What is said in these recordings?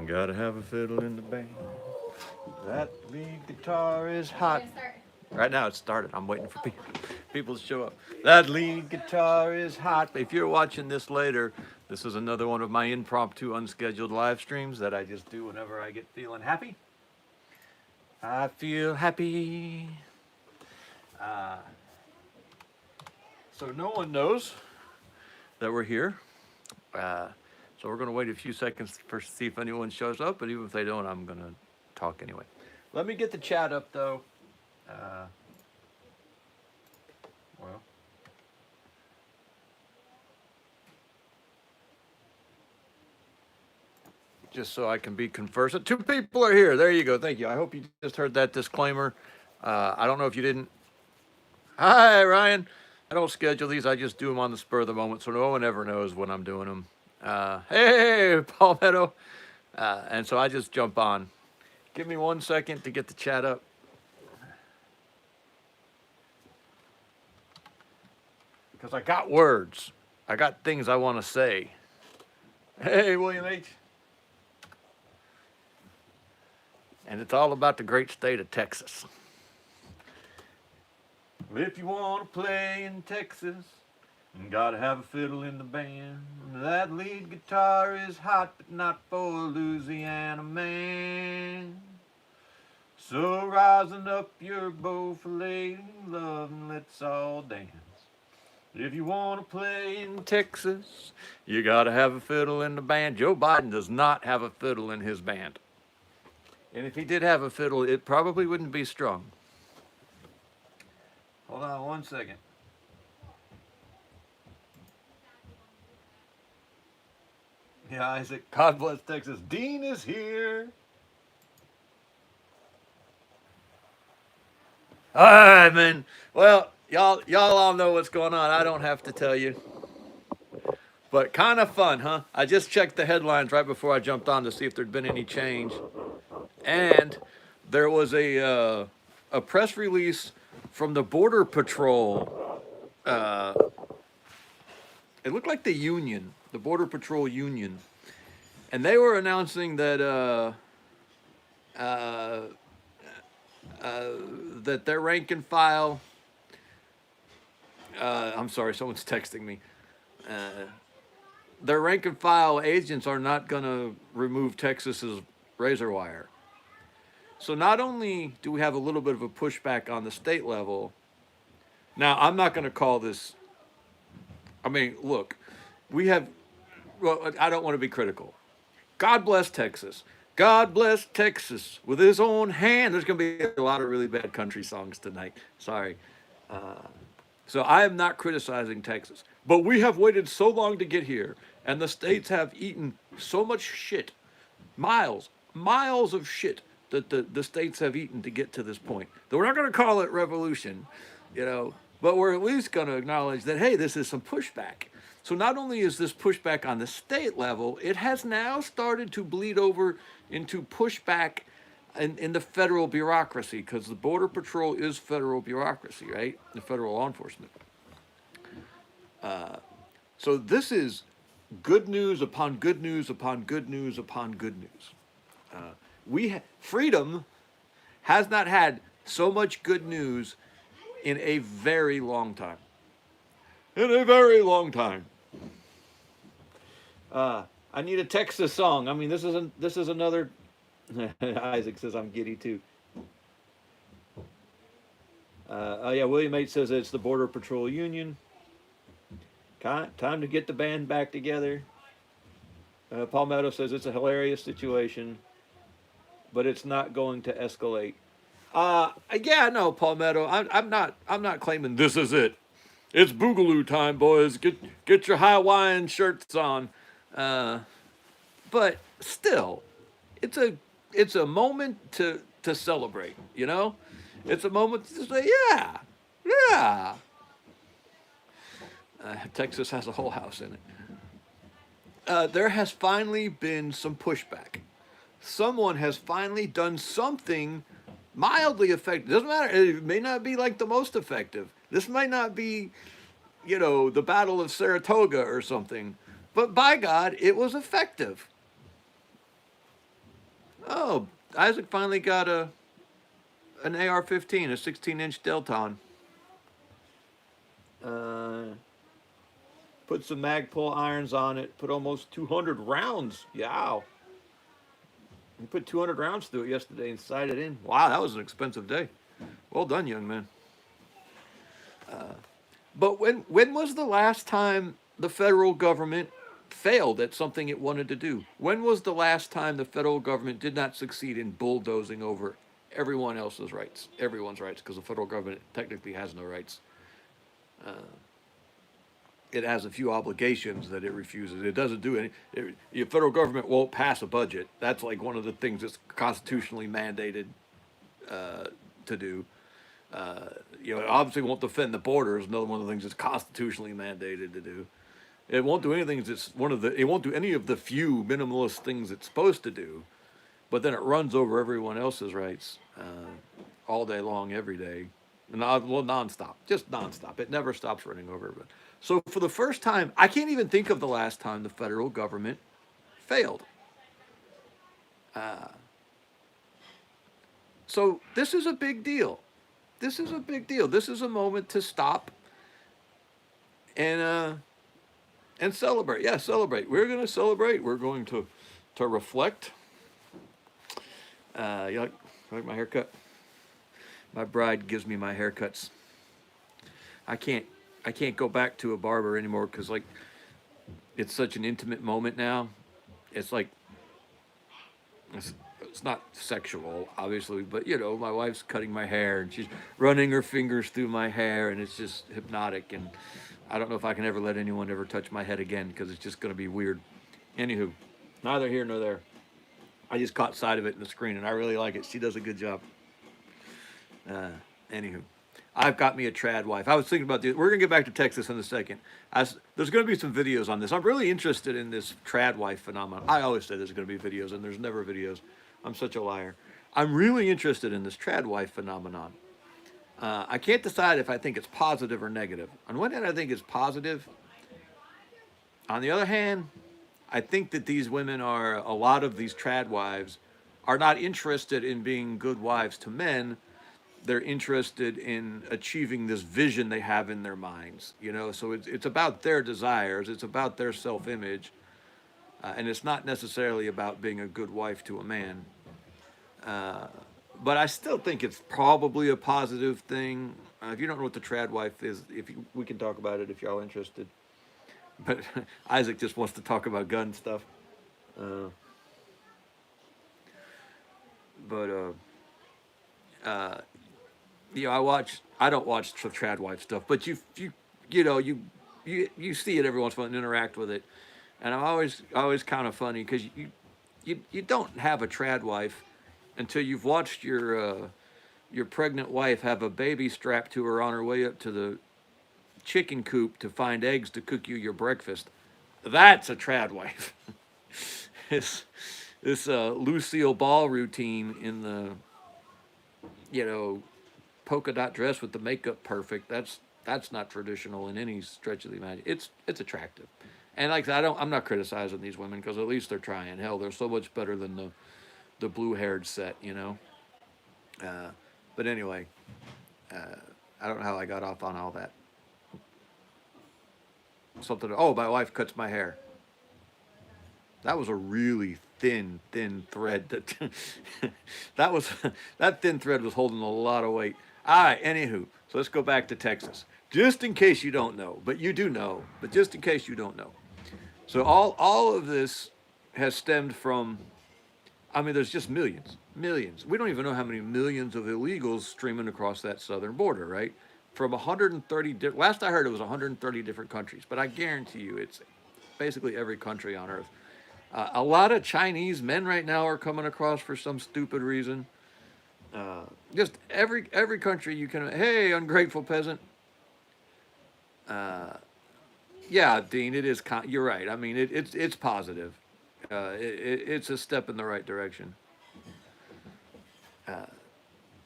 Gotta have a fiddle in the band. That lead guitar is hot. Right now it's started. I'm waiting for people to show up. That lead guitar is hot. If you're watching this later, this is another one of my impromptu, unscheduled live streams that I just do whenever I get feeling happy. I feel happy. So no one knows that we're here. So we're going to wait a few seconds to see if anyone shows up, but even if they don't, I'm going to talk anyway. Let me get the chat up, though. Well, just so I can be conversant. 2 people are here. There you go. Thank you. I hope you just heard that disclaimer. I don't know if you didn't. Hi, Ryan. I don't schedule these. I just do them on the spur of the moment, so no one ever knows when I'm doing them. Hey, Palmetto. And so I just jump on. Give me 1 second to get the chat up. Because I got words. I got things I want to say. Hey, William H. And it's all about the great state of Texas. If you want to play in Texas, you gotta have a fiddle in the band. That lead guitar is hot, but not for a Louisiana man. So rising up your bow for lady love and let's all dance. If you want to play in Texas, you gotta have a fiddle in the band. Joe Biden does not have a fiddle in his band. And if he did have a fiddle, it probably wouldn't be strong. Hold on 1 second. Yeah, Isaac, God bless Texas. Dean is here. All right, man. Well, y'all all know what's going on. I don't have to tell you. But kind of fun, huh? I just checked the headlines right before I jumped on to see if there'd been any change. And there was a press release from the Border Patrol. It looked like the union, the Border Patrol union. And they were announcing that that their rank and file, I'm sorry, someone's texting me. Their rank and file agents are not going to remove Texas's razor wire. So not only do we have a little bit of a pushback on the state level, now I'm not going to call this, I mean, look, we have, well, I don't want to be critical. God bless Texas. God bless Texas with his own hand. There's going to be a lot of really bad country songs tonight. Sorry. So I am not criticizing Texas. But we have waited so long to get here, and the states have eaten so much shit, miles of shit that the states have eaten to get to this point. That we're not going to call it revolution, but we're at least going to acknowledge that, hey, this is some pushback. So not only is this pushback on the state level, it has now started to bleed over into pushback in the federal bureaucracy, because the Border Patrol is federal bureaucracy, right? The federal law enforcement. So this is good news upon good news upon good news upon good news. Freedom has not had so much good news in a very long time. In a very long time. I need a Texas song. I mean, this is another. Isaac says I'm giddy too. Oh yeah, William H says it's the Border Patrol Union. Time to get the band back together. Palmetto says it's a hilarious situation, but it's not going to escalate. Yeah, no, Palmetto. I'm not claiming this is it. It's Boogaloo time, boys. Get your Hawaiian shirts on. But still, it's a moment to celebrate. It's a moment to say, yeah. Texas has a whole house in it. There has finally been some pushback. Someone has finally done something mildly effective. Doesn't matter. It may not be like the most effective. This might not be, the Battle of Saratoga or something. But by God, it was effective. Oh, Isaac finally got an AR-15, a 16-inch Delton. Uh, Put some Magpul irons on it. Put almost 200 rounds. Yeah. He put 200 rounds through it yesterday and sighted in. Wow, that was an expensive day. Well done, young man. But when was the last time the federal government failed at something it wanted to do? When was the last time the federal government did not succeed in bulldozing over everyone else's rights, everyone's rights, because the federal government technically has no rights. It has a few obligations that it refuses. It doesn't do any. The federal government won't pass a budget. That's like one of the things that's constitutionally mandated to do. It obviously won't defend the borders. Another one of the things that's constitutionally mandated to do. It won't do anything that's one of the. It won't do any of the few minimalist things it's supposed to do. But then it runs over everyone else's rights all day long, every day, and nonstop, just nonstop. It never stops running over. But so for the first time, I can't even think of the last time the federal government failed. So this is a big deal. This is a big deal. This is a moment to stop and celebrate. Yeah, celebrate. We're going to celebrate. We're going to reflect. You like my haircut? My bride gives me my haircuts. I can't go back to a barber anymore because like it's such an intimate moment now. It's like it's not sexual, obviously, but my wife's cutting my hair and she's running her fingers through my hair and it's just hypnotic. And I don't know if I can ever let anyone ever touch my head again because it's just going to be weird. Anywho, neither here nor there. I just caught sight of it in the screen and I really like it. She does a good job. Anywho, I've got me a trad wife. I was thinking about this. We're going to get back to Texas in a second. There's going to be some videos on this. I'm really interested in this trad wife phenomenon. I always say there's going to be videos, and there's never videos. I'm such a liar. I'm really interested in this trad wife phenomenon. I can't decide if I think it's positive or negative. On one hand, I think it's positive. On the other hand, I think that these women a lot of these trad wives are not interested in being good wives to men. They're interested in achieving this vision they have in their minds, so it's about their desires, it's about their self-image, and it's not necessarily about being a good wife to a man. But I still think it's probably a positive thing. If you don't know what the trad wife is, we can talk about it if y'all interested. But Isaac just wants to talk about gun stuff. I don't watch trad wife stuff, but you see it every once in a while and interact with it, and I'm always kind of funny because you don't have a trad wife until you've watched your pregnant wife have a baby strapped to her on her way up to the chicken coop to find eggs to cook you your breakfast. That's a trad wife. this Lucille Ball routine in the polka dot dress with the makeup perfect. That's not traditional in any stretch of the imagination. It's attractive, and like I said, I'm not criticizing these women because at least they're trying. Hell, they're so much better than the blue-haired set, But anyway, I don't know how I got off on all that. My wife cuts my hair. That was a really thin thread. That thin thread was holding a lot of weight. All right, anywho, so let's go back to Texas. Just in case you don't know, but you do know, but just in case you don't know. So all of this has stemmed from, there's just millions. We don't even know how many millions of illegals streaming across that southern border, right? From 130, last I heard it was 130 different countries, but I guarantee you it's basically every country on earth. A lot of Chinese men right now are coming across for some stupid reason. Just every country you can. Hey, ungrateful peasant. Yeah, Dean, it is. You're right. It's positive. It's a step in the right direction.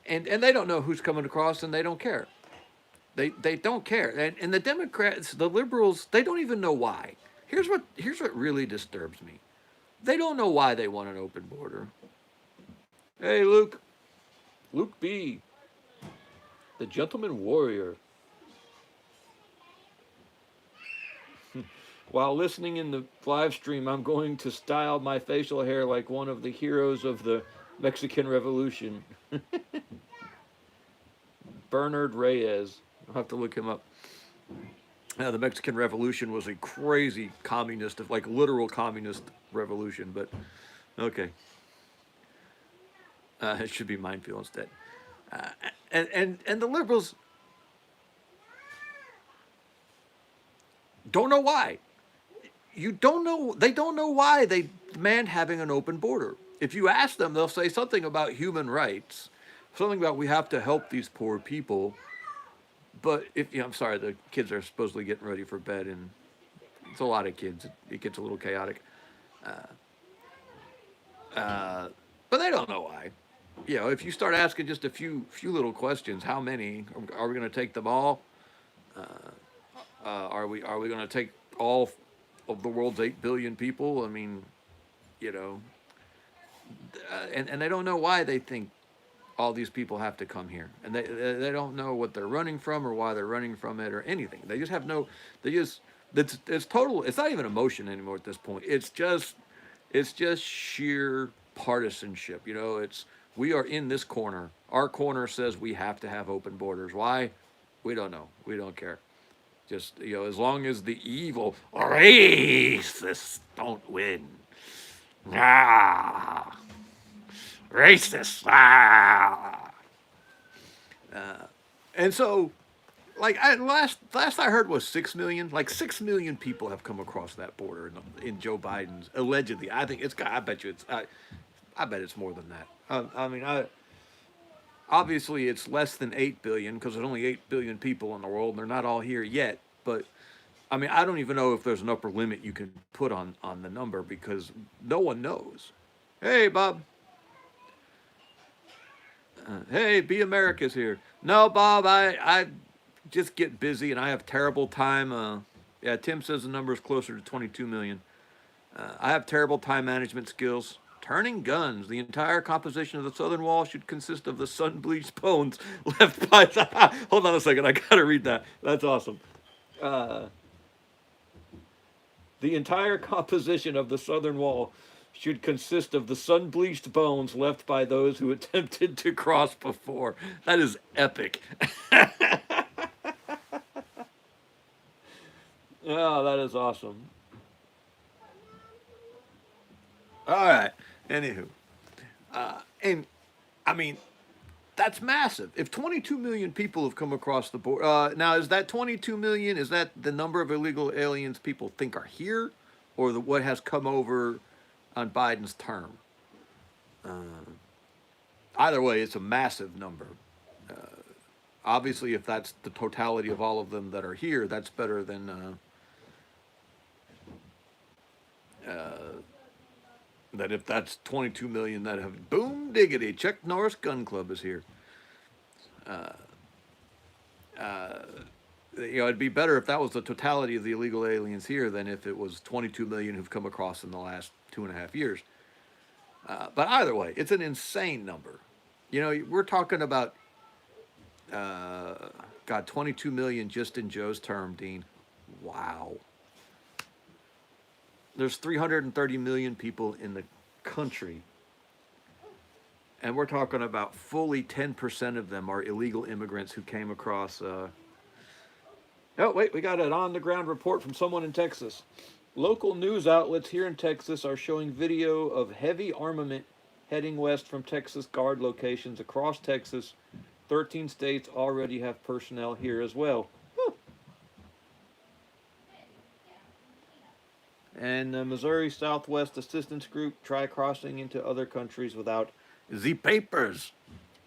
And they don't know who's coming across, and they don't care. They don't care. And the Democrats, the liberals, they don't even know why. Here's what really disturbs me. They don't know why they want an open border. Hey, Luke. Luke B., the gentleman warrior. While listening in the live stream, I'm going to style my facial hair like one of the heroes of the Mexican Revolution. Bernard Reyes. I'll have to look him up. The Mexican Revolution was a crazy communist, like literal communist revolution, but okay. It should be Minefield instead. Uh, and the liberals don't know why. You don't know. They don't know why they demand having an open border. If you ask them, they'll say something about human rights, something about we have to help these poor people. But if I'm sorry, the kids are supposedly getting ready for bed, and it's a lot of kids. It gets a little chaotic. But they don't know why. If you start asking just a few little questions, how many are we going to take them all? Are we going to take all of the world's 8 billion people? I mean, you know, and they don't know why they think all these people have to come here, and they don't know what they're running from or why they're running from it or anything. They just have no. They just it's total. It's not even emotion anymore at this point. It's just sheer partisanship. It's we are in this corner. Our corner says we have to have open borders. Why? We don't know. We don't care. Just as long as the evil racists don't win. Ah, racist. Ah. And so, like last I heard was 6 million. Like 6 million people have come across that border in Joe Biden's allegedly. I think it's. I bet you it's. I bet it's more than that. I mean, obviously it's less than 8 billion because there's only 8 billion people in the world, and they're not all here yet. But I mean, I don't even know if there's an upper limit you can put on the number because no one knows. Hey, Bob. Hey, Be America's here. No, Bob, I just get busy and I have terrible time. Yeah, Tim says the number is closer to 22 million. I have terrible time management skills. Turning guns. The entire composition of the southern wall should consist of the sun-bleached bones left by the... Hold on a second. I got to read that. That's awesome. Uh, the entire composition of the southern wall should consist of the sun-bleached bones left by those who attempted to cross before. That is epic. Oh, that is awesome. All right. Anywho, and I mean, that's massive. If 22 million people have come across the border, now is that 22 million? Is that the number of illegal aliens people think are here, or what has come over on Biden's term? Either way, it's a massive number. Obviously, if that's the totality of all of them that are here, that's better than that if that's 22 million that have boom diggity. Chuck Norris Gun Club is here. It'd be better if that was the totality of the illegal aliens here than if it was 22 million who've come across in the last 2.5 years. But either way, it's an insane number. We're talking about, God, 22 million just in Joe's term, Dean. Wow. There's 330 million people in the country. And we're talking about fully 10% of them are illegal immigrants who came across. Oh, wait, we got an on-the-ground report from someone in Texas. Local news outlets here in Texas are showing video of heavy armament heading west from Texas Guard locations across Texas. 13 states already have personnel here as well. Whew. And the Missouri Southwest Assistance Group try crossing into other countries without the papers.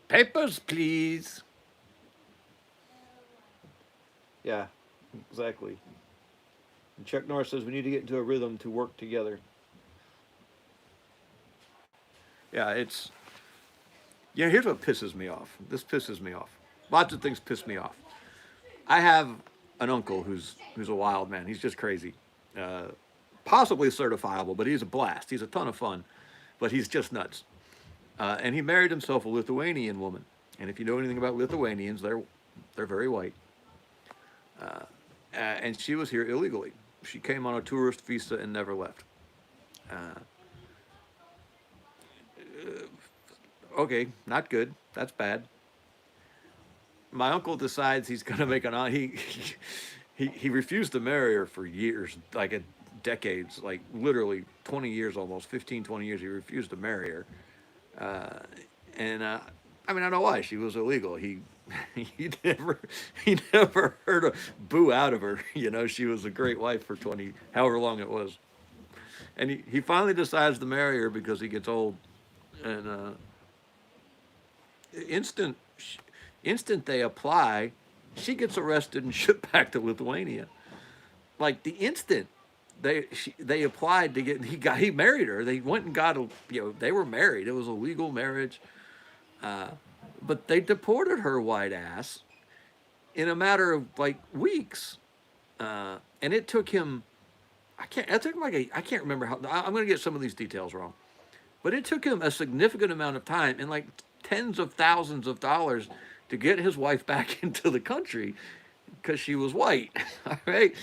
Papers, please. Yeah, exactly. And Chuck Norris says we need to get into a rhythm to work together. Yeah, here's what pisses me off. This pisses me off. Lots of things piss me off. I have an uncle who's a wild man. He's just crazy. Possibly certifiable, but he's a blast. He's a ton of fun, but he's just nuts. And he married himself a Lithuanian woman. And if you know anything about Lithuanians, they're very white. And she was here illegally. She came on a tourist visa and never left. Uh, okay, not good. That's bad. My uncle decides he's going to make an he refused to marry her for years, like a decades, like literally 20 years, almost 15, 20 years. He refused to marry her. Uh, and I mean, I know why. She was illegal. He never he never heard a boo out of her. You know, she was a great wife for 20, however long it was. And he finally decides to marry her because he gets old. And instant instant they apply, she gets arrested and shipped back to Lithuania. Like the instant they applied to get he married her. They went and got a they were married. It was a legal marriage. Uh, but they deported her white ass in a matter of like weeks. And it took him it took him like I can't remember how I'm going to get some of these details wrong. But it took him a significant amount of time and like tens of thousands of dollars to get his wife back into the country because she was white. All right.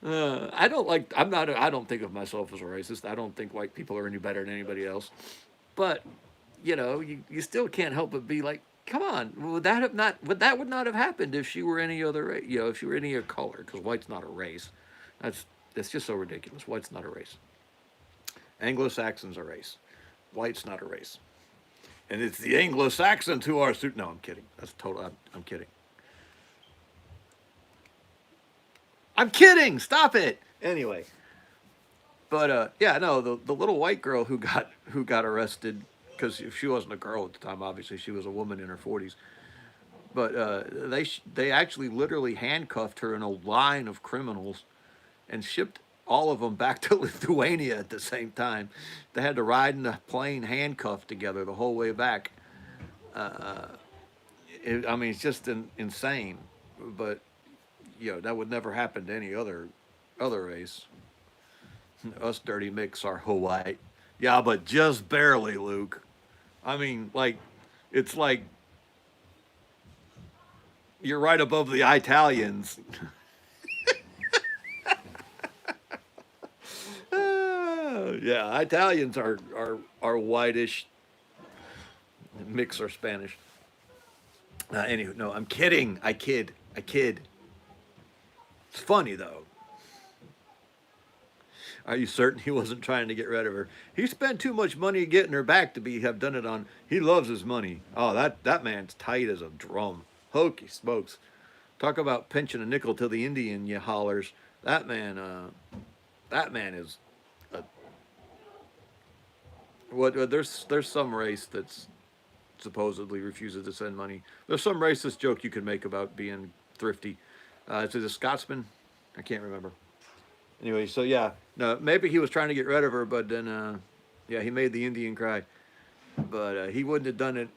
I don't think of myself as a racist. I don't think white people are any better than anybody else. But, you still can't help but be like, come on, that would not have happened if she were any other race, if she were any other color, because white's not a race. That's just so ridiculous. White's not a race. Anglo-Saxons are a race. White's not a race. And it's the Anglo-Saxons who are... No, I'm kidding. That's total... I'm kidding. I'm kidding! Stop it! Anyway. But, yeah, no, the little white girl who got arrested, because she wasn't a girl at the time, obviously. She was a woman in her 40s. But they actually literally handcuffed her in a line of criminals and shipped all of them back to Lithuania at the same time. They had to ride in the plane handcuffed together the whole way back. I mean, it's just insane. But, that would never happen to any other race. Us dirty mix are Hawaii. Yeah, but just barely, Luke. I mean, like, it's like you're right above the Italians. Yeah, Italians are whitish. Mix are Spanish. Anywho, no, I'm kidding. I kid. It's funny though. Are you certain he wasn't trying to get rid of her? He spent too much money getting her back to have done it on. He loves his money. Oh, that man's tight as a drum. Hokey smokes. Talk about pinching a nickel to the Indian, you hollers. That man is. There's some race that's supposedly refuses to send money. There's some racist joke you could make about being thrifty. Is it a Scotsman? I can't remember. Anyway, so yeah, no, maybe he was trying to get rid of her, but then yeah, he made the Indian cry. But he wouldn't have done it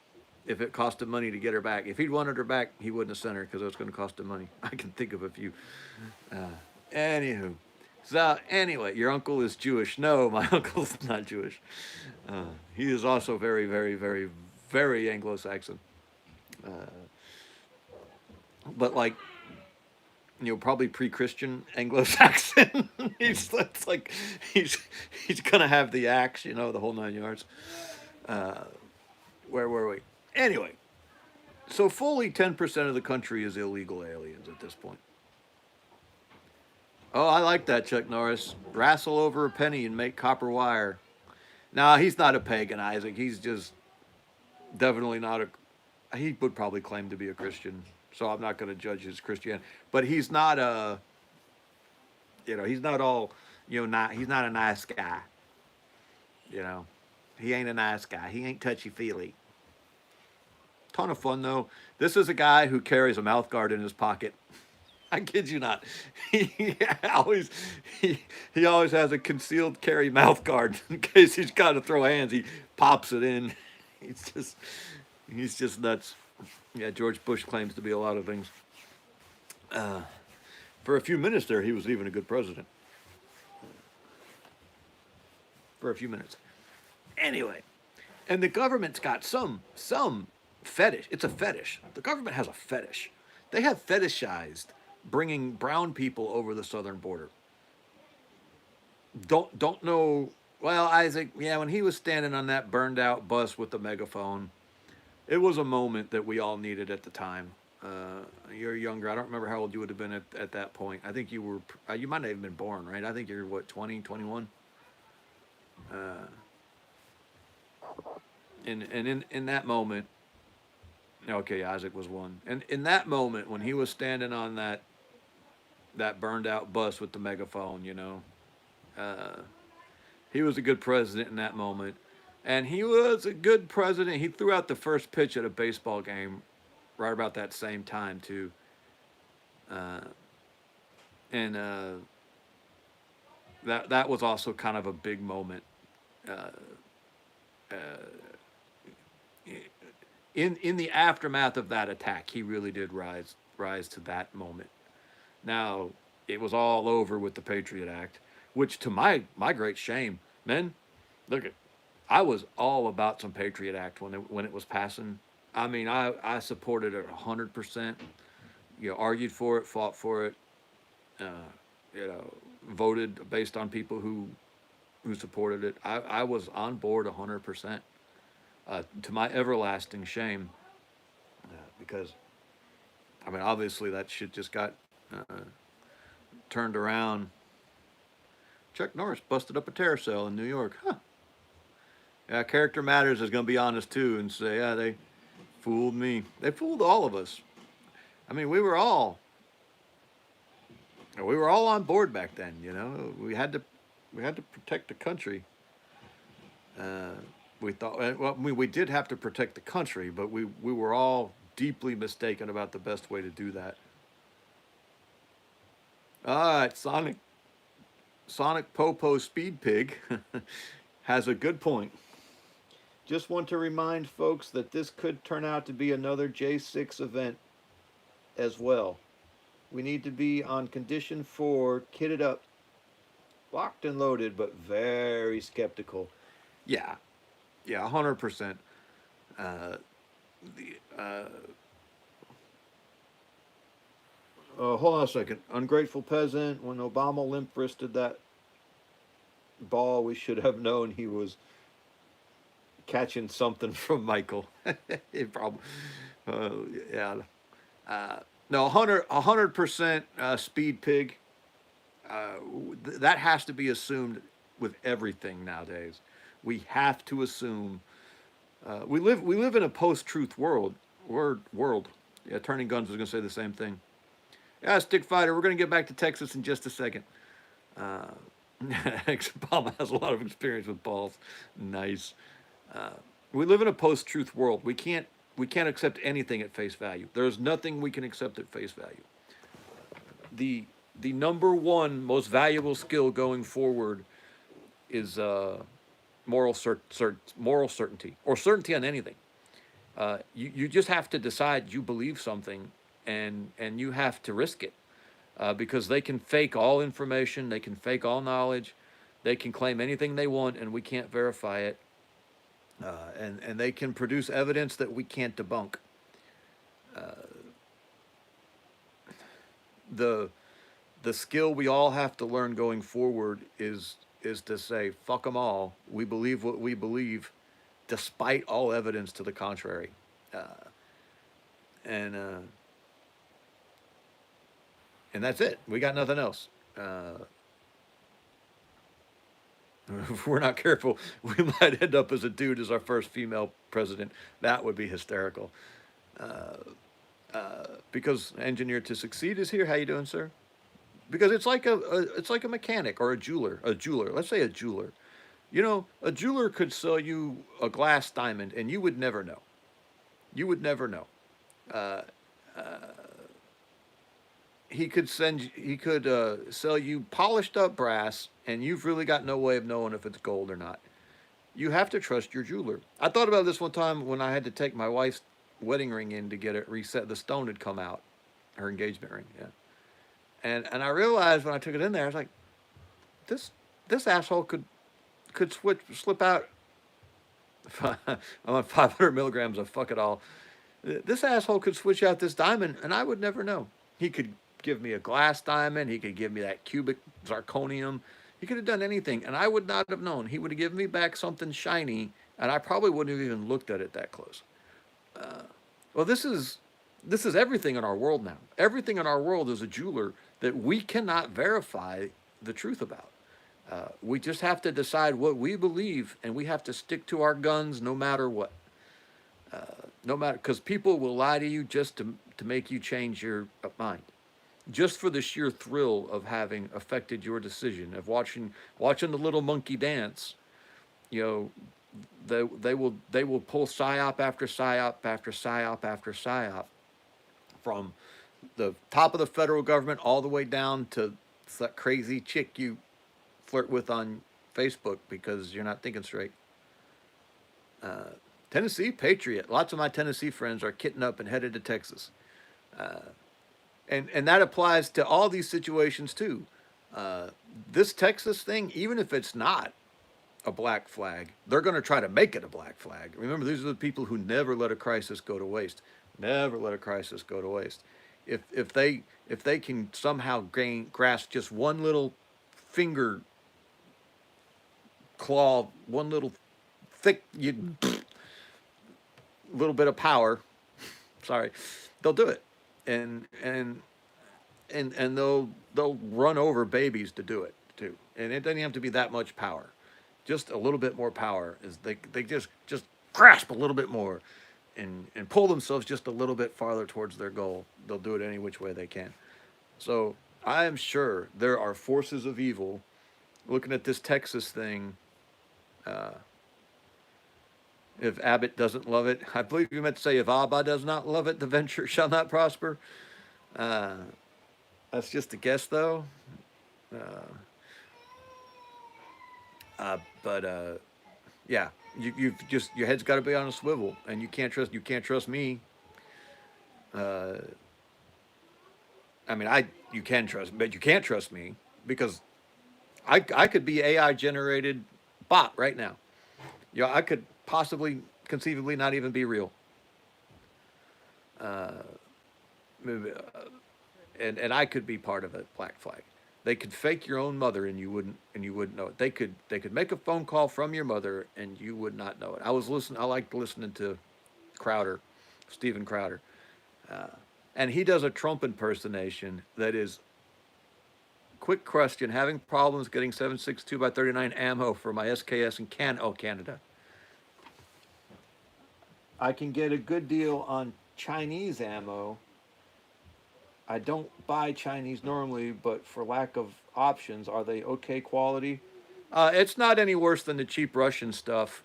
if it cost him money to get her back. If he'd wanted her back, he wouldn't have sent her because it was going to cost him money. I can think of a few. Anywho. So anyway, your uncle is Jewish. No, my uncle's not Jewish. He is also very, very, very, very Anglo-Saxon. But like, probably pre-Christian Anglo-Saxon. he's gonna have the axe, the whole 9 yards. Where were we? Anyway, so fully 10% of the country is illegal aliens at this point. Oh, I like that, Chuck Norris. Wrestle over a penny and make copper wire. Nah, he's not a pagan, Isaac. He's just definitely not he would probably claim to be a Christian, so I'm not going to judge his Christianity. But he's not he's not all, he's not a nice guy. He ain't a nice guy. He ain't touchy-feely. Ton of fun, though. This is a guy who carries a mouth guard in his pocket. I kid you not. He always has a concealed carry mouth guard in case he's got to throw hands. He pops it in. He's just nuts. Yeah, George Bush claims to be a lot of things. For a few minutes there, he was even a good president. For a few minutes. Anyway, And the government's got some fetish. It's a fetish. The government has a fetish. They have fetishized bringing brown people over the southern border. Don't know. Well, Isaac, yeah, when he was standing on that burned out bus with the megaphone, it was a moment that we all needed at the time. You're younger. I don't remember how old you would have been at that point. I think you were. You might not have been born, right? I think you're what, 20, 21. Uh, and in that moment, okay, Isaac was one. And in that moment, when he was standing on that burned out bus with the megaphone, uh, he was a good president in that moment. And he was a good president. He threw out the first pitch at a baseball game right about that same time, too. Uh, and that was also kind of a big moment. Uh, uh, in the aftermath of that attack, he really did rise to that moment. Now, it was all over with the Patriot Act, which, to my great shame, men, look at, I was all about some Patriot Act when it was passing. I mean, I supported it 100%. Argued for it, fought for it. Uh, Voted based on people who supported it. I was on board 100%. To my everlasting shame, because I mean, obviously that shit just got turned around. Chuck Norris busted up a terror cell in New York. Huh. Yeah, Character Matters is going to be honest too and say, yeah, they fooled me. They fooled all of us. I mean, we were all on board back then. We had to protect the country. Uh, we thought, well, we did have to protect the country, but we were all deeply mistaken about the best way to do that. All right, Sonic Popo Speed Pig has a good point. Just want to remind folks that this could turn out to be another J6 event as well. We need to be on condition 4, kitted up, locked and loaded, but very skeptical. Yeah, yeah, 100%. Uh, the Hold on a second. Ungrateful peasant. When Obama limp wristed that ball, we should have known he was catching something from Michael. It probably, uh, yeah. Uh, no, 100% speed pig. Uh, that has to be assumed with everything nowadays. We have to assume we live in a post-truth world. Yeah, Turning Guns was going to say the same thing. Yeah, Stick Fighter. We're going to get back to Texas in just a second. Uh, Obama has a lot of experience with balls. Nice. Uh, we live in a post-truth world. We can't accept anything at face value. There's nothing we can accept at face value. The number one most valuable skill going forward is moral certainty, or certainty on anything. You just have to decide you believe something, and you have to risk it, because they can fake all information, they can fake all knowledge, they can claim anything they want, and we can't verify it, and they can produce evidence that we can't debunk. Uh, the the skill we all have to learn going forward is to say fuck them all. We believe what we believe, despite all evidence to the contrary, uh, and and that's it. We got nothing else. If we're not careful, we might end up as a dude as our first female president. That would be hysterical. Uh, because Engineer to Succeed is here. How you doing, sir? Because it's like a mechanic or a jeweler. A jeweler. Let's say a jeweler. A jeweler could sell you a glass diamond, and you would never know. You would never know. Uh, he could sell you polished up brass, and you've really got no way of knowing if it's gold or not. You have to trust your jeweler. I thought about this one time when I had to take my wife's wedding ring in to get it reset. The stone had come out, her engagement ring. Yeah, and I realized when I took it in there, I was like, this asshole could slip out I'm on 500 milligrams of fuck it all. This asshole could switch out this diamond, and I would never know. He could give me a glass diamond. He could give me that cubic zirconium. He could have done anything, and I would not have known. He would have given me back something shiny, and I probably wouldn't have even looked at it that close. Well, this is everything in our world now. Everything in our world is a jeweler that we cannot verify the truth about. We just have to decide what we believe, and we have to stick to our guns no matter what. No matter, because people will lie to you just to make you change your mind, just for the sheer thrill of having affected your decision, of watching the little monkey dance. You know, they will pull psyop after psyop after psyop after psyop from the top of the federal government all the way down to that crazy chick you flirt with on Facebook because you're not thinking straight. Tennessee Patriot. Lots of my Tennessee friends are kitting up and headed to Texas, and that applies to all these situations too. This Texas thing, even if it's not a black flag, they're going to try to make it a black flag. Remember, these are the people who never let a crisis go to waste. Never let a crisis go to waste. If they can somehow grasp just one little finger claw, one little thick little bit of power, sorry, they'll do it, and they'll run over babies to do it too. And it doesn't have to be that much power. Just a little bit more power is they just grasp a little bit more and pull themselves just a little bit farther towards their goal. They'll do it any which way they can. So I am sure there are forces of evil looking at this Texas thing. If Abbott doesn't love it, I believe you meant to say, if Abba does not love it, the venture shall not prosper. That's just a guess, though. But yeah, you've just, your head's got to be on a swivel, and you can't trust me. I mean, you can trust, but you can't trust me because I could be AI generated bot right now. Yeah, I could possibly, conceivably, not even be real. Uh, and I could be part of a black flag. They could fake your own mother and you wouldn't know it. They could make a phone call from your mother and you would not know it. I liked listening to Crowder, Steven Crowder, uh, and he does a Trump impersonation that is, quick question: having problems getting 7.62 by 39 ammo for my SKS in Canada. I can get a good deal on Chinese ammo. I don't buy Chinese normally, but for lack of options, are they okay quality? It's not any worse than the cheap Russian stuff.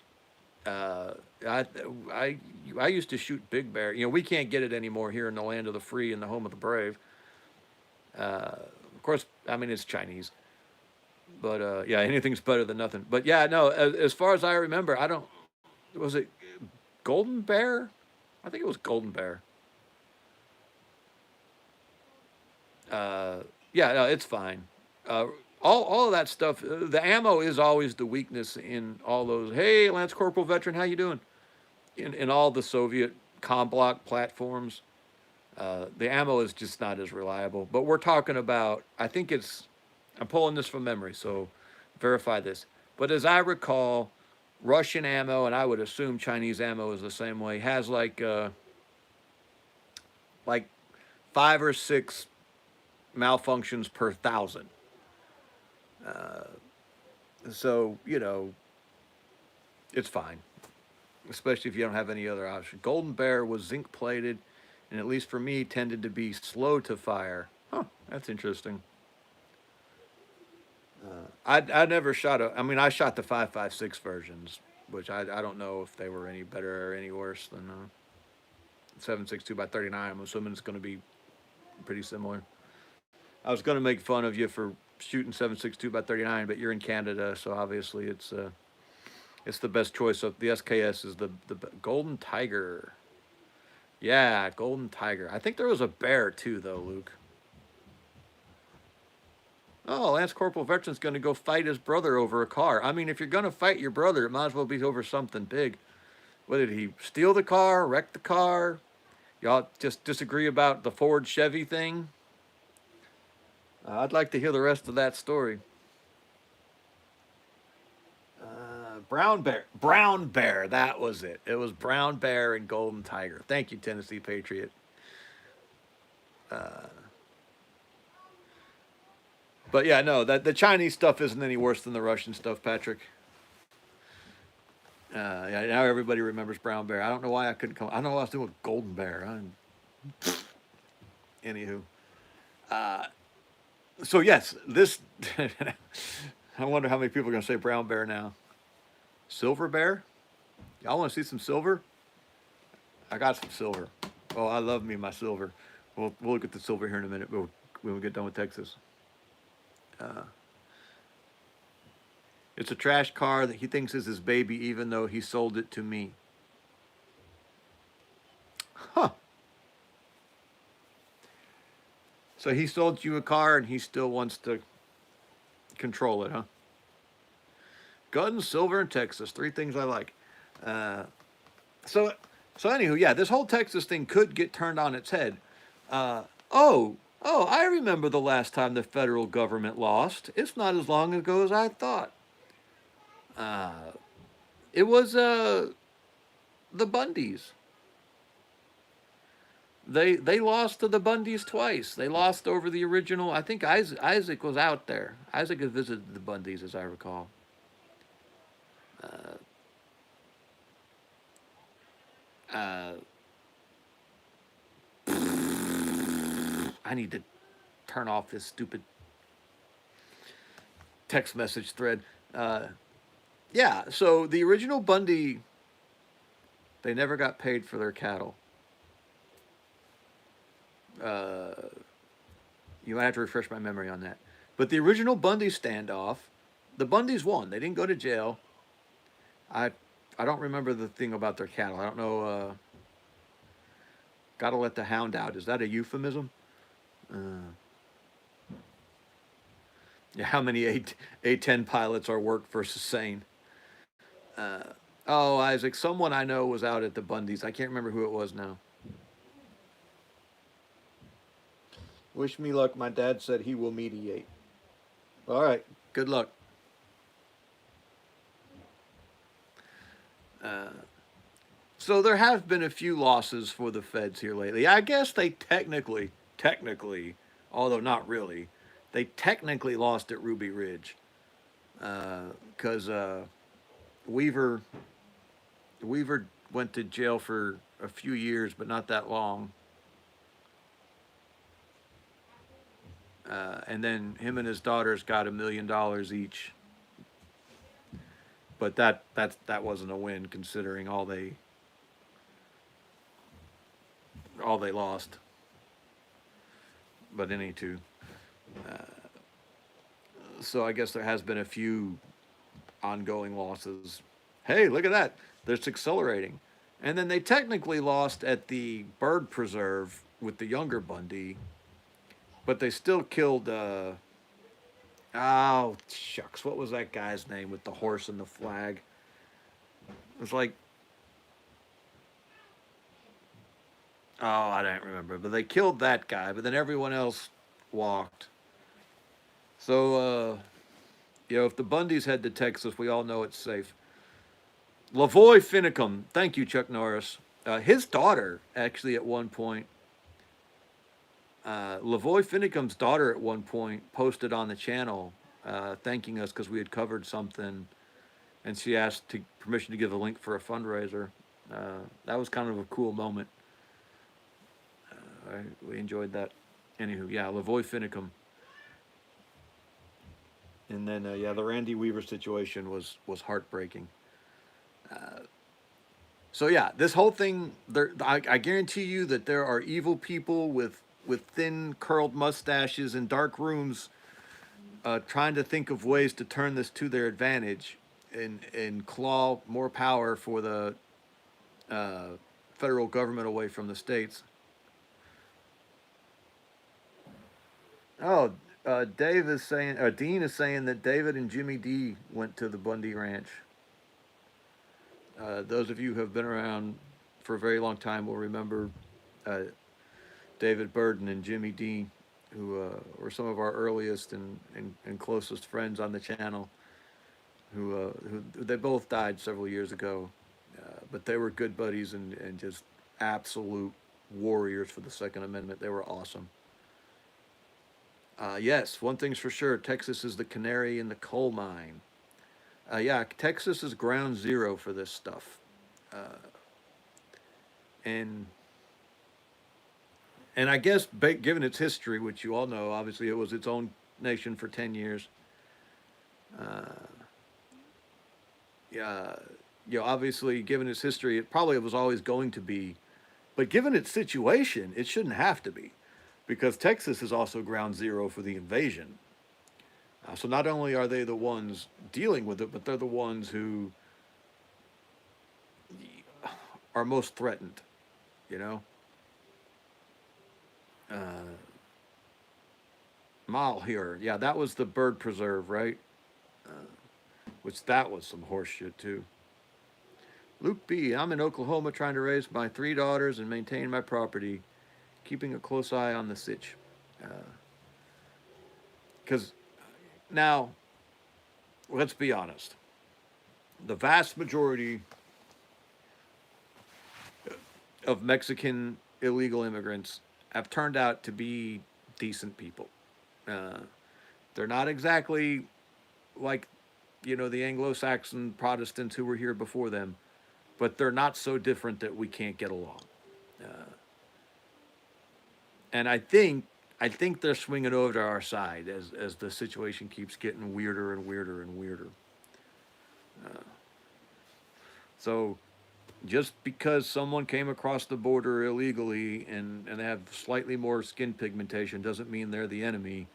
Uh, I, I, I used to shoot big bear. You know, we can't get it anymore here in the land of the free and the home of the brave. Of course, I mean it's Chinese, but yeah, anything's better than nothing. But yeah, no, as far as I remember, I don't. Was it Golden Bear? I think it was Golden Bear. Uh, yeah, no, it's fine. Uh, all of that stuff. The ammo is always the weakness in all those. Hey, Lance Corporal veteran, how you doing? In all the Soviet com block platforms, the ammo is just not as reliable. But we're talking about. I think it's. I'm pulling this from memory, so verify this. But as I recall, Russian ammo, and I would assume Chinese ammo is the same way, has like 5 or 6 malfunctions per thousand. Uh, so it's fine, especially if you don't have any other option. Golden Bear was zinc plated, and at least for me, tended to be slow to fire. Huh, that's interesting. I never shot a. I mean, I shot the 5.56 versions, which I don't know if they were any better or any worse than 7.62 by 39. I'm assuming it's going to be pretty similar. I was going to make fun of you for shooting 7.62 by 39, but you're in Canada, so obviously it's the best choice. Of the SKS is the Golden Tiger. Yeah, Golden Tiger. I think there was a bear too, though, Luke. Oh, Lance Corporal Veteran's going to go fight his brother over a car. I mean, if you're going to fight your brother, it might as well be over something big. What did he steal the car, wreck the car? Y'all just disagree about the Ford Chevy thing? I'd like to hear the rest of that story. Brown Bear. Brown Bear. That was it. It was Brown Bear and Golden Tiger. Thank you, Tennessee Patriot. But yeah, no, that the Chinese stuff isn't any worse than the Russian stuff, Patrick. Yeah, now everybody remembers Brown Bear. I don't know why I couldn't come. I don't know what I was doing with Golden Bear. Anywho, so yes, this. I wonder how many people are going to say Brown Bear now. Silver Bear? Y'all want to see some silver? I got some silver. Oh, I love me my silver. We'll look at the silver here in a minute when we get done with Texas. It's a trash car that he thinks is his baby, even though he sold it to me. Huh. So he sold you a car and he still wants to control it, huh? Guns, silver, and Texas. Three things I like. So anywho, yeah, this whole Texas thing could get turned on its head. I remember the last time the federal government lost. It's not as long ago as I thought. It was the Bundys. They lost to the Bundys twice. They lost over the original. I think Isaac was out there. Isaac had visited the Bundys, as I recall. I need to turn off this stupid text message thread. Yeah, so the original Bundy, they never got paid for their cattle. You might have to refresh my memory on that. But the original Bundy standoff, the Bundys won. They didn't go to jail. I don't remember the thing about their cattle. I don't know. Gotta let the hound out. Is that a euphemism? Yeah, how many A-10 pilots are work versus sane? Oh, Isaac, someone I know was out at the Bundys. I can't remember who it was now. Wish me luck. My dad said he will mediate. All right, good luck. So there have been a few losses for the feds here lately. I guess they technically, although not really, they technically lost at Ruby Ridge because Weaver went to jail for a few years, but not that long. And then him and his daughters got $1 million each. But that wasn't a win considering all they lost. But any two. So I guess there has been a few ongoing losses. Hey, look at that. They're accelerating. And then they technically lost at the bird preserve with the younger Bundy. But they still killed, oh, shucks. What was that guy's name with the horse and the flag? It was like, oh, I don't remember. But they killed that guy, but then everyone else walked. So, if the Bundys head to Texas, we all know it's safe. Lavoy Finicum. Thank you, Chuck Norris. His daughter, actually, at one point, Lavoy Finicum's daughter at one point posted on the channel thanking us because we had covered something, and she asked permission to give a link for a fundraiser. That was kind of a cool moment. We enjoyed that. Anywho, yeah, Lavoy Finicum. And then, the Randy Weaver situation was heartbreaking. So yeah, this whole thing, I guarantee you that there are evil people with thin curled mustaches in dark rooms trying to think of ways to turn this to their advantage and claw more power for the federal government away from the states. Oh, Dean is saying that David and Jimmy D went to the Bundy Ranch. Those of you who have been around for a very long time will remember uh, David Burden and Jimmy Dean, who were some of our earliest and closest friends on the channel. Who they both died several years ago, but they were good buddies and just absolute warriors for the Second Amendment. They were awesome. Yes, one thing's for sure: Texas is the canary in the coal mine. Yeah, Texas is ground zero for this stuff, and and I guess given its history, which you all know, obviously it was its own nation for 10 years. Uh, yeah, obviously given its history, it probably was always going to be, but given its situation, it shouldn't have to be, because Texas is also ground zero for the invasion. So not only are they the ones dealing with it, but they're the ones who are most threatened. You know, uh, Mile here, yeah, that was the bird preserve, right? Uh, which that was some horse shit too. Luke B. I'm in Oklahoma trying to raise my 3 daughters and maintain my property, keeping a close eye on the sitch. Because now, let's be honest. The vast majority of Mexican illegal immigrants have turned out to be decent people. Uh, they're not exactly like, the Anglo-Saxon Protestants who were here before them, but they're not so different that we can't get along. Uh, and I think they're swinging over to our side as the situation keeps getting weirder and weirder and weirder. Uh, so just because someone came across the border illegally and have slightly more skin pigmentation doesn't mean they're the enemy.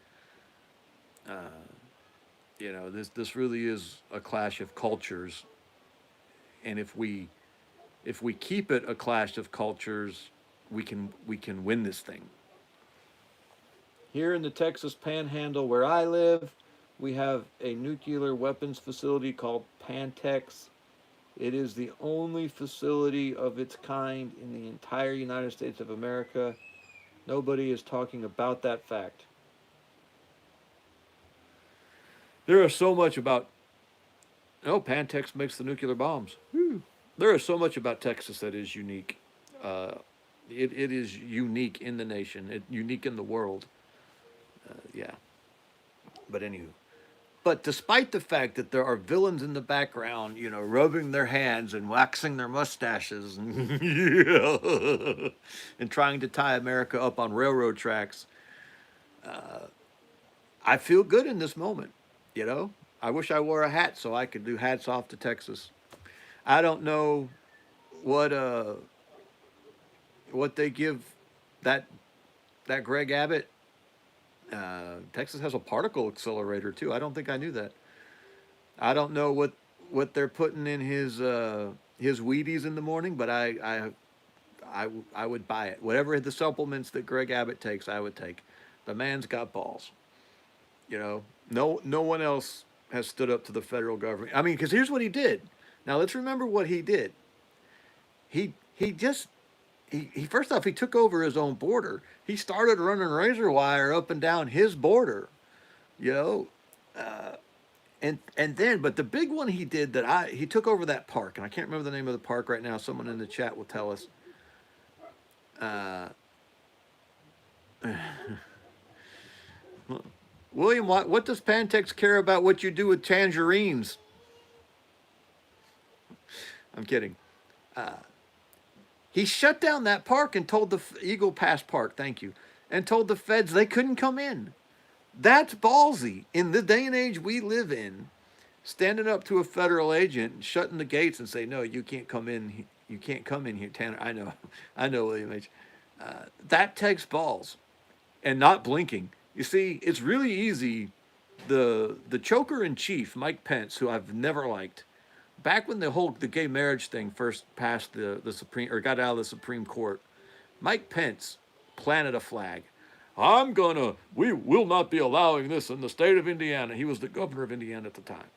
Uh, this really is a clash of cultures, and if we keep it a clash of cultures, we can win this thing. Here in the Texas Panhandle, where I live, we have a nuclear weapons facility called Pantex. It is the only facility of its kind in the entire United States of America. Nobody is talking about that fact. There is so much about. Oh, Pantex makes the nuclear bombs. Whew. There is so much about Texas that is unique. Uh, it is unique in the nation, unique in the world. Yeah. But anywho. But despite the fact that there are villains in the background, rubbing their hands and waxing their mustaches and, and trying to tie America up on railroad tracks, I feel good in this moment. You know, I wish I wore a hat so I could do hats off to Texas. I don't know what uh what they give that Greg Abbott. Texas has a particle accelerator too. I don't think I knew that. I don't know what they're putting in his Wheaties in the morning, but I would buy it. Whatever the supplements that Greg Abbott takes, I would take. The man's got balls. No one else has stood up to the federal government. I mean, because here's what he did. Now let's remember what he did. He just he first off he took over his own border. He started running razor wire up and down his border. You know, uh, and then but the big one he did he took over that park, and I can't remember the name of the park right now. Someone in the chat will tell us. Uh, William, what does Pantex care about what you do with tangerines? I'm kidding. Uh, he shut down that park and told the Eagle Pass Park, thank you, and told the feds they couldn't come in. That's ballsy in the day and age we live in. Standing up to a federal agent and shutting the gates and say, no, you can't come in. You can't come in here, Tanner. I know, William H. That takes balls and not blinking. You see, it's really easy. The choker in chief, Mike Pence, who I've never liked, back when the gay marriage thing first passed the Supreme or got out of the Supreme Court, Mike Pence planted a flag. We will not be allowing this in the state of Indiana. He was the governor of Indiana at the time.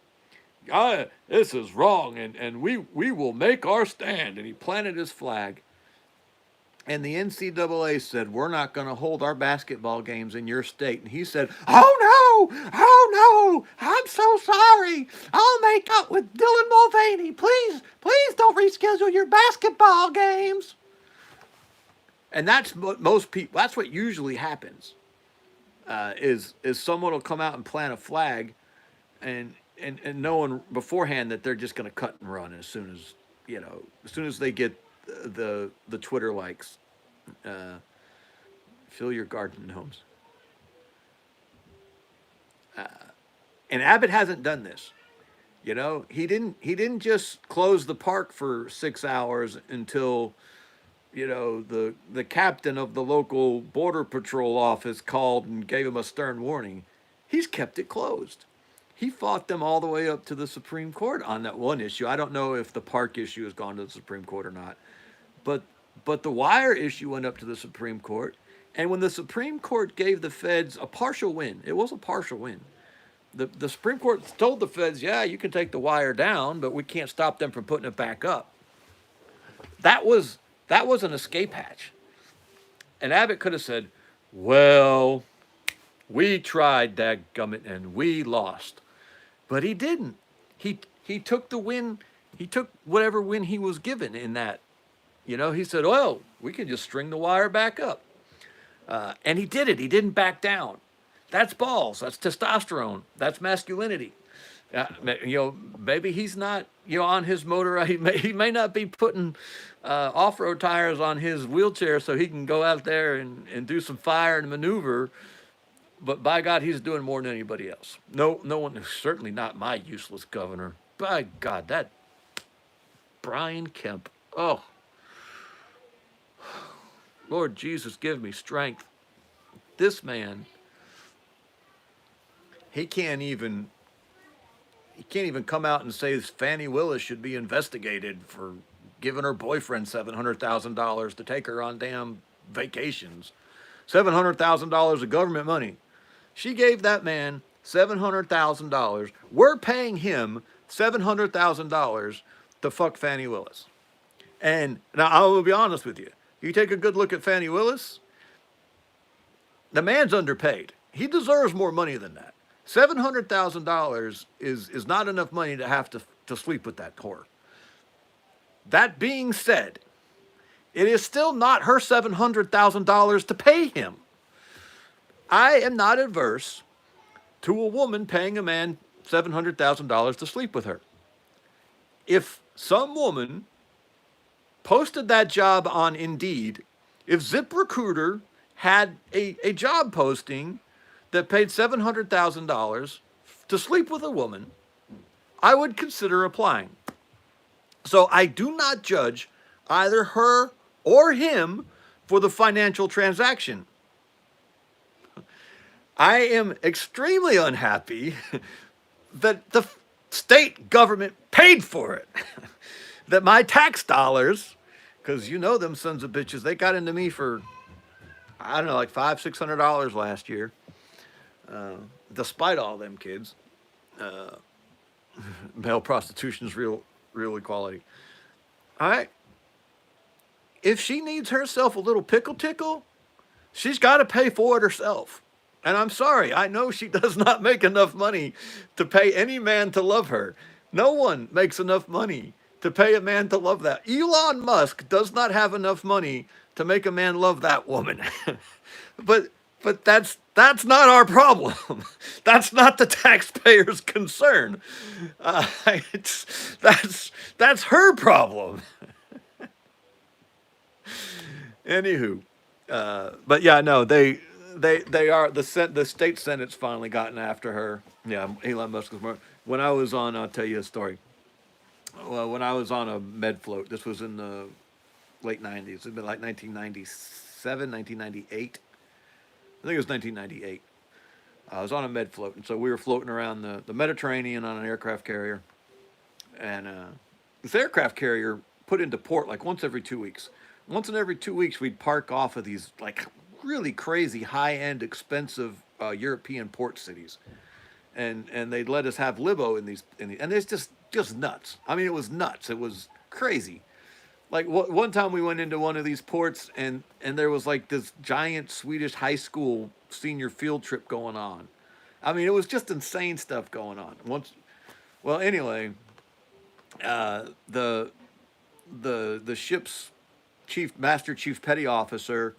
This is wrong, and we will make our stand. And he planted his flag. And the NCAA said, we're not going to hold our basketball games in your state. And he said, oh no, oh no, I'm so sorry. I'll make up with Dylan Mulvaney. Please don't reschedule your basketball games. And that's what most people, that's what usually happens, is someone will come out and plant a flag and knowing beforehand that they're just going to cut and run as soon as they get the Twitter likes. Uh, Fill your garden gnomes. And Abbott hasn't done this. He didn't just close the park for 6 hours until the captain of the local border patrol office called and gave him a stern warning. He's kept it closed. He fought them all the way up to the Supreme Court on that one issue. I don't know if the park issue has gone to the Supreme Court or not, but the wire issue went up to the Supreme Court. And when the Supreme Court gave the feds a partial win, it was a partial win. The Supreme Court told the feds, yeah, you can take the wire down, but we can't stop them from putting it back up. That was an escape hatch. And Abbott could have said, well, we tried, dadgummit, and we lost. But he didn't. He took the win. He took whatever win he was given in that. He said, well, we can just string the wire back up. And he did it. He didn't back down. That's balls. That's testosterone. That's masculinity. Maybe he's not, on his motor. He may not be putting off-road tires on his wheelchair so he can go out there and do some fire and maneuver. But by God, he's doing more than anybody else. No one, certainly not my useless governor. By God, that Brian Kemp. Oh, Lord Jesus, give me strength. This man, he can't even come out and say Fanny Willis should be investigated for giving her boyfriend $700,000 to take her on damn vacations. $700,000 of government money. She gave that man $700,000. We're paying him $700,000 to fuck Fanny Willis. And now I will be honest with you. You take a good look at Fanny Willis, the man's underpaid. He deserves more money than that. $700,000 is not enough money to have to sleep with that whore. That being said, it is still not her $700,000 to pay him. I am not adverse to a woman paying a man $700,000 to sleep with her. If some woman posted that job on Indeed, if ZipRecruiter had a job posting that paid $700,000 to sleep with a woman, I would consider applying. So I do not judge either her or him for the financial transaction. I am extremely unhappy that the state government paid for it. That my tax dollars, because them sons of bitches, they got into me for, I don't know, like $500-600 last year. Despite all them kids, male prostitution is real equality. All right. If she needs herself a little pickle tickle, she's got to pay for it herself. And I'm sorry, I know she does not make enough money to pay any man to love her. No one makes enough money to pay a man to love that. Elon Musk does not have enough money to make a man love that woman. but that's not our problem. That's not the taxpayer's concern. That's her problem. Anywho, but yeah, no, they are the state Senate's finally gotten after her. Yeah, Elon Musk was more. When I was on, I'll tell you a story. Well, when I was on a med float, this was in the late 90s. It'd been like 1997, 1998. I think it was 1998. I was on a med float, and so we were floating around the Mediterranean on an aircraft carrier. And this aircraft carrier put into port like once every 2 weeks. Once in every 2 weeks, we'd park off of these like really crazy, high-end, expensive European port cities. and they'd let us have limo and it's just nuts. I mean, it was nuts. It was crazy. Like one time we went into one of these ports and there was like this giant Swedish high school senior field trip going on. I mean, it was just insane stuff going on. Well, anyway, the ship's master chief petty officer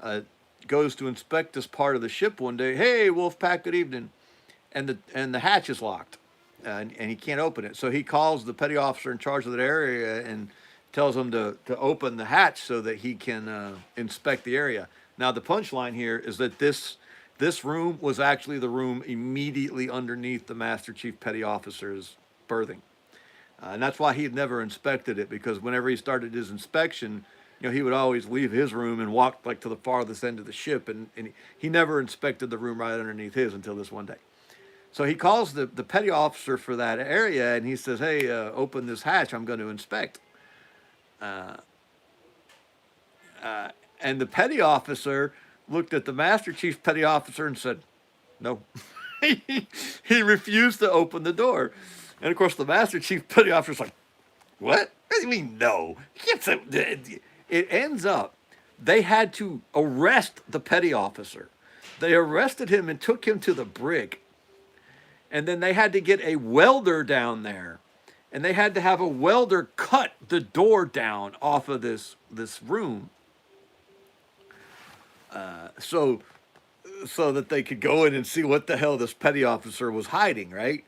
uh, goes to inspect this part of the ship one day. Hey, Wolfpack, good evening. And the hatch is locked, and he can't open it. So he calls the petty officer in charge of that area and tells him to open the hatch so that he can inspect the area. Now the punchline here is that this room was actually the room immediately underneath the Master Chief Petty Officer's berthing. And that's why he had never inspected it, because whenever he started his inspection, he would always leave his room and walk like to the farthest end of the ship, and he never inspected the room right underneath his until this one day. So he calls the petty officer for that area, and he says, hey, open this hatch, I'm going to inspect. And the petty officer looked at the Master Chief Petty Officer and said, no. He refused to open the door. And of course, the Master Chief Petty Officer's like, what? What do you mean, no? You can't say. It ends up, they had to arrest the petty officer. They arrested him and took him to the brig. And then they had to get a welder down there. And they had to have a welder cut the door down off of this room. So that they could go in and see what the hell this petty officer was hiding, right?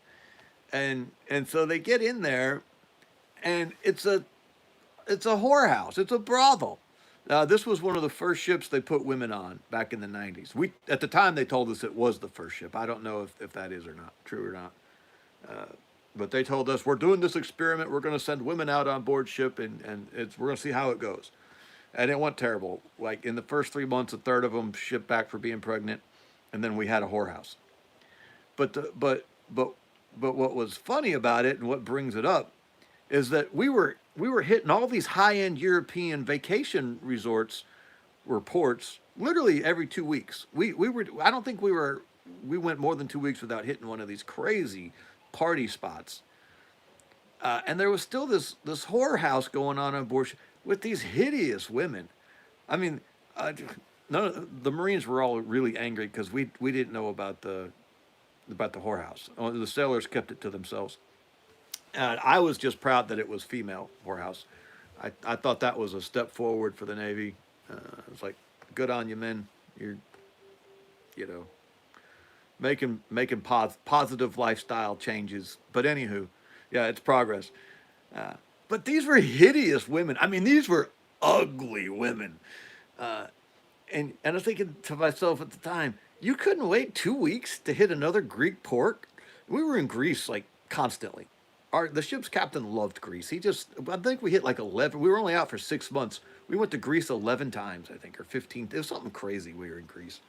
And so they get in there, and it's a whorehouse. It's a brothel. This was one of the first ships they put women on back in the 90s. At the time, they told us it was the first ship. I don't know if that is or not, true or not. But they told us, we're doing this experiment. We're going to send women out on board ship, and we're going to see how it goes. And it went terrible. Like, in the first 3 months, a third of them shipped back for being pregnant, and then we had a whorehouse. But what was funny about it, and what brings it up, is that we were hitting all these high-end European vacation resorts or ports literally every 2 weeks. I don't think we went more than 2 weeks without hitting one of these crazy party spots. And there was still this whorehouse going on board with these hideous women. I mean, the Marines were all really angry because we didn't know about the whorehouse. The sailors kept it to themselves. And I was just proud that it was female whorehouse. I thought that was a step forward for the Navy. It's like, good on you, men. You're, making positive lifestyle changes. But anywho, yeah, it's progress. But these were hideous women. I mean, these were ugly women. And I was thinking to myself at the time, you couldn't wait 2 weeks to hit another Greek port? We were in Greece like constantly. The ship's captain loved Greece. I think we hit like 11. We were only out for 6 months. We went to Greece 11 times, I think, or 15. It was something crazy. We were in Greece.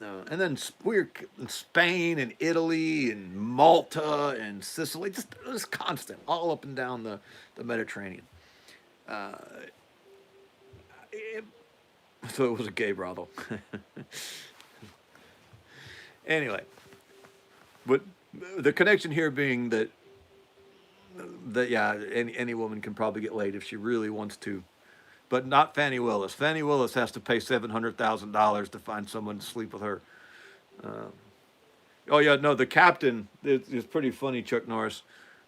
And then we were in Spain and Italy and Malta and Sicily. It was constant, all up and down the Mediterranean. So it was a gay brothel. Anyway, but the connection here being that yeah, any woman can probably get laid if she really wants to, but not Fanny Willis. Fanny Willis has to pay $700,000 to find someone to sleep with her. Oh yeah, no, the captain. It's pretty funny, Chuck Norris.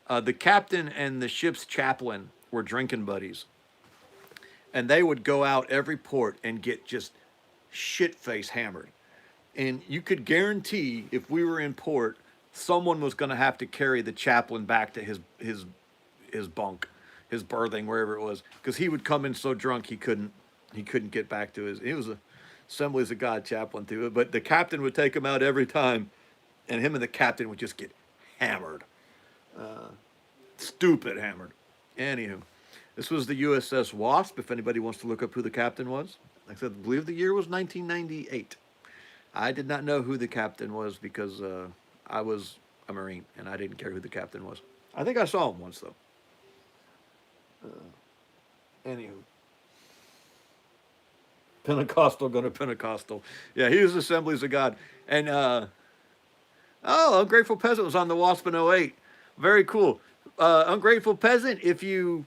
The captain and the ship's chaplain were drinking buddies, and they would go out every port and get just shit-face hammered. And you could guarantee if we were in port, someone was going to have to carry the chaplain back to his bunk, his berthing, wherever it was, because he would come in so drunk he couldn't get back to his. He was a Assemblies of God chaplain too, but the captain would take him out every time, and him and the captain would just get hammered, stupid hammered. Anywho, this was the USS Wasp. If anybody wants to look up who the captain was, like I said, I believe the year was 1998. I did not know who the captain was because I was a Marine, and I didn't care who the captain was. I think I saw him once, though. Anywho. Pentecostal, go to Pentecostal. Yeah, he was Assemblies of God. And Oh, Ungrateful Peasant was on the Wasp in '08. Very cool. Ungrateful Peasant, if you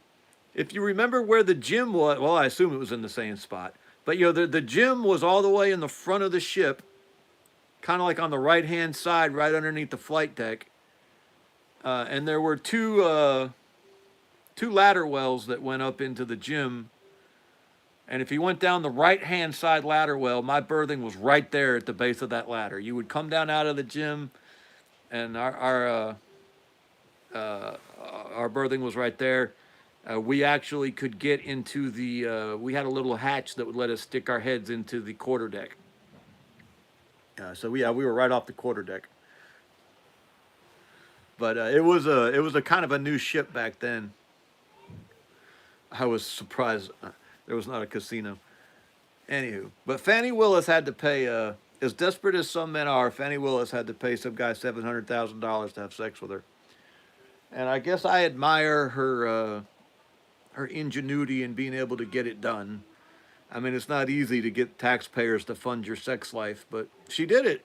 remember where the gym was, well, I assume it was in the same spot. But the gym was all the way in the front of the ship, kind of like on the right hand side, right underneath the flight deck. And there were two ladder wells that went up into the gym. And if you went down the right hand side ladder well, my berthing was right there at the base of that ladder. You would come down out of the gym, and our berthing was right there. We actually could get into we had a little hatch that would let us stick our heads into the quarter deck. So yeah, we were right off the quarter deck. But it was a kind of a new ship back then. I was surprised there was not a casino. Anywho, but Fanny Willis had to pay. As desperate as some men are, Fanny Willis had to pay some guy $700,000 to have sex with her. And I guess I admire her ingenuity in being able to get it done. I mean, it's not easy to get taxpayers to fund your sex life, but she did it.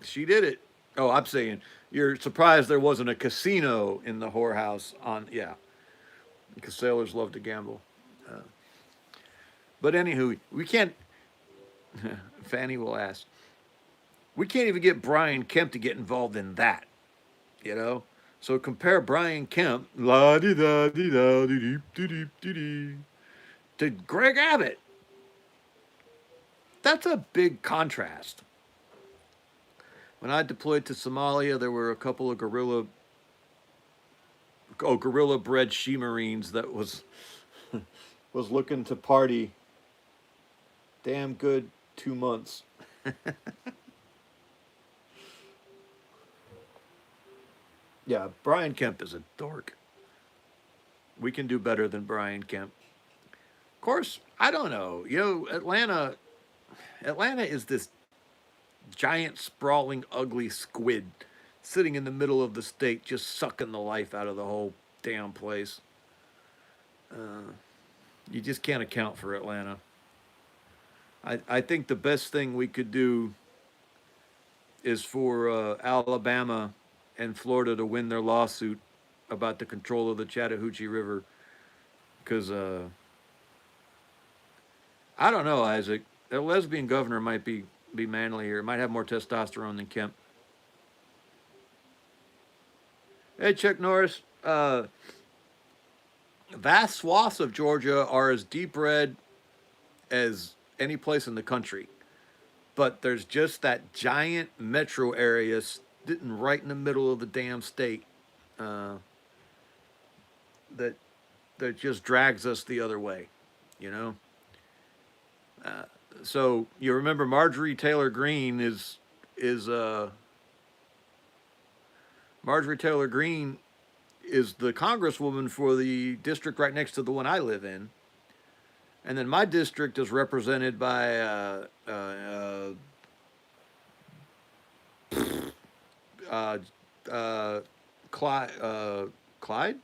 She did it. Oh, I'm saying you're surprised there wasn't a casino in the whorehouse on, yeah, because sailors love to gamble. Uh, but anywho, we can't, Fanny will ask, we can't even get Brian Kemp to get involved in that, you know? So compare Brian Kemp, la di da di da di dee dee dee dee dee, to Greg Abbott. That's a big contrast. When I deployed to Somalia, there were a couple of gorilla bred she marines that was looking to party damn good 2 months. Yeah, Brian Kemp is a dork. We can do better than Brian Kemp. Of course, I don't know. Atlanta is this giant, sprawling, ugly squid sitting in the middle of the state, just sucking the life out of the whole damn place. Uh, you just can't account for Atlanta. I think the best thing we could do is for Alabama and Florida to win their lawsuit about the control of the Chattahoochee River. Because I don't know, Isaac. A lesbian governor might be manlier, might have more testosterone than Kemp. Hey, Chuck Norris. Vast swaths of Georgia are as deep red as any place in the country. But there's just that giant metro area sitting right in the middle of the damn state uh, that that just drags us the other way, you know. Uh, so you remember Marjorie Taylor Greene is Marjorie Taylor Greene is the congresswoman for the district right next to the one I live in, and then my district is represented by uh, Clyde. Clyde?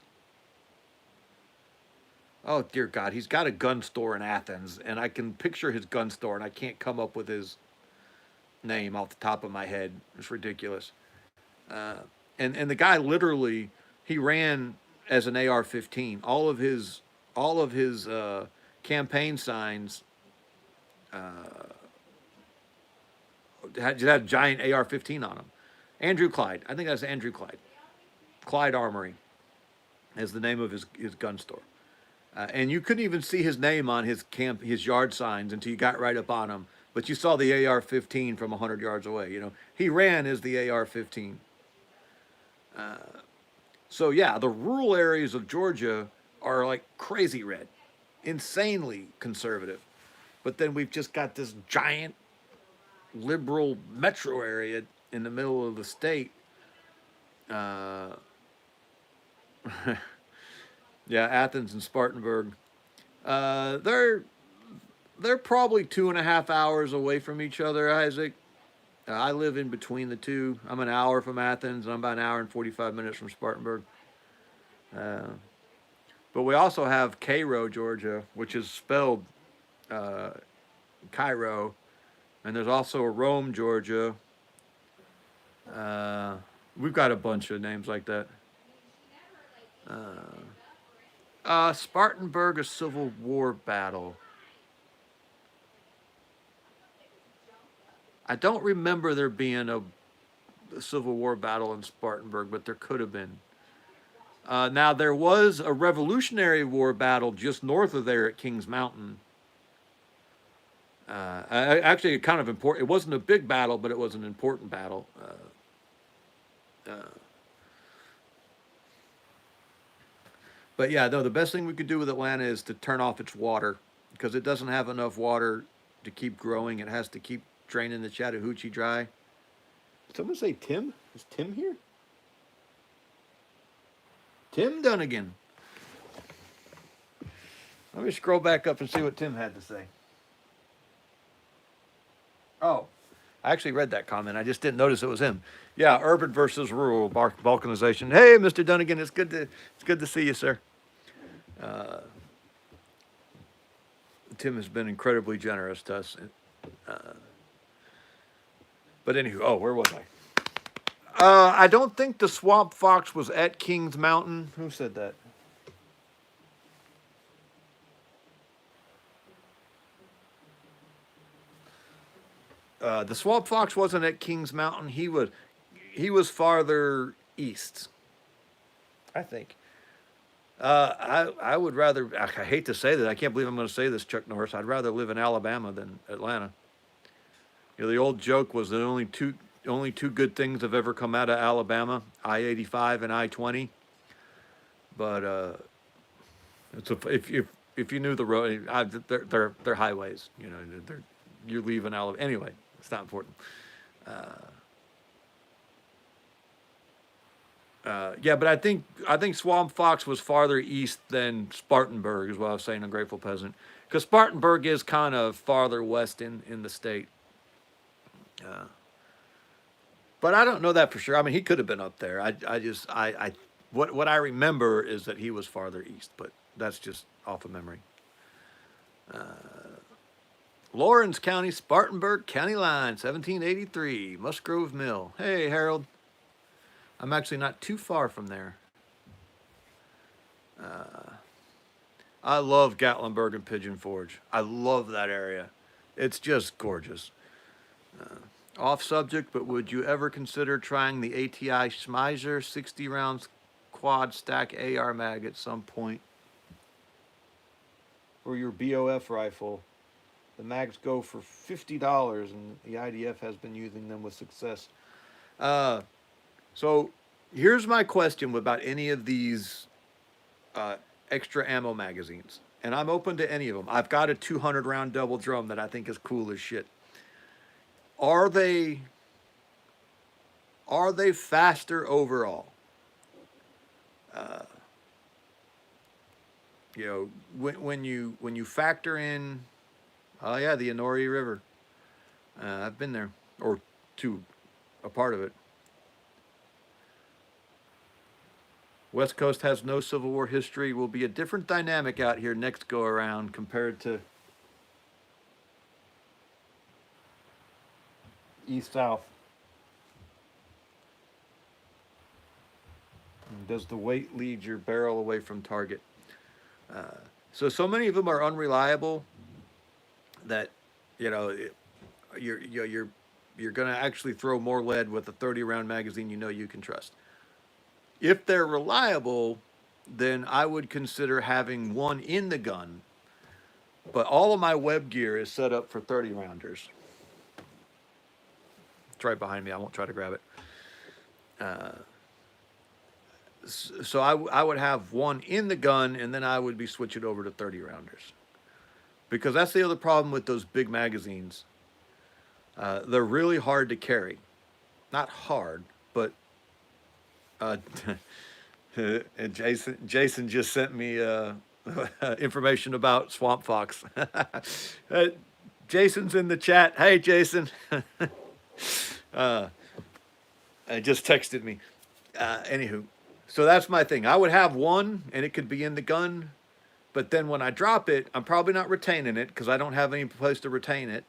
Oh dear God, he's got a gun store in Athens, and I can picture his gun store, and I can't come up with his name off the top of my head. It's ridiculous. Uh, and the guy literally he ran as an AR-15. All of his campaign signs had a giant AR-15 on them. Andrew Clyde, I think that's Andrew Clyde. Clyde Armory is the name of his gun store. And you couldn't even see his name on his yard signs until you got right up on him. But you saw the AR-15 from 100 yards away. You know, he ran as the AR-15. Uh, so yeah, the rural areas of Georgia are like crazy red, insanely conservative. But then we've just got this giant liberal metro area in the middle of the state. Uh, yeah, Athens and Spartanburg. They're probably 2.5 hours away from each other, Isaac. I live in between the two. I'm an hour from Athens, and I'm about an hour and 45 minutes from Spartanburg. Uh, but we also have Cairo, Georgia, which is spelled uh, Cairo, and there's also Rome, Georgia, Uh, we've got a bunch of names like that. Spartanburg, a Civil War battle. I don't remember there being a Civil War battle in Spartanburg, but there could have been. Now, there was a Revolutionary War battle just north of there at Kings Mountain. Actually, kind of important. It wasn't a big battle, but it was an important battle. But yeah, no, the best thing we could do with Atlanta is to turn off its water because it doesn't have enough water to keep growing. It has to keep draining the Chattahoochee dry. Did someone say Tim? Is Tim here? Tim Dunnigan. Let me scroll back up and see what Tim had to say. Oh, I actually read that comment. I just didn't notice it was him. Yeah, urban versus rural balkanization. Hey, Mr. Dunnigan, it's good to see you, sir. Uh, Tim has been incredibly generous to us. Uh, but anywho, oh, where was I? I don't think the swamp fox was at Kings Mountain. Who said that? The swamp fox wasn't at Kings Mountain. He was farther east, I think. I would rather. I hate to say that. I can't believe I'm going to say this, Chuck Norris. I'd rather live in Alabama than Atlanta. You know, the old joke was that only two good things have ever come out of Alabama: I-85 and I-20. But if you knew the road, they're highways. You know, you're leaving Alabama anyway. It's not important. Yeah, but I think Swamp Fox was farther east than Spartanburg, is what I was saying. Ungrateful Peasant, because Spartanburg is kind of farther west in the state. Uh, but I don't know that for sure. I mean, he could have been up there. What I remember is that he was farther east, but that's just off of memory. Lawrence County, Spartanburg County line, 1783, Musgrove Mill. Hey, Harold. I'm actually not too far from there. I love Gatlinburg and Pigeon Forge. I love that area. It's just gorgeous. Off subject, but would you ever consider trying the ATI Schmeiser 60 rounds quad stack AR mag at some point for your BOF rifle? The mags go for $50, and the IDF has been using them with success. Uh, so here's my question about any of these uh, extra ammo magazines, and I'm open to any of them. I've got a 200 round double drum that I think is cool as shit. Are they faster overall? Uh, when you factor in, oh yeah, the Inori River. I've been there, or to a part of it. West Coast has no Civil War history. Will be a different dynamic out here next go around compared to East South. Does the weight lead your barrel away from target? Uh, so many of them are unreliable that you know you're going to actually throw more lead with a 30 round magazine you can trust. If they're reliable, then I would consider having one in the gun. But all of my web gear is set up for 30 rounders. It's right behind me. I won't try to grab it. Uh, so I would have one in the gun, and then I would be switching over to 30 rounders. Because that's the other problem with those big magazines. They're really hard to carry. Not hard, but uh, and Jason just sent me information about Swamp Fox. Jason's in the chat. Hey, Jason. uh, just texted me. Anywho, so that's my thing. I would have one, and it could be in the gun. But then when I drop it, I'm probably not retaining it because I don't have any place to retain it.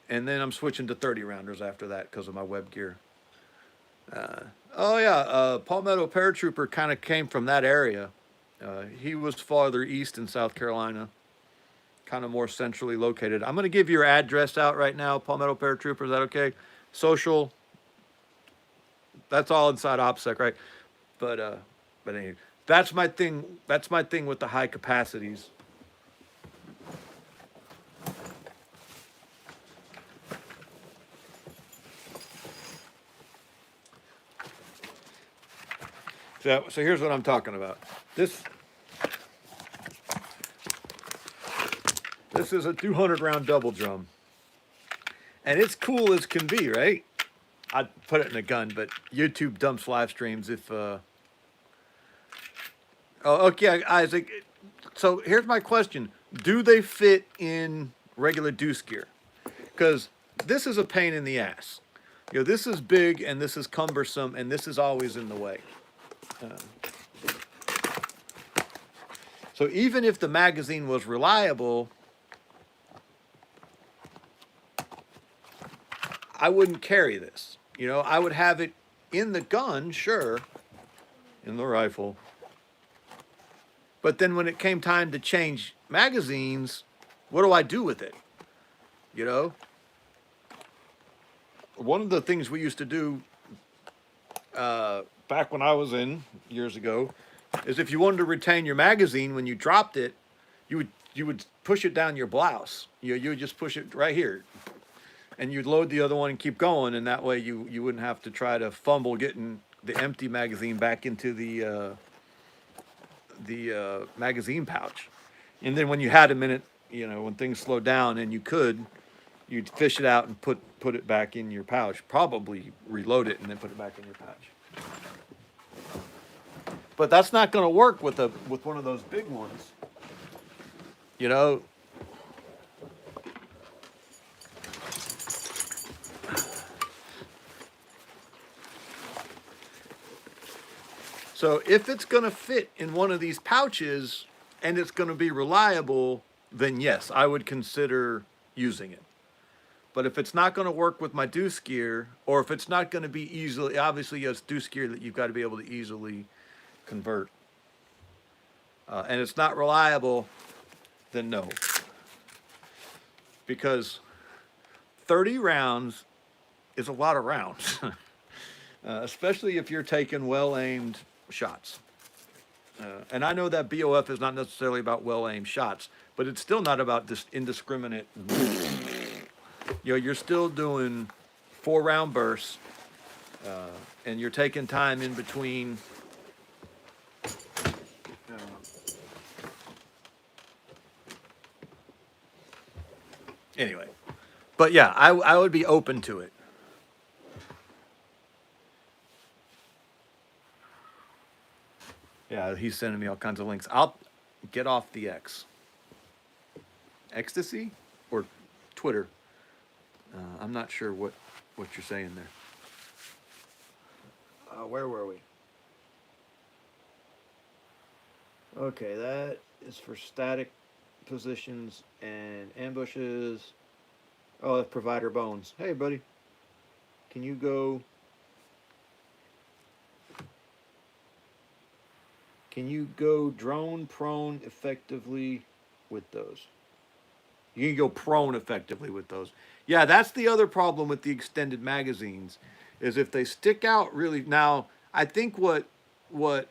and then I'm switching to 30 rounders after that because of my web gear. Oh yeah, Palmetto Paratrooper kind of came from that area. He was farther east in South Carolina, kind of more centrally located. I'm going to give your address out right now, Palmetto Paratrooper. Is that okay? Social. That's all inside OPSEC, right? But anyway, that's my thing. That's my thing with the high capacities. So here's what I'm talking about. This is a 200 round double drum, and it's cool as can be, right? I'd put it in a gun, but YouTube dumps live streams if. Oh, okay, Isaac. So here's my question: do they fit in regular deuce gear? Because this is a pain in the ass. You know, this is big and this is cumbersome and this is always in the way. So even if the magazine was reliable, I wouldn't carry this. You know, I would have it in the gun, sure, in the rifle. But then when it came time to change magazines, what do I do with it? You know? One of the things we used to do back when I was in years ago is if you wanted to retain your magazine when you dropped it, you would push it down your blouse. You would just push it right here, and you'd load the other one and keep going, and that way you wouldn't have to try to fumble getting the empty magazine back into the magazine pouch. And then when you had a minute, you know, when things slowed down and you'd fish it out and put it back in your pouch. Probably reload it and then put it back in your pouch. But that's not going to work with one of those big ones. You know. So if it's going to fit in one of these pouches and it's going to be reliable, then yes, I would consider using it. But if it's not going to work with my deuce gear, or if it's not going to be easily, obviously it's deuce gear that you've got to be able to easily convert, and it's not reliable, then no. Because 30 rounds is a lot of rounds, especially if you're taking well-aimed shots. And I know that BOF is not necessarily about well-aimed shots, but it's still not about this indiscriminate. You know, you're still doing 4-round bursts, and you're taking time in between. Anyway, but yeah, I would be open to it. Yeah, he's sending me all kinds of links. I'll get off the X. Ecstasy or Twitter? I'm not sure what you're saying there. Where were we? Okay, that is for static positions and ambushes. Oh, that's provider bones. Hey, buddy. Can you go... Can you go drone prone effectively with those? You can go prone effectively with those. Yeah, that's the other problem with the extended magazines, is if they stick out really. Now, I think what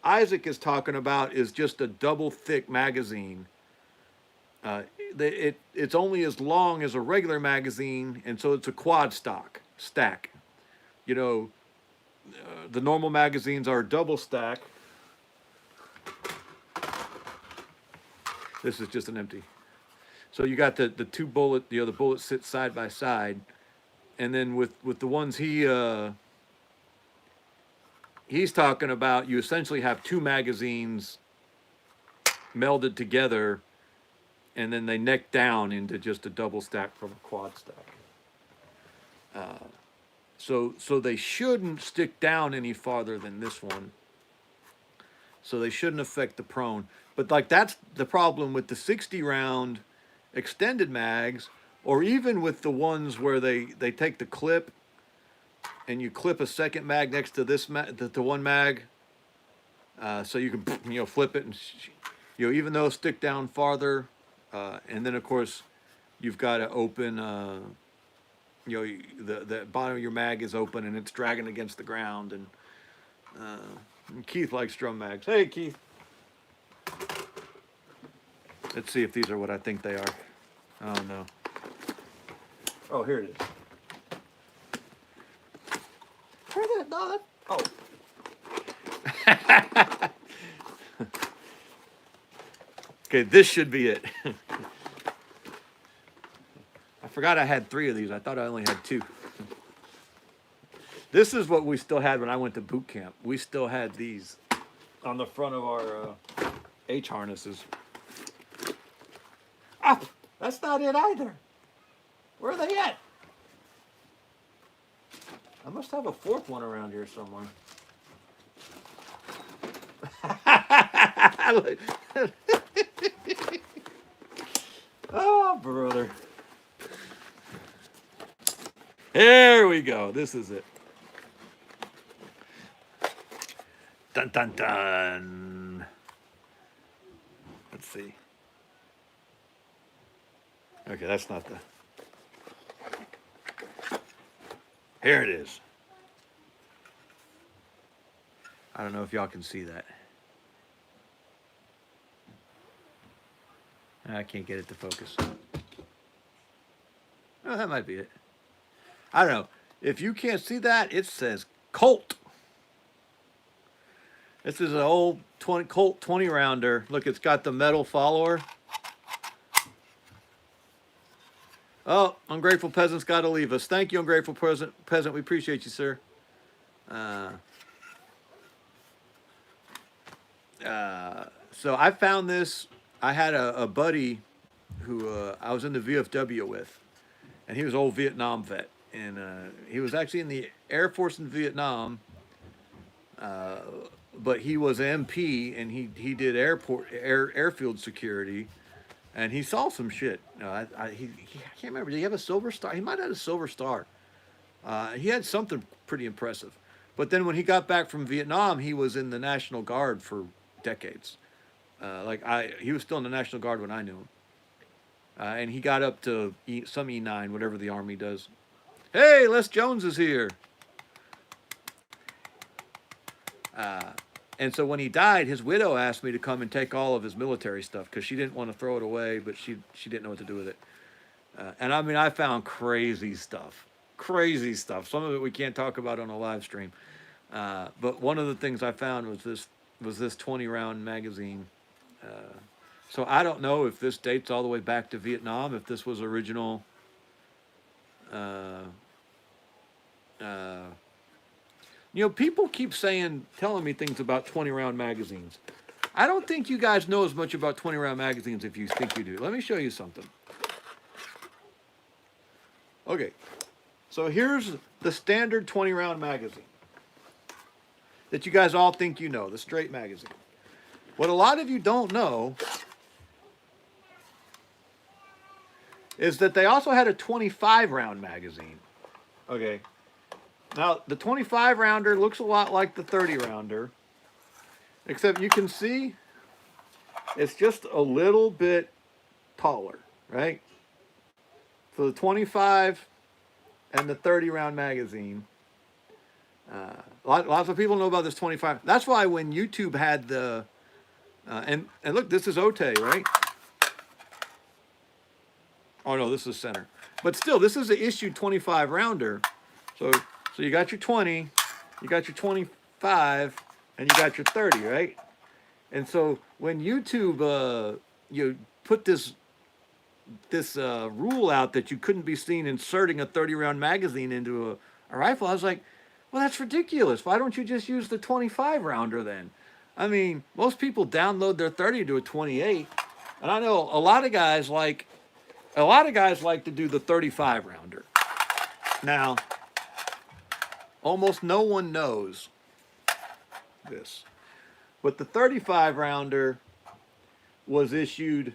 Isaac is talking about is just a double thick magazine. It's only as long as a regular magazine, and so it's a quad stack. You know, the normal magazines are double stack. This is just an empty. So you got the two bullet, you know, the bullets sit side by side, and then with the ones he's talking about, you essentially have two magazines melded together, and then they neck down into just a double stack from a quad stack. So they shouldn't stick down any farther than this one. So they shouldn't affect the prone. But like that's the problem with the 60 round extended mags. or even with the ones where they take the clip and you clip a second mag next to this the one mag, so you can flip it and even though stick down farther, and then of course you've got to open. The bottom of your mag is open and it's dragging against the ground, and Keith likes drum mags. Hey Keith. Let's see if these are what I think they are. Oh no. Oh, here it is. No, oh. Okay, this should be it. I forgot I had 3 of these. I thought I only had 2. This is what we still had when I went to boot camp. We still had these on the front of our H harnesses. Ah, that's not it either. Where are they at? I must have a 4th one around here somewhere. Oh, brother. There we go. This is it. Dun, dun, dun. Let's see. Okay, that's not the... Here it is. I don't know if y'all can see that. I can't get it to focus. Oh, that might be it. I don't know. If you can't see that, it says Colt. This is an old Colt 20 rounder. Look, it's got the metal follower. Oh, ungrateful peasant's got to leave us. Thank you, ungrateful peasant. We appreciate you, sir. So I found this. I had a buddy who I was in the VFW with, and he was an old Vietnam vet. And he was actually in the Air Force in Vietnam, but he was MP, and he did airfield security. And he saw some shit. I can't remember. Did he have a silver star? He might have had a silver star. He had something pretty impressive. But then when he got back from Vietnam, he was in the National Guard for decades. He was still in the National Guard when I knew him. And he got up to some E9, whatever the Army does. Hey, Les Jones is here. And so when he died, his widow asked me to come and take all of his military stuff because she didn't want to throw it away, but she didn't know what to do with it. And I mean, I found crazy stuff. Crazy stuff. Some of it we can't talk about on a live stream. But one of the things I found was this 20-round magazine. So I don't know if this dates all the way back to Vietnam, if this was original. People keep telling me things about 20-round magazines. I don't think you guys know as much about 20-round magazines if you think you do. Let me show you something. Okay, so here's the standard 20-round magazine that you guys all think you know, the straight magazine. What a lot of you don't know is that they also had a 25-round magazine. Okay. Now, the 25-rounder looks a lot like the 30-rounder, except you can see it's just a little bit taller, right? So the 25 and the 30-round magazine, lots of people know about this 25. That's why when YouTube had the, and look, this is Ote, right? Oh no, this is center. But still, this is the issued 25-rounder. So you got your 20, you got your 25, and you got your 30, right? And so when YouTube put this rule out that you couldn't be seen inserting a 30-round magazine into a rifle, I was like, well, that's ridiculous. Why don't you just use the 25-rounder then? I mean, most people download their 30 to a 28, and I know a lot of guys like to do the 35-rounder. Now, almost no one knows this, but the 35-rounder was issued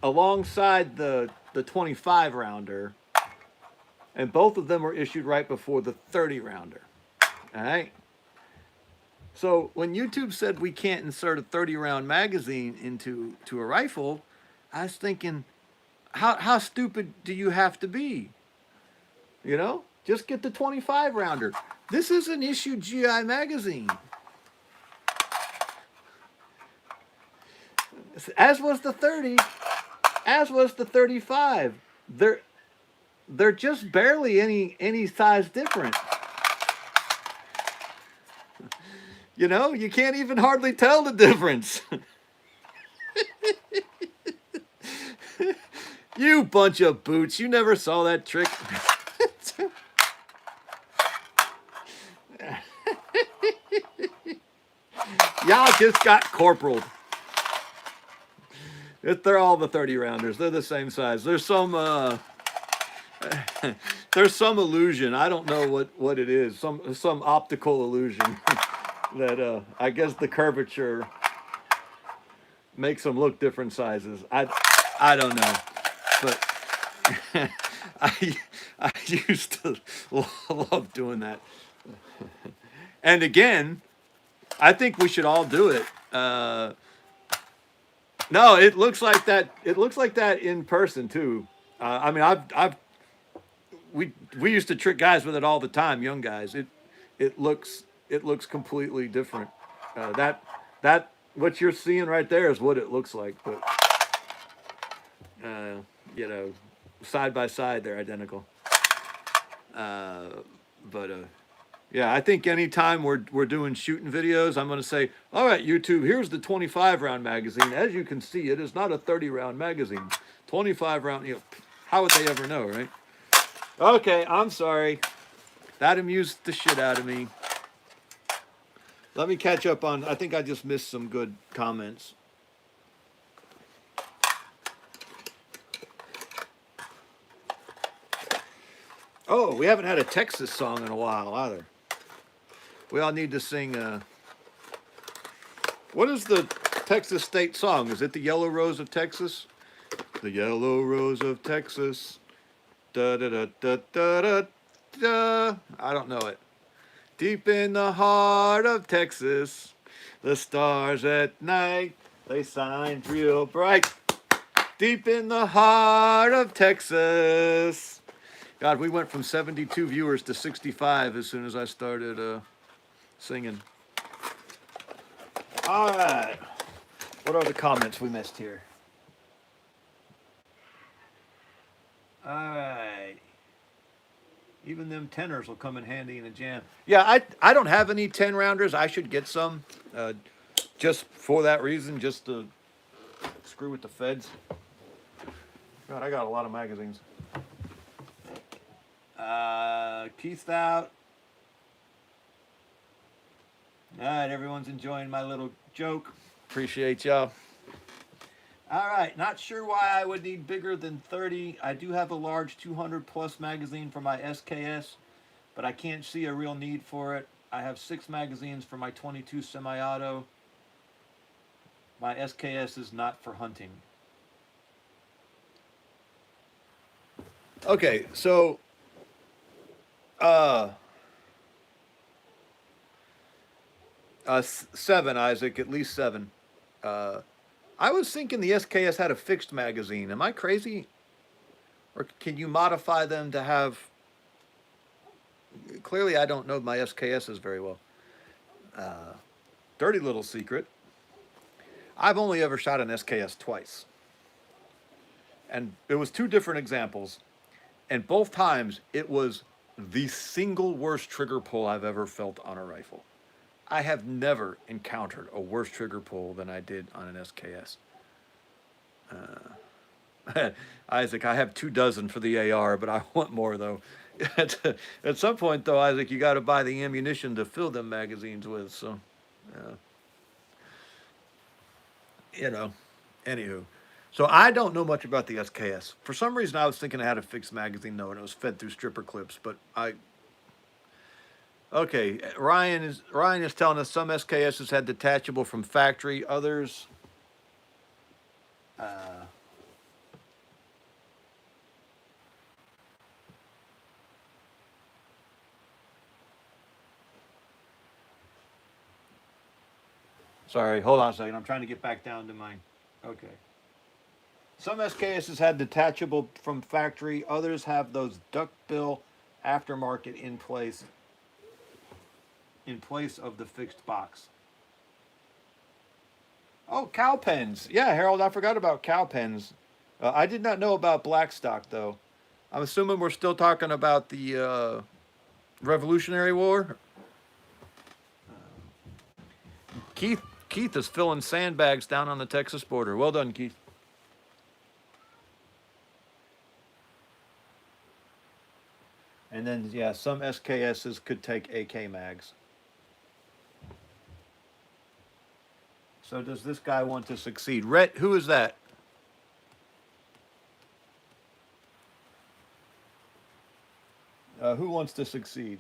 alongside the the 25 rounder, and both of them were issued right before the 30 rounder. All right. So when YouTube said we can't insert a 30 round magazine into a rifle, I was thinking, how stupid do you have to be? You know, just get the 25 rounder. This is an issued GI magazine. As was the 30, as was the 35. They're just barely any size different. You know, you can't even hardly tell the difference. You bunch of boots. You never saw that trick. Y'all just got corporaled. They're all the 30 rounders. They're the same size. There's some there's some illusion. I don't know what it is. Some optical illusion that I guess the curvature makes them look different sizes. I don't know, but I used to love doing that. And again, I think we should all do it. No, it looks like that. It looks like that in person too. I mean, we used to trick guys with it all the time, young guys. It looks completely different. That what you're seeing right there is what it looks like, but you know, side by side they're identical. But yeah, I think anytime we're doing shooting videos, I'm going to say, all right, YouTube, here's the 25 round magazine. As you can see, it is not a 30 round magazine. 25 round, you know, how would they ever know, right? Okay, I'm sorry. That amused the shit out of me. Let me catch up on, I think I just missed some good comments. Oh, we haven't had a Texas song in a while either. We all need to sing, what is the Texas state song? Is it the Yellow Rose of Texas? The Yellow Rose of Texas. Da da da da da da da. I don't know it. Deep in the heart of Texas, the stars at night, they shine real bright. Deep in the heart of Texas. God, we went from 72 viewers to 65 as soon as I started singing. All right. What are the comments we missed here? All right. Even them tenors will come in handy in a jam. Yeah, I don't have any 10 rounders. I should get some just for that reason, just to screw with the feds. God, I got a lot of magazines. Peace out. All right, everyone's enjoying my little joke. Appreciate y'all. All right, not sure why I would need bigger than 30. I do have a large 200 plus magazine for my SKS, but I can't see a real need for it. I have 6 magazines for my 22 semi-auto. My SKS is not for hunting. Okay, so 7, Isaac, at least 7. I was thinking the SKS had a fixed magazine. Am I crazy? Or can you modify them to have... Clearly, I don't know my SKSs very well. Dirty little secret. I've only ever shot an SKS twice. And it was 2 different examples. And both times, it was the single worst trigger pull I've ever felt on a rifle. I have never encountered a worse trigger pull than I did on an SKS. Isaac, I have 24 for the AR, but I want more, though. At some point, though, Isaac, you got to buy the ammunition to fill them magazines with, so... you know, anywho. So I don't know much about the SKS. For some reason, I was thinking I had a fixed magazine, though, and it was fed through stripper clips, but I... Okay, Ryan is telling us some SKSs had detachable from factory, others Sorry, hold on a second. I'm trying to get back down to mine. Okay. Some SKSs had detachable from factory. Others have those duckbill aftermarket in place of the fixed box. Oh, cow pens. Yeah, Harold, I forgot about cow pens. I did not know about Blackstock though. I'm assuming we're still talking about the Revolutionary War. Keith Keith is filling sandbags down on the Texas border. Well done, Keith. And then, yeah, some SKSs could take AK mags. So does this guy want to succeed? Rhett, who is that? Who wants to succeed?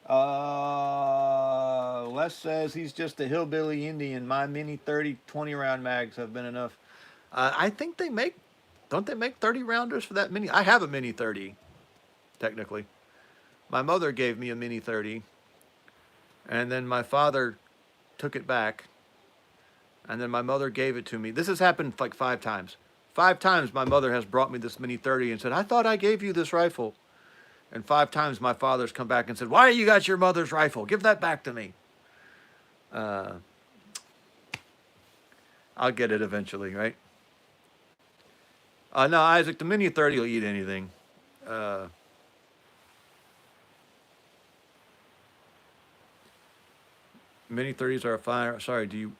Les says he's just a hillbilly Indian. My mini 30, 20 round mags have been enough. I think they make, don't they make 30 rounders for that mini? I have a mini 30, technically. My mother gave me a mini 30, and then my father took it back, and then my mother gave it to me. This has happened like 5 times. 5 times my mother has brought me this mini 30 and said, I thought I gave you this rifle. And 5 times my father's come back and said, why you got your mother's rifle? Give that back to me. I'll get it eventually, right? No, Isaac, the mini 30 will eat anything. Mini 30s are a fine. Sorry, do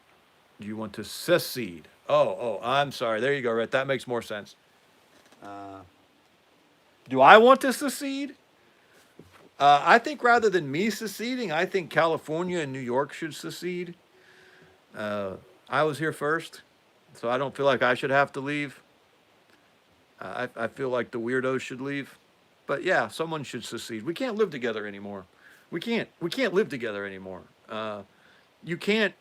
you want to secede? Oh, I'm sorry. There you go, Rhett. That makes more sense. Do I want to secede? I think rather than me seceding, I think California and New York should secede. I was here first, so I don't feel like I should have to leave. I feel like the weirdos should leave. But yeah, someone should secede. We can't live together anymore. We can't live together anymore. You can't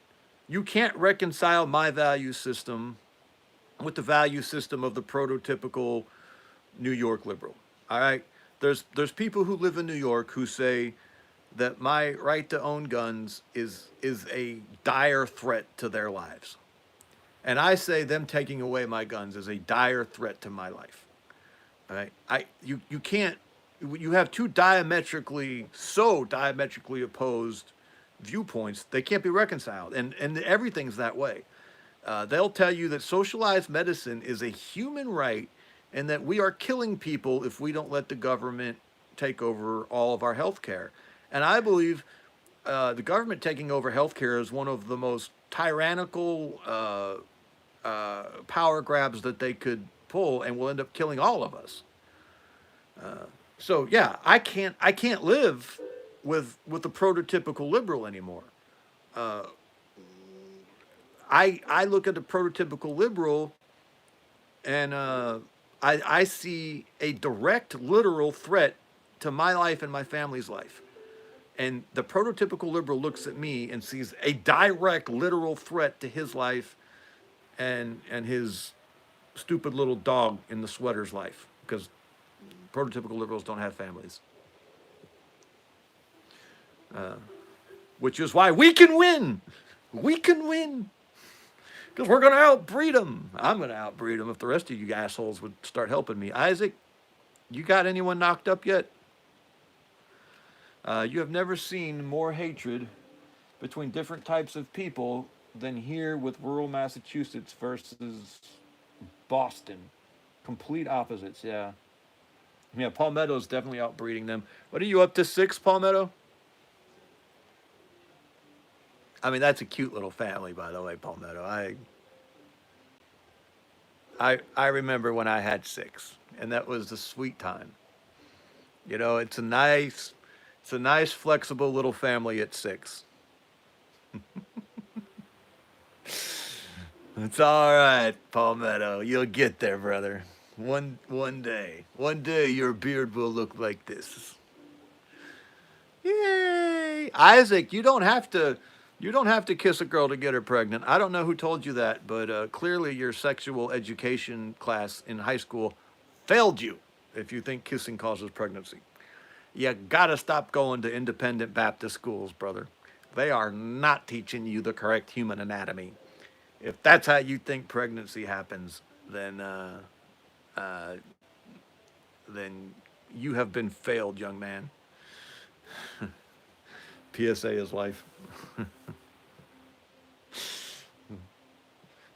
reconcile my value system with the value system of the prototypical New York liberal. All right, there's people who live in New York who say that my right to own guns is a dire threat to their lives, and I say them taking away my guns is a dire threat to my life. All right, you can't. You have two diametrically opposed viewpoints. They can't be reconciled, and everything's that way. They'll tell you that socialized medicine is a human right and that we are killing people if we don't let the government take over all of our health care. And I believe the government taking over health care is one of the most tyrannical power grabs that they could pull, and will end up killing all of us. So yeah, I can't live with the prototypical liberal anymore. I look at the prototypical liberal, and I see a direct, literal threat to my life and my family's life. And the prototypical liberal looks at me and sees a direct, literal threat to his life and his stupid little dog in the sweater's life, because prototypical liberals don't have families. Which is why we can win. We can win. Because we're going to outbreed them. I'm going to outbreed them if the rest of you assholes would start helping me. Isaac, you got anyone knocked up yet? You have never seen more hatred between different types of people than here with rural Massachusetts versus Boston. Complete opposites, yeah. Yeah, Palmetto's definitely outbreeding them. What are you up to, 6, Palmetto? I mean, that's a cute little family, by the way, Palmetto. I remember when I had 6, and that was the sweet time. You know, it's a nice, flexible little family at 6. It's all right, Palmetto. You'll get there, brother. One day your beard will look like this. Yay! Isaac, you don't have to kiss a girl to get her pregnant. I don't know who told you that, but clearly your sexual education class in high school failed you if you think kissing causes pregnancy. You gotta stop going to independent Baptist schools, brother. They are not teaching you the correct human anatomy. If that's how you think pregnancy happens, uh, then you have been failed, young man. PSA is life.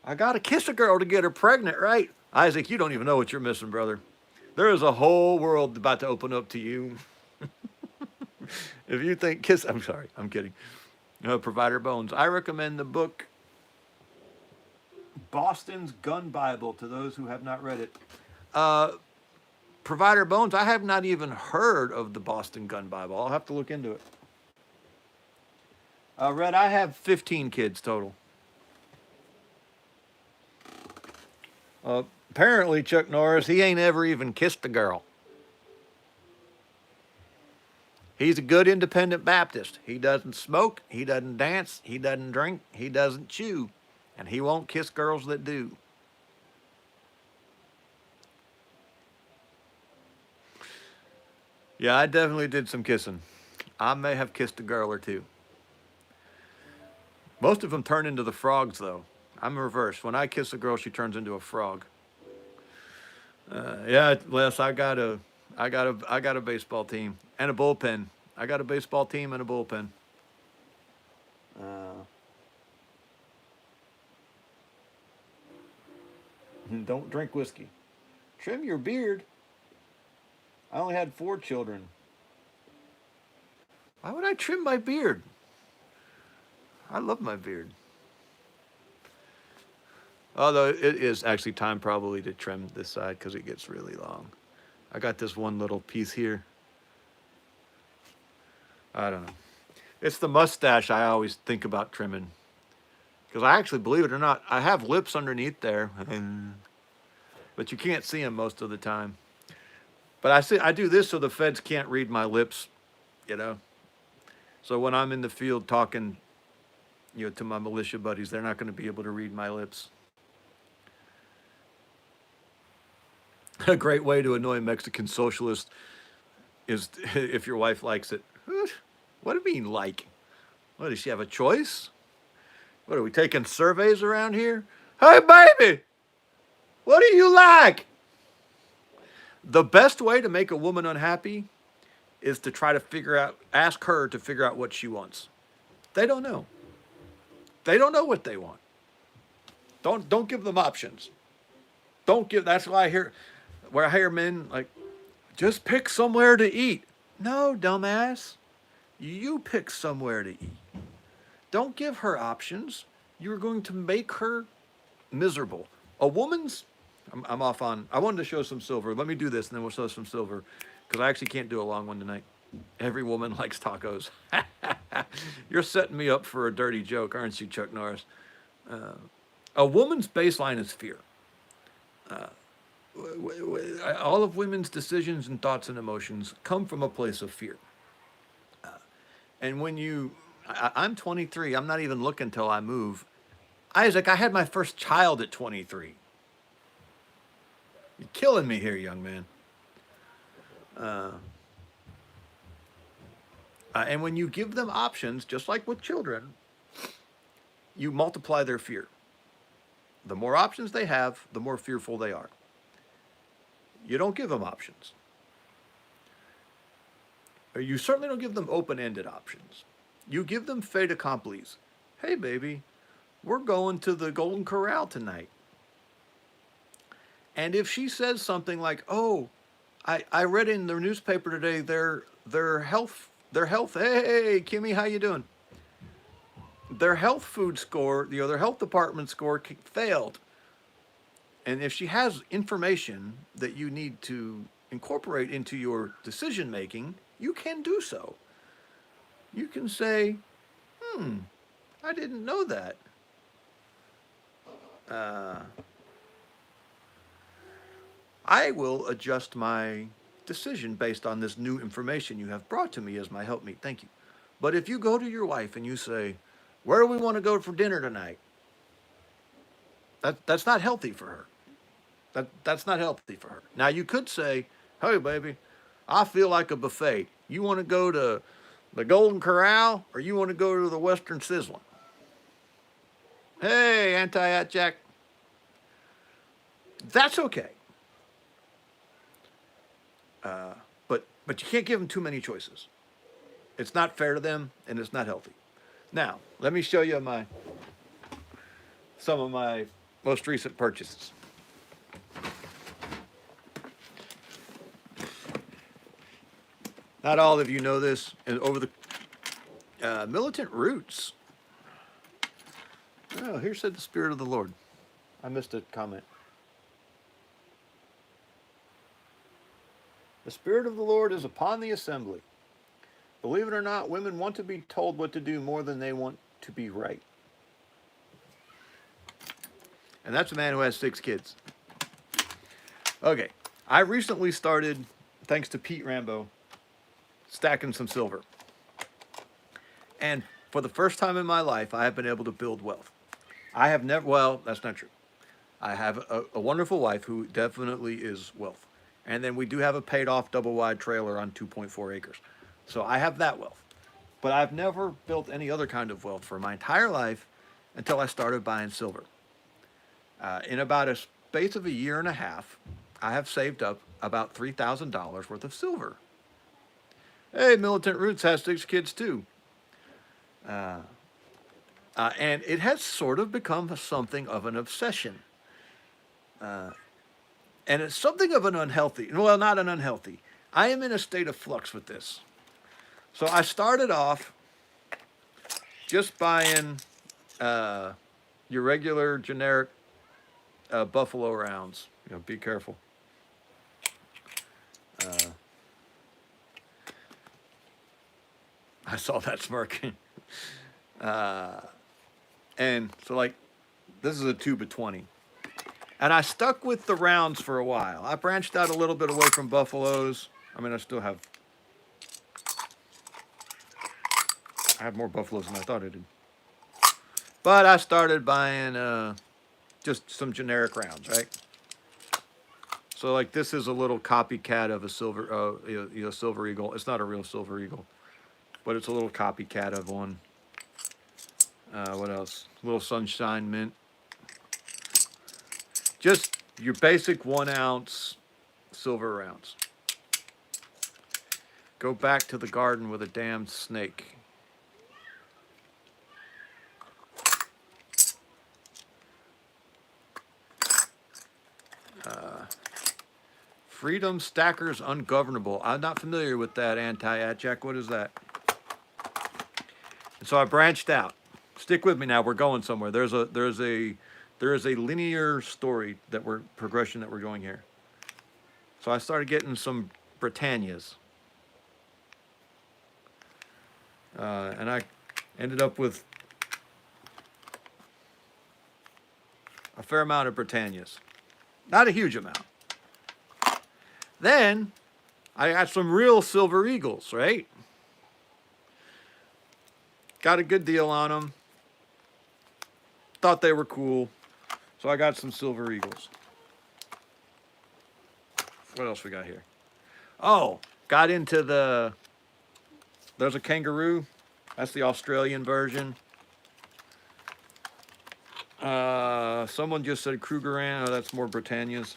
I gotta kiss a girl to get her pregnant, right? Isaac, you don't even know what you're missing, brother. There is a whole world about to open up to you. If you think I'm sorry, I'm kidding. Provider Bones. I recommend the book Boston's Gun Bible to those who have not read it. Provider Bones, I have not even heard of the Boston Gun Bible. I'll have to look into it. Red, I have 15 kids total. Apparently, Chuck Norris, he ain't ever even kissed a girl. He's a good independent Baptist. He doesn't smoke, he doesn't dance, he doesn't drink, he doesn't chew, and he won't kiss girls that do. Yeah, I definitely did some kissing. I may have kissed a girl or two. Most of them turn into the frogs, though. I'm reversed. When I kiss a girl, she turns into a frog. Yeah, Les, I got a baseball team and a bullpen. I got a baseball team and a bullpen. Don't drink whiskey. Trim your beard. I only had 4 children. Why would I trim my beard? I love my beard. Although it is actually time probably to trim this side because it gets really long. I got this one little piece here. I don't know. It's the mustache I always think about trimming. Because I actually, believe it or not, I have lips underneath there. But you can't see them most of the time. But I do this so the feds can't read my lips, you know. So when I'm in the field talking, to my militia buddies, they're not going to be able to read my lips. A great way to annoy Mexican socialists is if your wife likes it. What do you mean, like? What, does she have a choice? What, are we taking surveys around here? Hey, baby, what do you like? The best way to make a woman unhappy is to try to ask her to figure out what she wants. They don't know. They don't know what they want. Don't give them options. That's why I hear men like, just pick somewhere to eat. No, dumbass. You pick somewhere to eat. Don't give her options. You're going to make her miserable. A woman's, I'm off on, I wanted to show some silver. Let me do this and then we'll show some silver because I actually can't do a long one tonight. Every woman likes tacos. You're setting me up for a dirty joke, aren't you, Chuck Norris? A woman's baseline is fear. All of women's decisions and thoughts and emotions come from a place of fear. And when I'm 23, I'm not even looking till I move. Isaac, I had my first child at 23. You're killing me here, young man. And when you give them options, just like with children, you multiply their fear. The more options they have, the more fearful they are. You don't give them options. You certainly don't give them open-ended options. You give them fait accomplis. Hey, baby, we're going to the Golden Corral tonight. And if she says something like, oh, I read in the newspaper today their health, hey, Kimmy, how you doing? Their health food score, their health department score failed. And if she has information that you need to incorporate into your decision making, you can do so. You can say, I didn't know that. I will adjust my decision based on this new information you have brought to me as my helpmeet. Thank you. But if you go to your wife and you say, where do we want to go for dinner tonight? That's not healthy for her. That's not healthy for her. Now, you could say, hey, baby, I feel like a buffet. You want to go to The Golden Corral, or you want to go to the Western Sizzlin'? Hey, anti-hat Jack. That's okay. But you can't give them too many choices. It's not fair to them, and it's not healthy. Now, let me show you some of my most recent purchases. Not all of you know this, and over the militant roots. Oh, here said the Spirit of the Lord. I missed a comment. The Spirit of the Lord is upon the assembly. Believe it or not, women want to be told what to do more than they want to be right. And that's a man who has 6 kids. Okay, I recently started, thanks to Pete Rambo, stacking some silver. And for the first time in my life, I have been able to build wealth. I have never, well, that's not true. I have a wonderful wife who definitely is wealth. And then we do have a paid off double wide trailer on 2.4 acres. So I have that wealth. But I've never built any other kind of wealth for my entire life until I started buying silver. In about a space of a year and a half, I have saved up about $3,000 worth of silver. Hey, Militant Roots has 6 kids too. And it has sort of become something of an obsession. And it's something of an unhealthy, well, not an unhealthy. I am in a state of flux with this. So I started off just buying your regular generic buffalo rounds. You know, be careful. I saw that smirking. And so, like, this is a tube of 20. And I stuck with the rounds for a while. I branched out a little bit away from buffaloes. I mean, I have more buffaloes than I thought I did. But I started buying just some generic rounds, right? So, like, this is a little copycat of a silver eagle. It's not a real silver eagle, but it's a little copycat of one. What else? Little sunshine mint. Just your basic 1 ounce silver rounds. Go back to the garden with a damn snake. Freedom Stackers Ungovernable. I'm not familiar with that anti-Jack. What is that? And so I branched out. Stick with me now. We're going somewhere. There is a linear story progression that we're going here. So I started getting some Britannias. And I ended up with a fair amount of Britannias. Not a huge amount. Then I got some real silver eagles, right? Got a good deal on them. Thought they were cool. So I got some silver eagles. What else we got here? Oh, got into there's a kangaroo. That's the Australian version. Someone just said Krugerrand. Oh, that's more Britannias.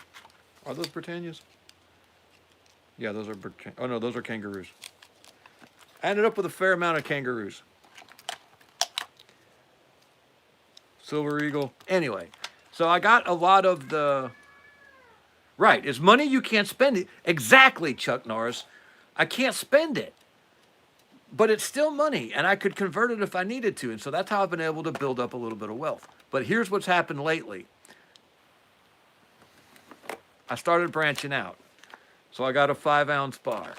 Are those Britannias? Yeah, those are oh no, those are kangaroos. I ended up with a fair amount of kangaroos. Silver eagle. Anyway, so I got a lot of the... Right, it's money you can't spend it. Exactly, Chuck Norris. I can't spend it. But it's still money, and I could convert it if I needed to. And so that's how I've been able to build up a little bit of wealth. But here's what's happened lately. I started branching out. So I got a 5 ounce bar.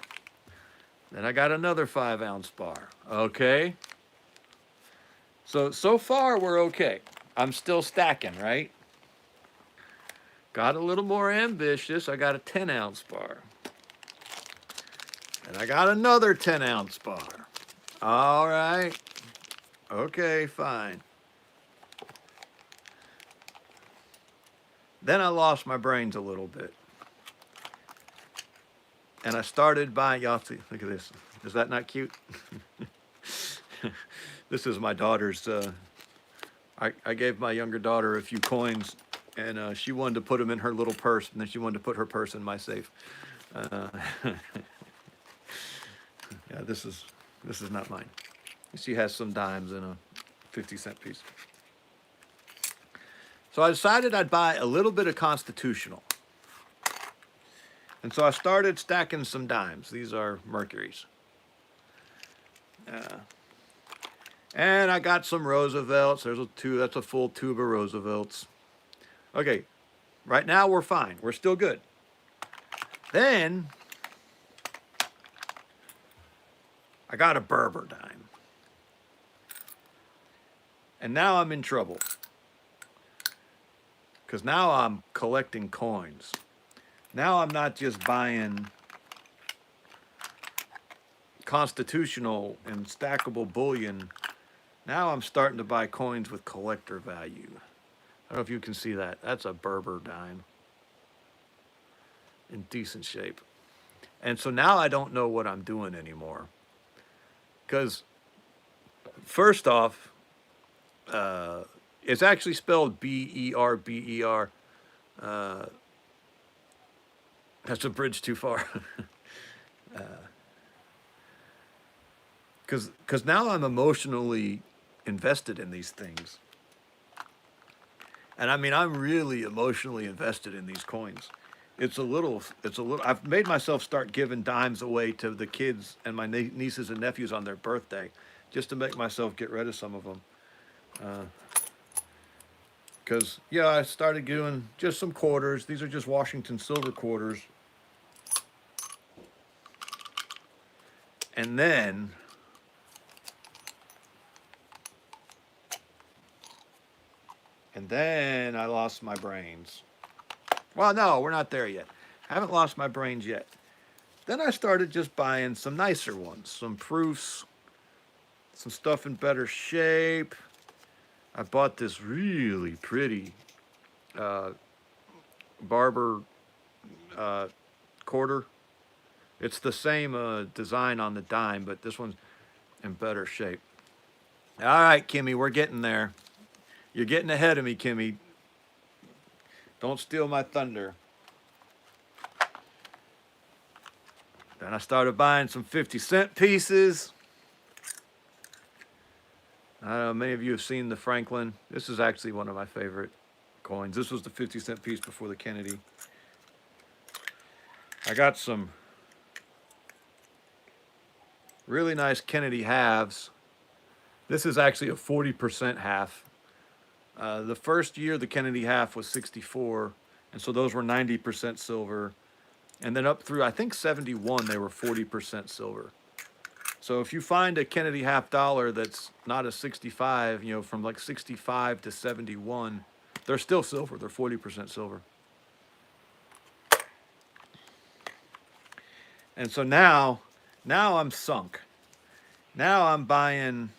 Then I got another 5 ounce bar. Okay. So far we're okay. I'm still stacking, right? Got a little more ambitious. I got a 10 ounce bar. And I got another 10 ounce bar. All right. Okay, fine. Then I lost my brains a little bit. And I started buying, y'all see, look at this. Is that not cute? This is my daughter's. I gave my younger daughter a few coins, and she wanted to put them in her little purse, and then she wanted to put her purse in my safe. Yeah, this is not mine. She has some dimes in a 50-cent piece. So I decided I'd buy a little bit of Constitutional. And so I started stacking some dimes. These are Mercuries. And I got some Roosevelts. There's that's a full tube of Roosevelts. Okay, right now we're fine. We're still good. Then I got a Berber dime. And now I'm in trouble. Because now I'm collecting coins. Now I'm not just buying Constitutional and stackable bullion. Now I'm starting to buy coins with collector value. I don't know if you can see that. That's a Berber dime. In decent shape. And so now I don't know what I'm doing anymore. Because first off, it's actually spelled B-E-R-B-E-R. That's a bridge too far. Because now I'm emotionally invested in these things. And I mean, I'm really emotionally invested in these coins. It's a little, I've made myself start giving dimes away to the kids and my nieces and nephews on their birthday, just to make myself get rid of some of them. Because, yeah, I started doing just some quarters. These are just Washington silver quarters. And then I lost my brains. Well, no, we're not there yet. I haven't lost my brains yet. Then I started just buying some nicer ones, some proofs, some stuff in better shape. I bought this really pretty Barber quarter. It's the same design on the dime, but this one's in better shape. All right, Kimmy, we're getting there. You're getting ahead of me, Kimmy. Don't steal my thunder. Then I started buying some 50-cent pieces. I don't know, many of you have seen the Franklin. This is actually one of my favorite coins. This was the 50-cent piece before the Kennedy. I got some really nice Kennedy halves. This is actually a 40% half. The first year the Kennedy half was 64, and so those were 90% silver. And then up through, I think, 71, they were 40% silver. So if you find a Kennedy half dollar that's not a 65, you know, from like 65 to 71, they're still silver. They're 40% silver. And so now I'm sunk. Now I'm buying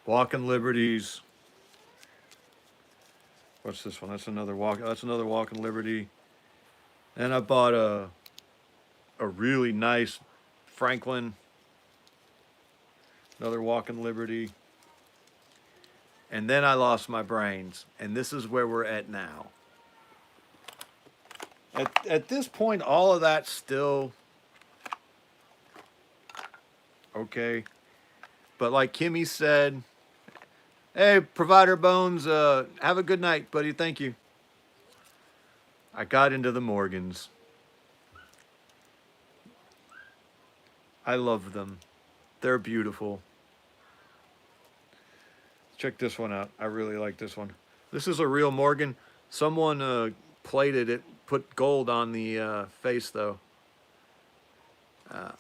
Walking Liberties. What's this one? That's another Walking Liberty. And I bought a really nice Franklin. Another Walking Liberty. And then I lost my brains. And this is where we're at now. At this point, all of that's still okay. But like Kimmy said, hey, Provider Bones, have a good night, buddy. Thank you. I got into the Morgans. I love them. They're beautiful. Check this one out. I really like this one. This is a real Morgan. Someone plated it, put gold on the face, though.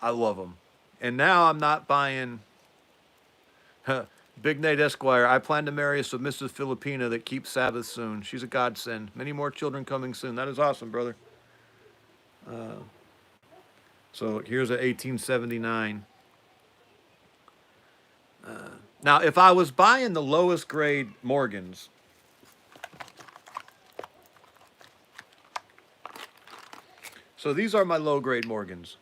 I love them. And now I'm not buying... Big Nate Esquire, I plan to marry a submissive Filipina that keeps Sabbath soon. She's a godsend. Many more children coming soon. That is awesome, brother. So here's a 1879. Now, if I was buying the lowest grade Morgans, So these are my low-grade Morgans.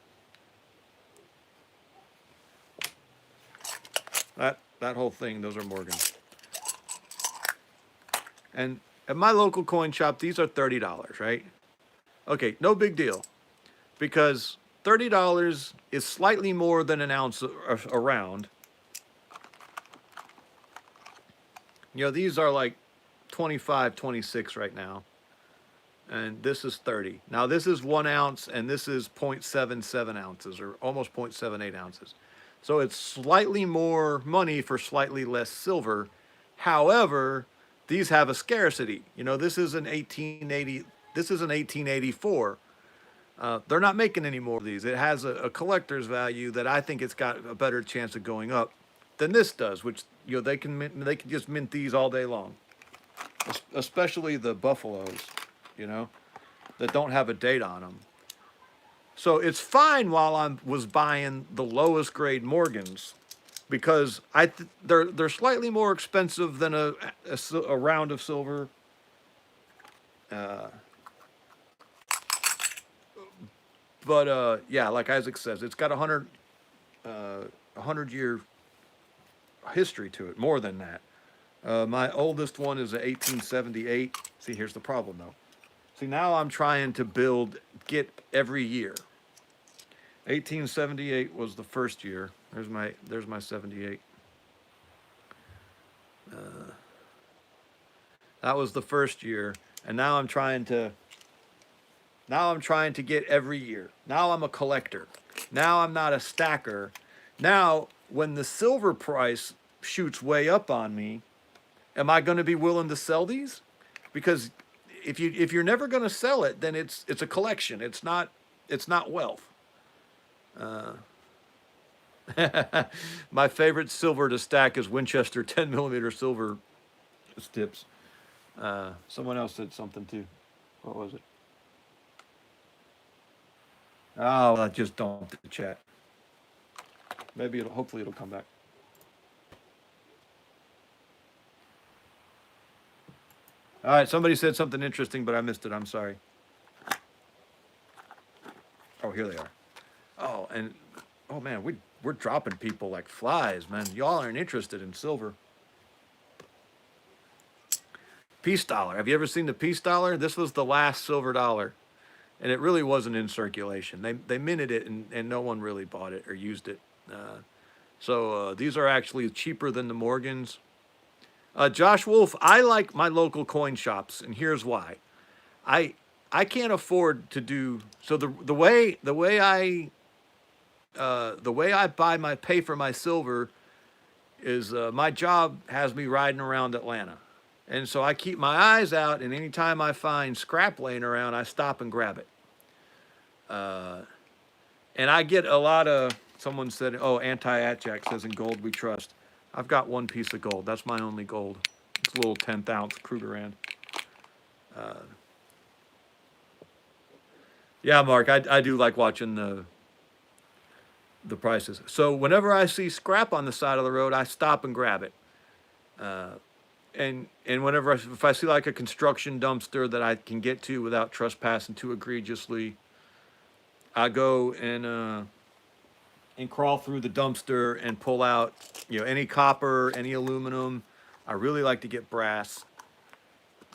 That whole thing, those are Morgans. And at my local coin shop, these are $30, right? Okay, no big deal. Because $30 is slightly more than an ounce around. You know, these are like 25, 26 right now. And this is 30. Now this is 1 ounce and this is 0.77 ounces or almost 0.78 ounces. So it's slightly more money for slightly less silver. However, these have a scarcity. You know, this is an 1880, this is an 1884. They're not making any more of these. It has a collector's value that I think it's got a better chance of going up than this does, which, you know, they can just mint these all day long, especially the buffaloes, you know, that don't have a date on them. So it's fine while I was buying the lowest grade Morgans because they're slightly more expensive than a round of silver. But yeah, like Isaac says, it's got a 100-year history to it, more than that. My oldest one is a 1878. See, here's the problem though. See, now I'm trying to get every year. 1878 was the first year. There's my 78. That was the first year, and now I'm trying to get every year. Now I'm a collector. Now I'm not a stacker. Now, when the silver price shoots way up on me, am I going to be willing to sell these? Because if you're never going to sell it, then it's a collection. It's not wealth. My favorite silver to stack is Winchester 10mm silver tips. Someone else said something too. What was it? Oh, I just dumped the chat. Maybe hopefully it'll come back. All right, somebody said something interesting, but I missed it. I'm sorry. Oh, here they are. Oh, and oh man, we're dropping people like flies, man. Y'all aren't interested in silver. Peace dollar. Have you ever seen the peace dollar? This was the last silver dollar, and it really wasn't in circulation. They minted it, and no one really bought it or used it. So these are actually cheaper than the Morgans. Josh Wolf, I like my local coin shops, and here's why. I can't afford to do so. The way I pay for my silver is my job has me riding around Atlanta, and so I keep my eyes out, and anytime I find scrap laying around, I stop and grab it. And I get a lot of. Someone said, "Oh, anti-Atjack says in gold we trust." I've got one piece of gold. That's my only gold. It's a little 10th ounce Krugerrand. Yeah, Mark, I do like watching the prices. So whenever I see scrap on the side of the road, I stop and grab it. And whenever if I see like a construction dumpster that I can get to without trespassing too egregiously, I go and crawl through the dumpster and pull out, you know, any copper, any aluminum. I really like to get brass.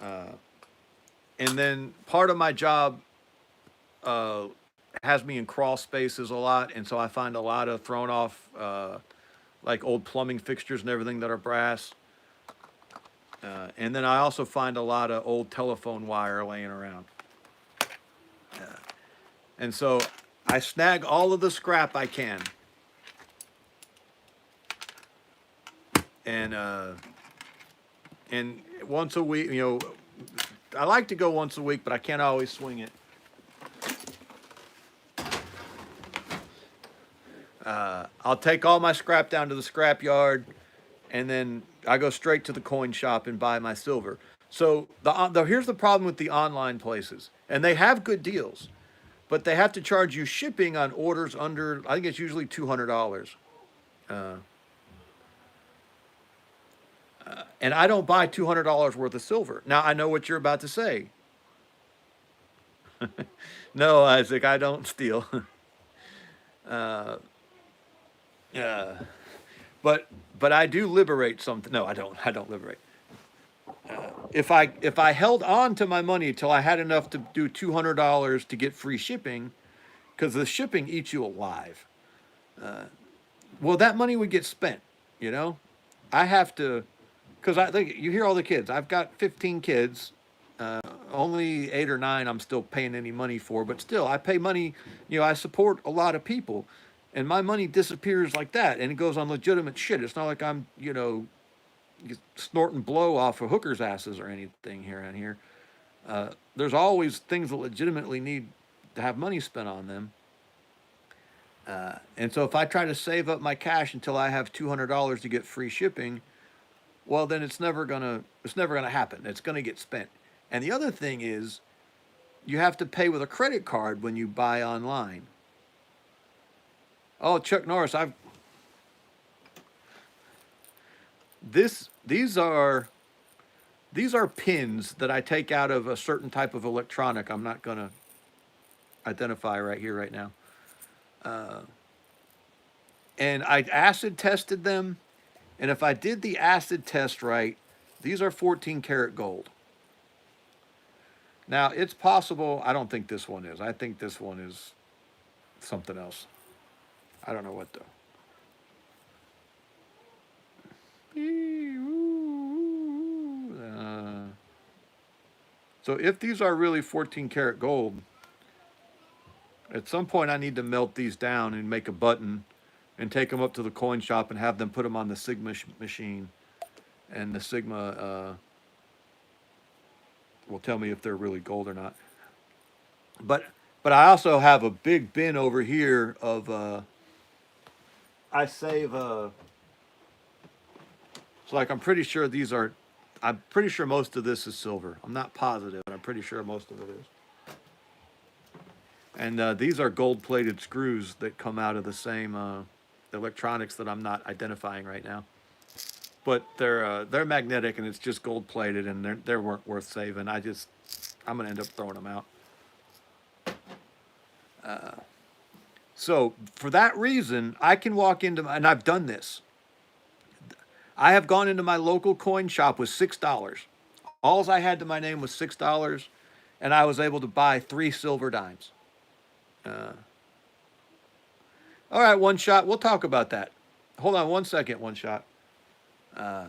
And then part of my job has me in crawl spaces a lot, and so I find a lot of thrown off like old plumbing fixtures and everything that are brass. And then I also find a lot of old telephone wire laying around. And so I snag all of the scrap I can. And once a week, you know, I like to go once a week, but I can't always swing it. I'll take all my scrap down to the scrap yard, and then I go straight to the coin shop and buy my silver. So here's the problem with the online places, and they have good deals, but they have to charge you shipping on orders under, I think it's usually $200. And I don't buy $200 worth of silver. Now, I know what you're about to say. No, Isaac, I don't steal. uh, uh, but I do liberate something. No, I don't. I don't liberate. If I held on to my money till I had enough to do $200 to get free shipping, because the shipping eats you alive. Well, that money would get spent. You know, I have to, because I think you hear all the kids. I've got 15 kids. Only 8 or 9 I'm still paying any money for, but still I pay money. You know, I support a lot of people, and my money disappears like that, and it goes on legitimate shit. It's not like I'm, snorting blow off of hookers' asses or anything here and here. There's always things that legitimately need to have money spent on them. And so if I try to save up my cash until I have $200 to get free shipping, well, then it's never gonna happen. It's gonna get spent. And the other thing is, you have to pay with a credit card when you buy online. Oh, Chuck Norris, I've this these are pins that I take out of a certain type of electronic. I'm not gonna identify right here, right now. Uh, and I acid tested them, and if I did the acid test right, these are 14 karat gold. Now, it's possible, I don't think this one is. I think this one is something else. I don't know what though. So if these are really 14 karat gold, at some point I need to melt these down and make a button and take them up to the coin shop and have them put them on the Sigma machine. And the Sigma will tell me if they're really gold or not. But I also have a big bin over here of I save so like I'm pretty sure most of this is silver. I'm not positive, but I'm pretty sure most of it is. And these are gold plated screws that come out of the same electronics that I'm not identifying right now. But they're magnetic, and it's just gold plated, and they weren't worth saving. I'm gonna end up throwing them out. So for that reason, I can walk into and I've done this. I have gone into my local coin shop with $6. All I had to my name was $6, and I was able to buy 3 silver dimes. Uh, all right, one shot. We'll talk about that. Hold on one second, one shot. Uh,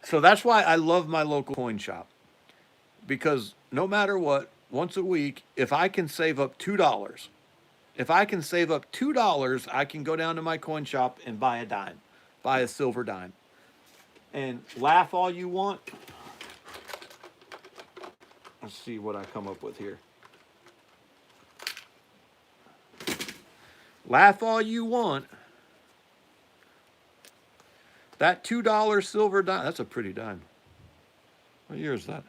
so that's why I love my local coin shop, because no matter what, once a week, if I can save up $2, I can go down to my coin shop and buy a dime, buy a silver dime. And laugh all you want. Let's see what I come up with here. Laugh all you want. That $2 silver dime, that's a pretty dime. What year is that?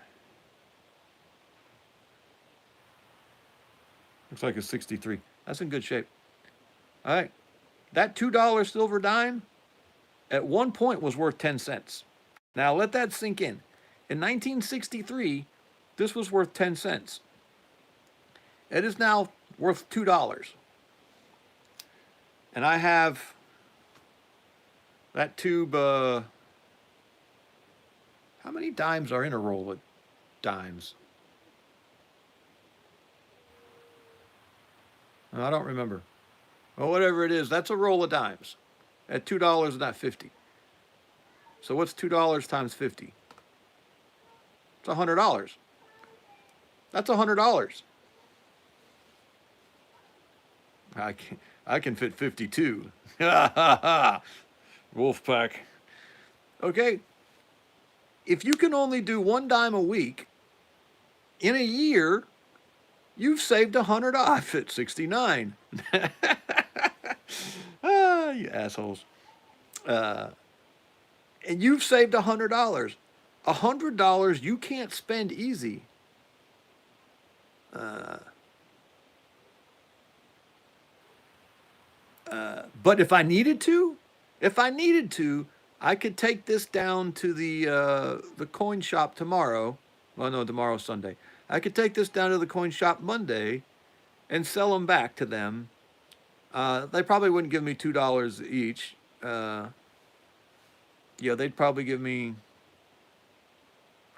Looks like it's 63. That's in good shape. All right. That $2 silver dime at one point was worth 10 cents. Now let that sink in. In 1963, this was worth 10 cents. It is now worth $2. And I have that tube. How many dimes are in a roll of dimes? I don't remember. Well, whatever it is, that's a roll of dimes. At $2, not 50. So what's $2 times 50? It's $100. That's $100. I can fit 52. Wolf pack. Okay. If you can only do one dime a week in a year, you've saved $100. I fit 69. You assholes. And you've saved $100. $100 you can't spend easy. But if I needed to, I could take this down to the coin shop tomorrow. Well, no, tomorrow's Sunday. I could take this down to the coin shop Monday and sell them back to them. They probably wouldn't give me $2 each. Yeah, they'd probably give me.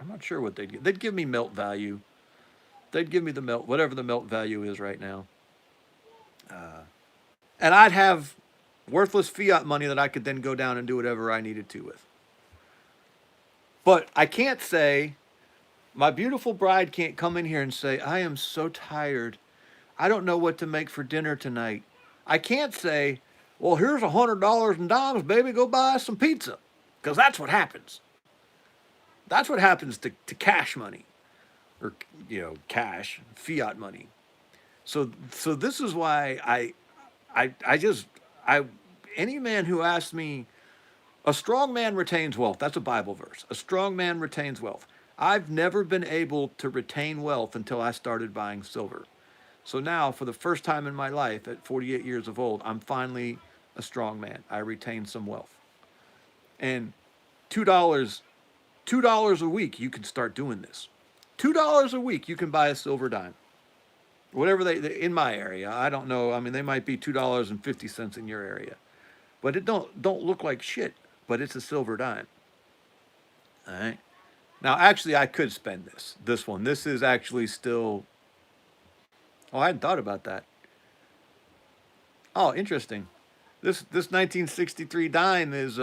I'm not sure what they'd give. They'd give me melt value. They'd give me the melt, whatever the melt value is right now. And I'd have worthless fiat money that I could then go down and do whatever I needed to with. But I can't say, my beautiful bride can't come in here and say, I am so tired. I don't know what to make for dinner tonight. I can't say, well, here's $100 in dimes, baby, go buy some pizza. Because that's what happens. That's what happens to cash money. Or, cash, fiat money. So this is why any man who asks me, a strong man retains wealth. That's a Bible verse. A strong man retains wealth. I've never been able to retain wealth until I started buying silver. So now, for the first time in my life, at 48 years of old, I'm finally a strong man. I retain some wealth. And $2 a week, you can start doing this. $2 a week, you can buy a silver dime. Whatever they in my area, I don't know. I mean, they might be $2.50 in your area, but it don't look like shit. But it's a silver dime. All right. Now, actually, I could spend this one. This is actually still. Oh, I hadn't thought about that. Oh, interesting. This 1963 dime is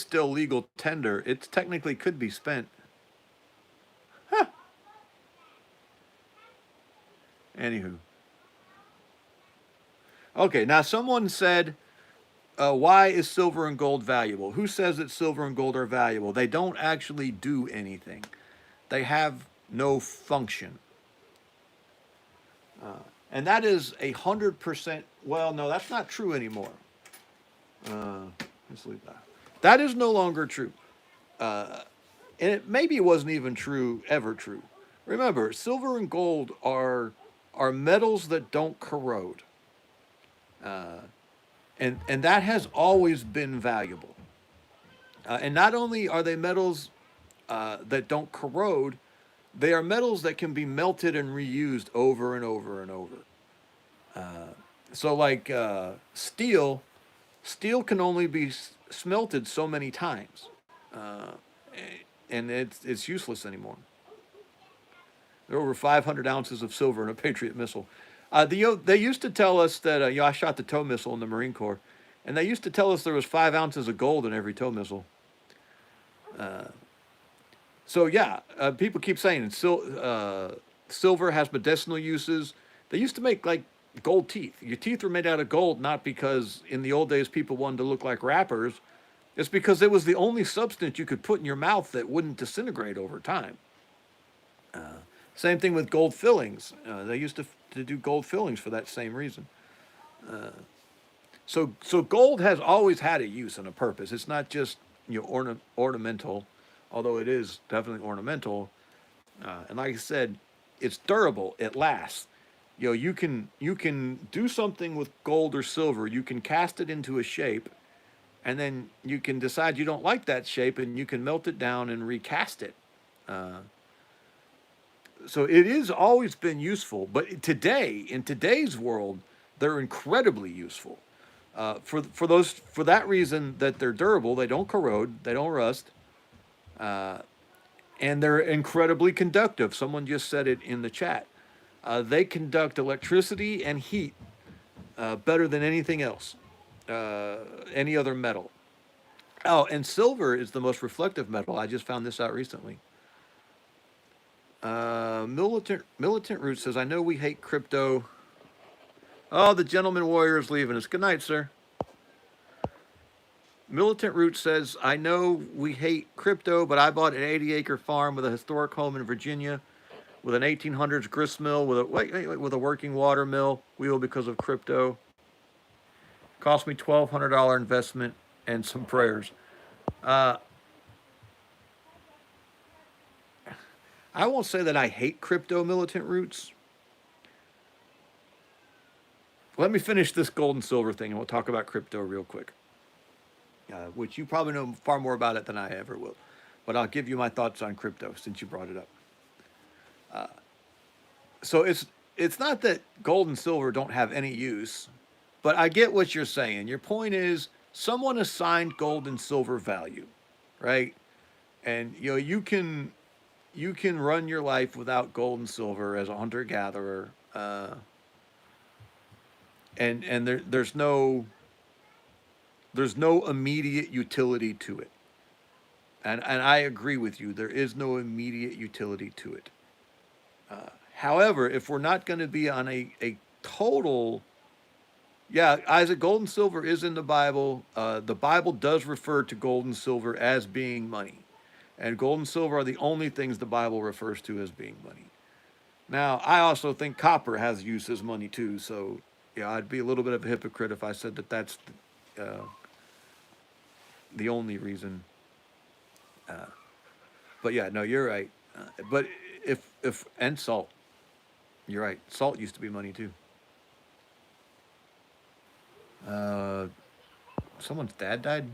still legal tender. It technically could be spent. Huh. Anywho. Okay, now someone said, why is silver and gold valuable? Who says that silver and gold are valuable? They don't actually do anything. They have no function. And that is 100%. Well, no, that's not true anymore. Let's leave that. That is no longer true. And maybe it wasn't even ever true. Remember, silver and gold are metals that don't corrode. And that has always been valuable. And not only are they metals that don't corrode, they are metals that can be melted and reused over and over and over. So like steel can only be smelted so many times. And it's useless anymore. There are over 500 ounces of silver in a Patriot missile. They used to tell us that, I shot the tow missile in the Marine Corps, and they used to tell us there was 5 ounces of gold in every tow missile. So yeah, people keep saying silver has medicinal uses. They used to make like gold teeth. Your teeth were made out of gold, not because in the old days people wanted to look like rappers. It's because it was the only substance you could put in your mouth that wouldn't disintegrate over time. Same thing with gold fillings. They used to do gold fillings for that same reason. So gold has always had a use and a purpose. It's not just ornamental, although it is definitely ornamental. And like I said, it's durable. It lasts. You can do something with gold or silver. You can cast it into a shape, and then you can decide you don't like that shape, and you can melt it down and recast it. So it has always been useful, but in today's world, they're incredibly useful. For that reason that they're durable, they don't corrode, they don't rust, and they're incredibly conductive. Someone just said it in the chat. They conduct electricity and heat better than anything else, any other metal. Oh, and silver is the most reflective metal. I just found this out recently. Militant Root says, I know we hate crypto. Oh, the gentleman warrior is leaving us. Good night, sir. Militant Root says, I know we hate crypto, but I bought an 80-acre farm with a historic home in Virginia with an 1800s grist mill with a working water mill wheel because of crypto. Cost me $1,200 investment and some prayers. I won't say that I hate crypto, Militant Roots. Let me finish this gold and silver thing, and we'll talk about crypto real quick, which you probably know far more about it than I ever will. But I'll give you my thoughts on crypto since you brought it up. So it's not that gold and silver don't have any use, but I get what you're saying. Your point is someone assigned gold and silver value, right? And you can run your life without gold and silver as a hunter gatherer, and there's no immediate utility to it. And I agree with you. There is no immediate utility to it. However, if we're not going to be on a total, yeah, Isaac, gold and silver is in the Bible. The Bible does refer to gold and silver as being money. And gold and silver are the only things the Bible refers to as being money. Now, I also think copper has use as money too. So, yeah, I'd be a little bit of a hypocrite if I said that that's the only reason. But yeah, no, you're right. But if and salt, you're right. Salt used to be money too. Uh, Someone's dad died.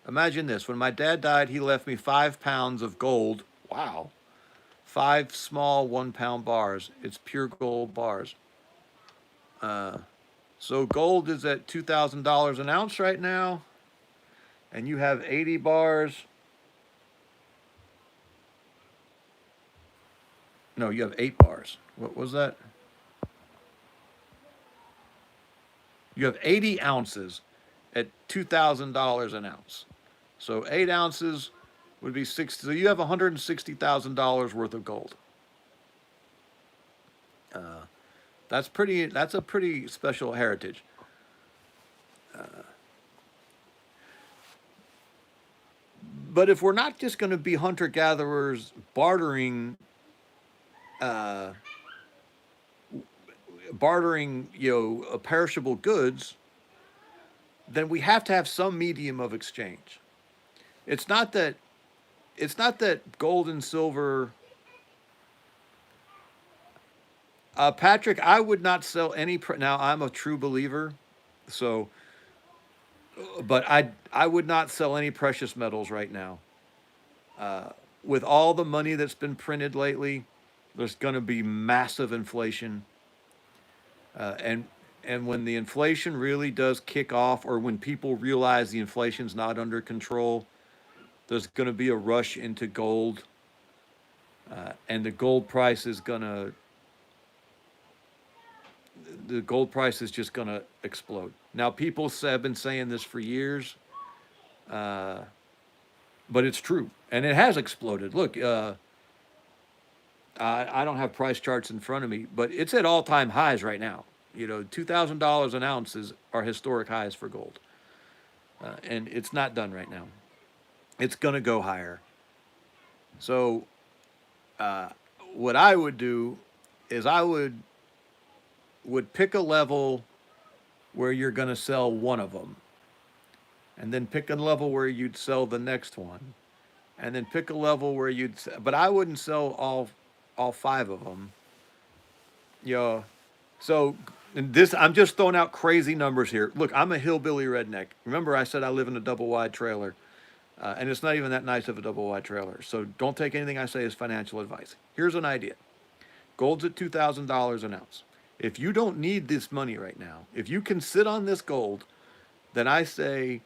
Imagine this: when my dad died, he left me 5 pounds of gold. Wow, five small 1 pound bars. It's pure gold bars. Uh, so gold is at $2,000 an ounce right now, and you have 80 bars. No, you have 8 bars. What was that? You have 80 ounces at $2,000 an ounce. So 8 ounces would be 60. So you have $160,000 worth of gold. Uh, that's pretty. That's a pretty special heritage. But if we're not just going to be hunter gatherers uh, bartering, perishable goods, then we have to have some medium of exchange. It's not that it's not that gold and silver. Patrick, I would not sell any. Now I'm a true believer, so but I would not sell any precious metals right now. Uh, with all the money that's been printed lately, there's going to be massive inflation, and when the inflation really does kick off, or when people realize the inflation's not under control, there's going to be a rush into gold, and the gold price is just going to explode. Now, people have been saying this for years, uh, but it's true, and it has exploded. Look, I don't have price charts in front of me, but it's at all-time highs right now. $2,000 an ounce are historic highs for gold, and it's not done right now. It's going to go higher. So, uh, what I would do is I would pick a level where you're going to sell one of them, and then pick a level where you'd sell the next one, and then pick a level where but I wouldn't sell all five of them. Yeah. So and this, I'm just throwing out crazy numbers here. Look, I'm a hillbilly redneck. Remember, I said I live in a double wide trailer, and it's not even that nice of a double wide trailer. So don't take anything I say as financial advice. Here's an idea: gold's at $2,000 an ounce. If you don't need this money right now, if you can sit on this gold, then I say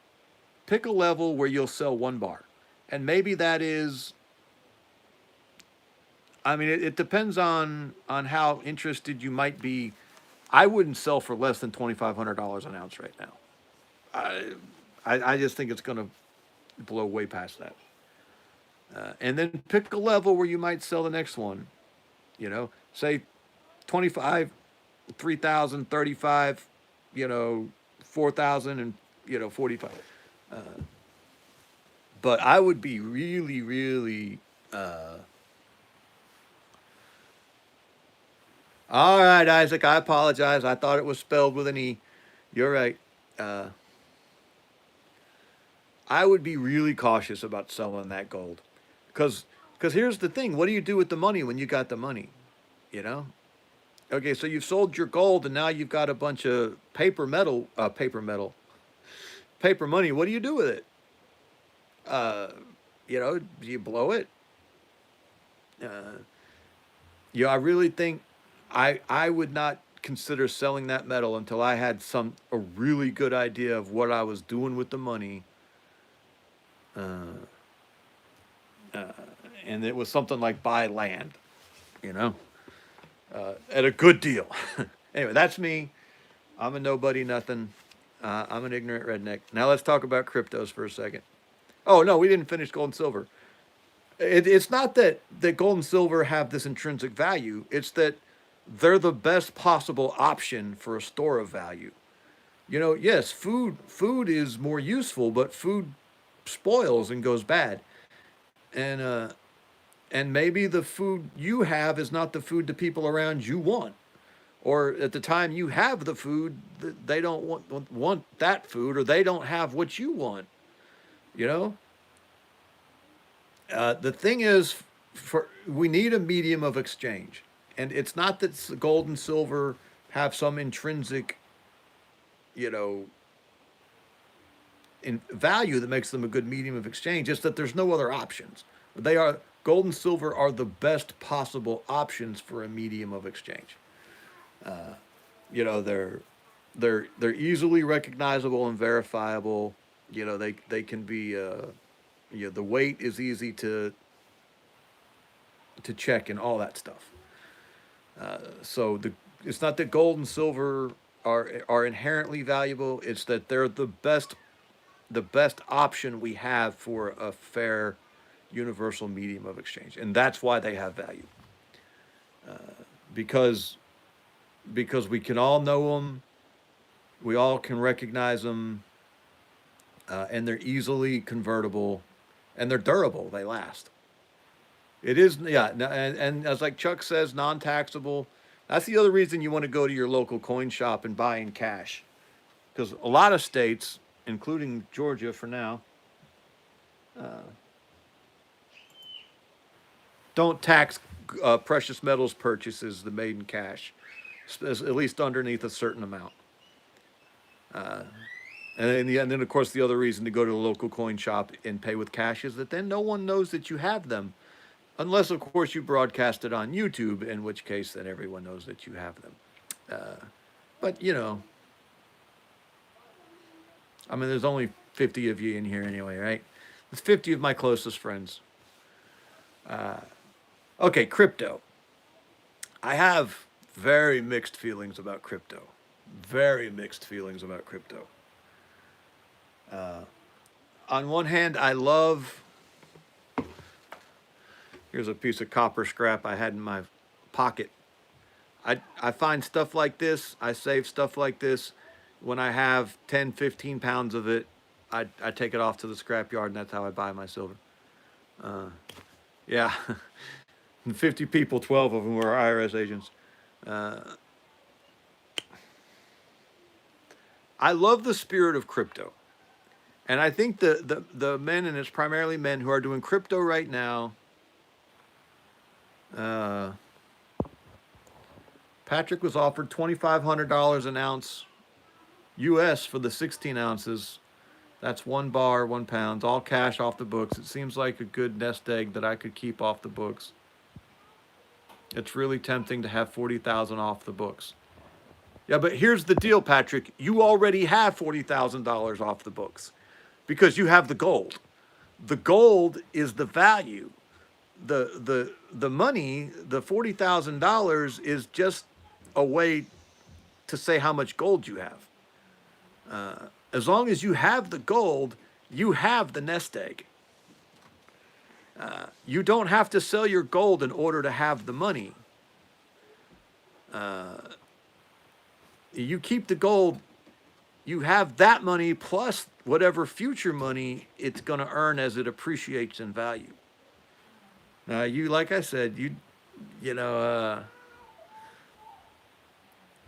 pick a level where you'll sell 1 bar, and maybe that is. I mean, it depends on how interested you might be. I wouldn't sell for less than $2,500 an ounce right now. I I just think it's going to blow way past that. And then pick a level where you might sell the next one. Say 25, 3,000, 35, 4,000, and 45. Uh, but I would be really, really. All right, Isaac. I apologize. I thought it was spelled with an E. You're right. Uh, I would be really cautious about selling that gold, because here's the thing: what do you do with the money when you got the money? You know. Okay, so you've sold your gold, and now you've got a bunch of paper money. What do you do with it? Uh, do you blow it? Uh, Yeah, I really think I would not consider selling that metal until I had a really good idea of what I was doing with the money, uh, and it was something like buy land, you know, at a good deal. Anyway, that's me. I'm a nobody, nothing. I'm an ignorant redneck. Now let's talk about cryptos for a second. Oh no, we didn't finish gold and silver. It's not that gold and silver have this intrinsic value. It's that they're the best possible option for a store of value. You know, yes, food is more useful, but food spoils and goes bad. And and maybe the food you have is not the food the people around you want. Or at the time you have the food, they don't want that food, or they don't have what you want. You know, the thing is, we need a medium of exchange, and it's not that gold and silver have some intrinsic, you know, in value that makes them a good medium of exchange. It's that there's no other options. They are Gold and silver are the best possible options for a medium of exchange. You know, they're easily recognizable and verifiable. You know, they can be. You know, the weight is easy to check and all that stuff. So it's not that gold and silver are inherently valuable. It's that they're the best option we have for a fair universal medium of exchange, and that's why they have value. Because we can all know them, we all can recognize them, and they're easily convertible, and they're durable. They last. It is, yeah, and as like Chuck says, non-taxable. That's the other reason you want to go to your local coin shop and buy in cash, because a lot of states, including Georgia for now, don't tax precious metals purchases the made in cash, at least underneath a certain amount. And then, of course, the other reason to go to a local coin shop and pay with cash is that then no one knows that you have them, unless, of course, you broadcast it on YouTube, in which case then everyone knows that you have them. But you know, I mean, there's only 50 of you in here anyway, right? It's 50 of my closest friends. Okay, crypto. I have very mixed feelings about crypto. Very mixed feelings about crypto. On one hand, I love. Here's a piece of copper scrap I had in my pocket. I find stuff like this. I save stuff like this. When I have 10, 15 pounds of it, I take it off to the scrapyard, and that's how I buy my silver. Yeah. And 50 people, 12 of them were IRS agents. I love the spirit of crypto. And I think the men, and it's primarily men who are doing crypto right now. Patrick was offered $2,500 an ounce US for the 16 ounces. That's 1 bar, 1 pound, all cash off the books. It seems like a good nest egg that I could keep off the books. It's really tempting to have 40,000 off the books. Yeah, but here's the deal, Patrick. You already have $40,000 off the books because you have the gold. The gold is the value. The money, the $40,000 is just a way to say how much gold you have. As long as you have the gold, you have the nest egg. You don't have to sell your gold in order to have the money. You keep the gold, you have that money plus whatever future money it's going to earn as it appreciates in value. Now, like I said, you know,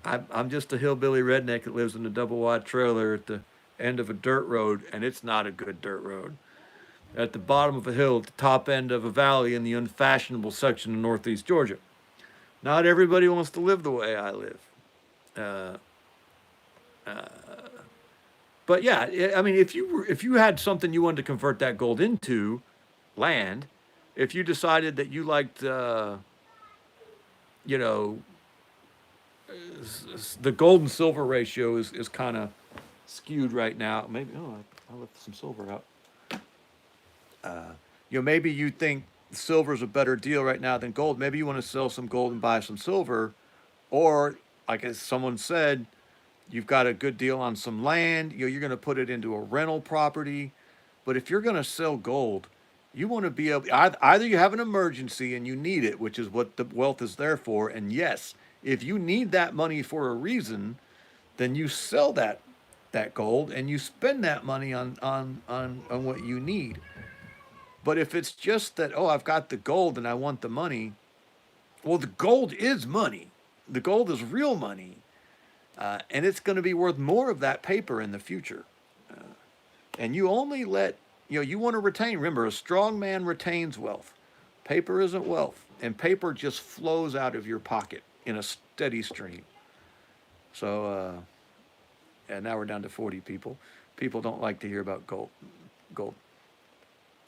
I'm just a hillbilly redneck that lives in a double wide trailer at the end of a dirt road, and it's not a good dirt road. At the bottom of a hill, at the top end of a valley in the unfashionable section of northeast Georgia. Not everybody wants to live the way I live. But yeah, I mean, if you had something you wanted to convert that gold into, land, if you decided that you liked you know, the gold and silver ratio is kind of skewed right now. Maybe, oh, I left some silver out. Maybe you think silver's a better deal right now than gold. Maybe you want to sell some gold and buy some silver, or like as someone said, you've got a good deal on some land. You're going to put it into a rental property. But if you're going to sell gold, you want to be able, either you have an emergency and you need it, which is what the wealth is there for. And yes, if you need that money for a reason, then you sell that gold and you spend that money on what you need. But if it's just that, oh, I've got the gold and I want the money, well, the gold is money. The gold is real money. And it's going to be worth more of that paper in the future. And you only let, you want to retain. Remember, a strong man retains wealth. Paper isn't wealth. And paper just flows out of your pocket in a steady stream. So, and now we're down to 40 people. People don't like to hear about gold.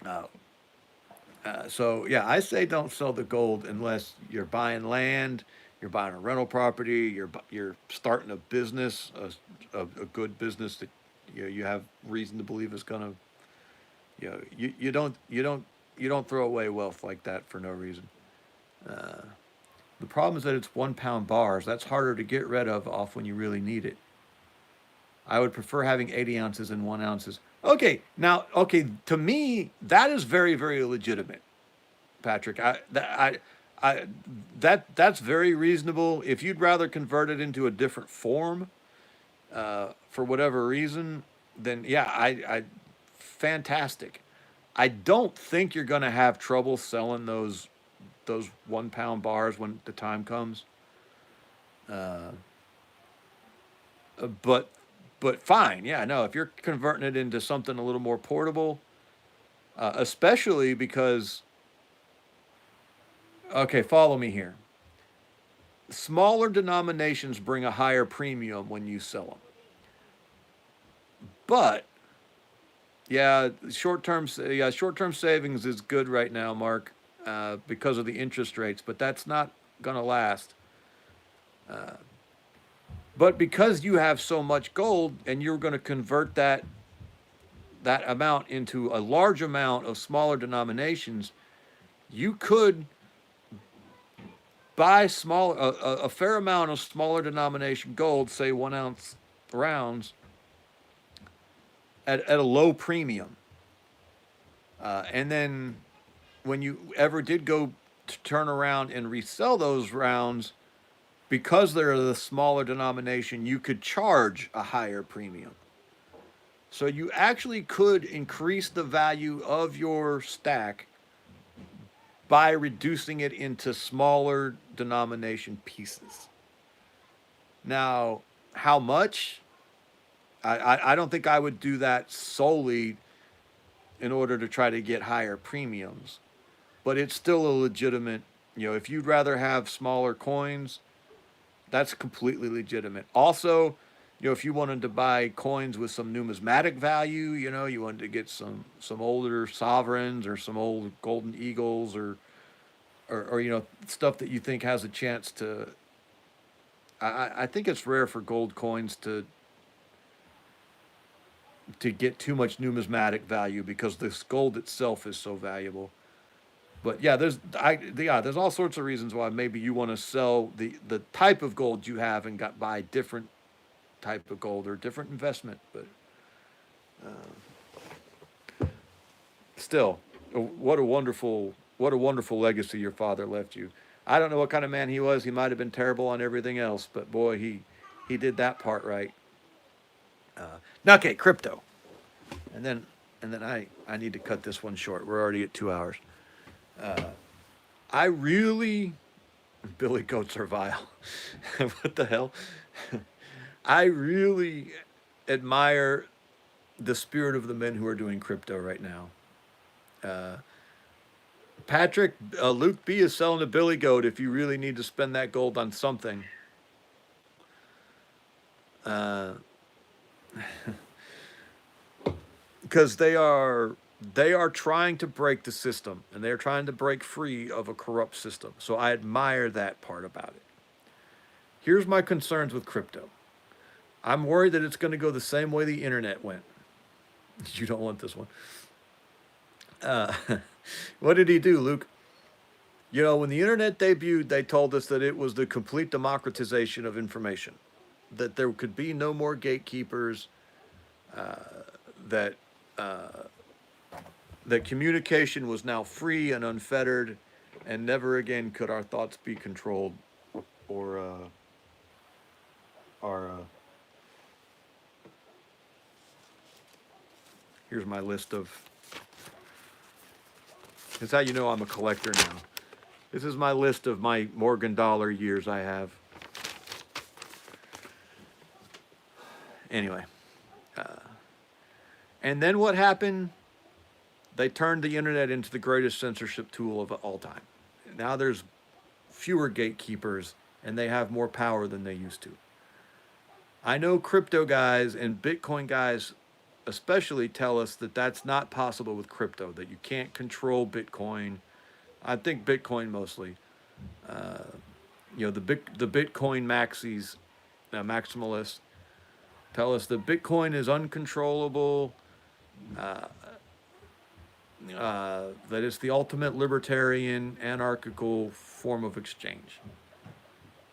Uh, so yeah, I say don't sell the gold unless you're buying land, you're buying a rental property, you're starting a business, a good business that you have reason to believe is gonna, you don't throw away wealth like that for no reason. The problem is that it's 1 pound bars. That's harder to get rid of off when you really need it. I would prefer having 80 ounces and 1 ounces. Okay, now, okay, to me, that is very, very legitimate, Patrick. That's very reasonable. If you'd rather convert it into a different form, for whatever reason, then yeah, fantastic. I don't think you're going to have trouble selling those 1 pound bars when the time comes. Uh, but fine, yeah, no. If you're converting it into something a little more portable, especially because, okay, follow me here. Smaller denominations bring a higher premium when you sell them, but yeah, short term savings is good right now, Mark, because of the interest rates, but that's not gonna last. But because you have so much gold and you're going to convert that amount into a large amount of smaller denominations, you could buy a fair amount of smaller denomination gold, say 1 ounce rounds, at a low premium. And then when you ever did go to turn around and resell those rounds, because they're the smaller denomination, you could charge a higher premium. So you actually could increase the value of your stack by reducing it into smaller denomination pieces. Now, how much? I don't think I would do that solely in order to try to get higher premiums, but it's still a legitimate, if you'd rather have smaller coins, that's completely legitimate. Also, if you wanted to buy coins with some numismatic value, you wanted to get some older sovereigns or some old golden eagles or stuff that you think has a chance to. I think it's rare for gold coins to get too much numismatic value because this gold itself is so valuable. But yeah, there's all sorts of reasons why maybe you want to sell the type of gold you have and buy different type of gold or different investment. But still, what a wonderful legacy your father left you. I don't know what kind of man he was. He might have been terrible on everything else, but boy, he did that part right. Now, okay, crypto, and then I need to cut this one short. We're already at 2 hours. I really, Billy goats are vile. What the hell? I really admire the spirit of the men who are doing crypto right now. Patrick, Luke B is selling a Billy goat if you really need to spend that gold on something. Because they're they are trying to break the system, and they're trying to break free of a corrupt system. So I admire that part about it. Here's my concerns with crypto. I'm worried that it's going to go the same way the internet went. You don't want this one. Uh, what did he do, Luke? You know, when the internet debuted, they told us that it was the complete democratization of information, that there could be no more gatekeepers, that that communication was now free and unfettered, and never again could our thoughts be controlled or our. Here's my list of. That's how you know I'm a collector now. This is my list of my Morgan Dollar years I have. Anyway. And then what happened? They turned the internet into the greatest censorship tool of all time. Now there's fewer gatekeepers, and they have more power than they used to. I know crypto guys and Bitcoin guys especially tell us that that's not possible with crypto, that you can't control Bitcoin. I think Bitcoin mostly. You know, the Bitcoin maxis, maximalists, tell us that Bitcoin is uncontrollable, that it's the ultimate libertarian, anarchical form of exchange.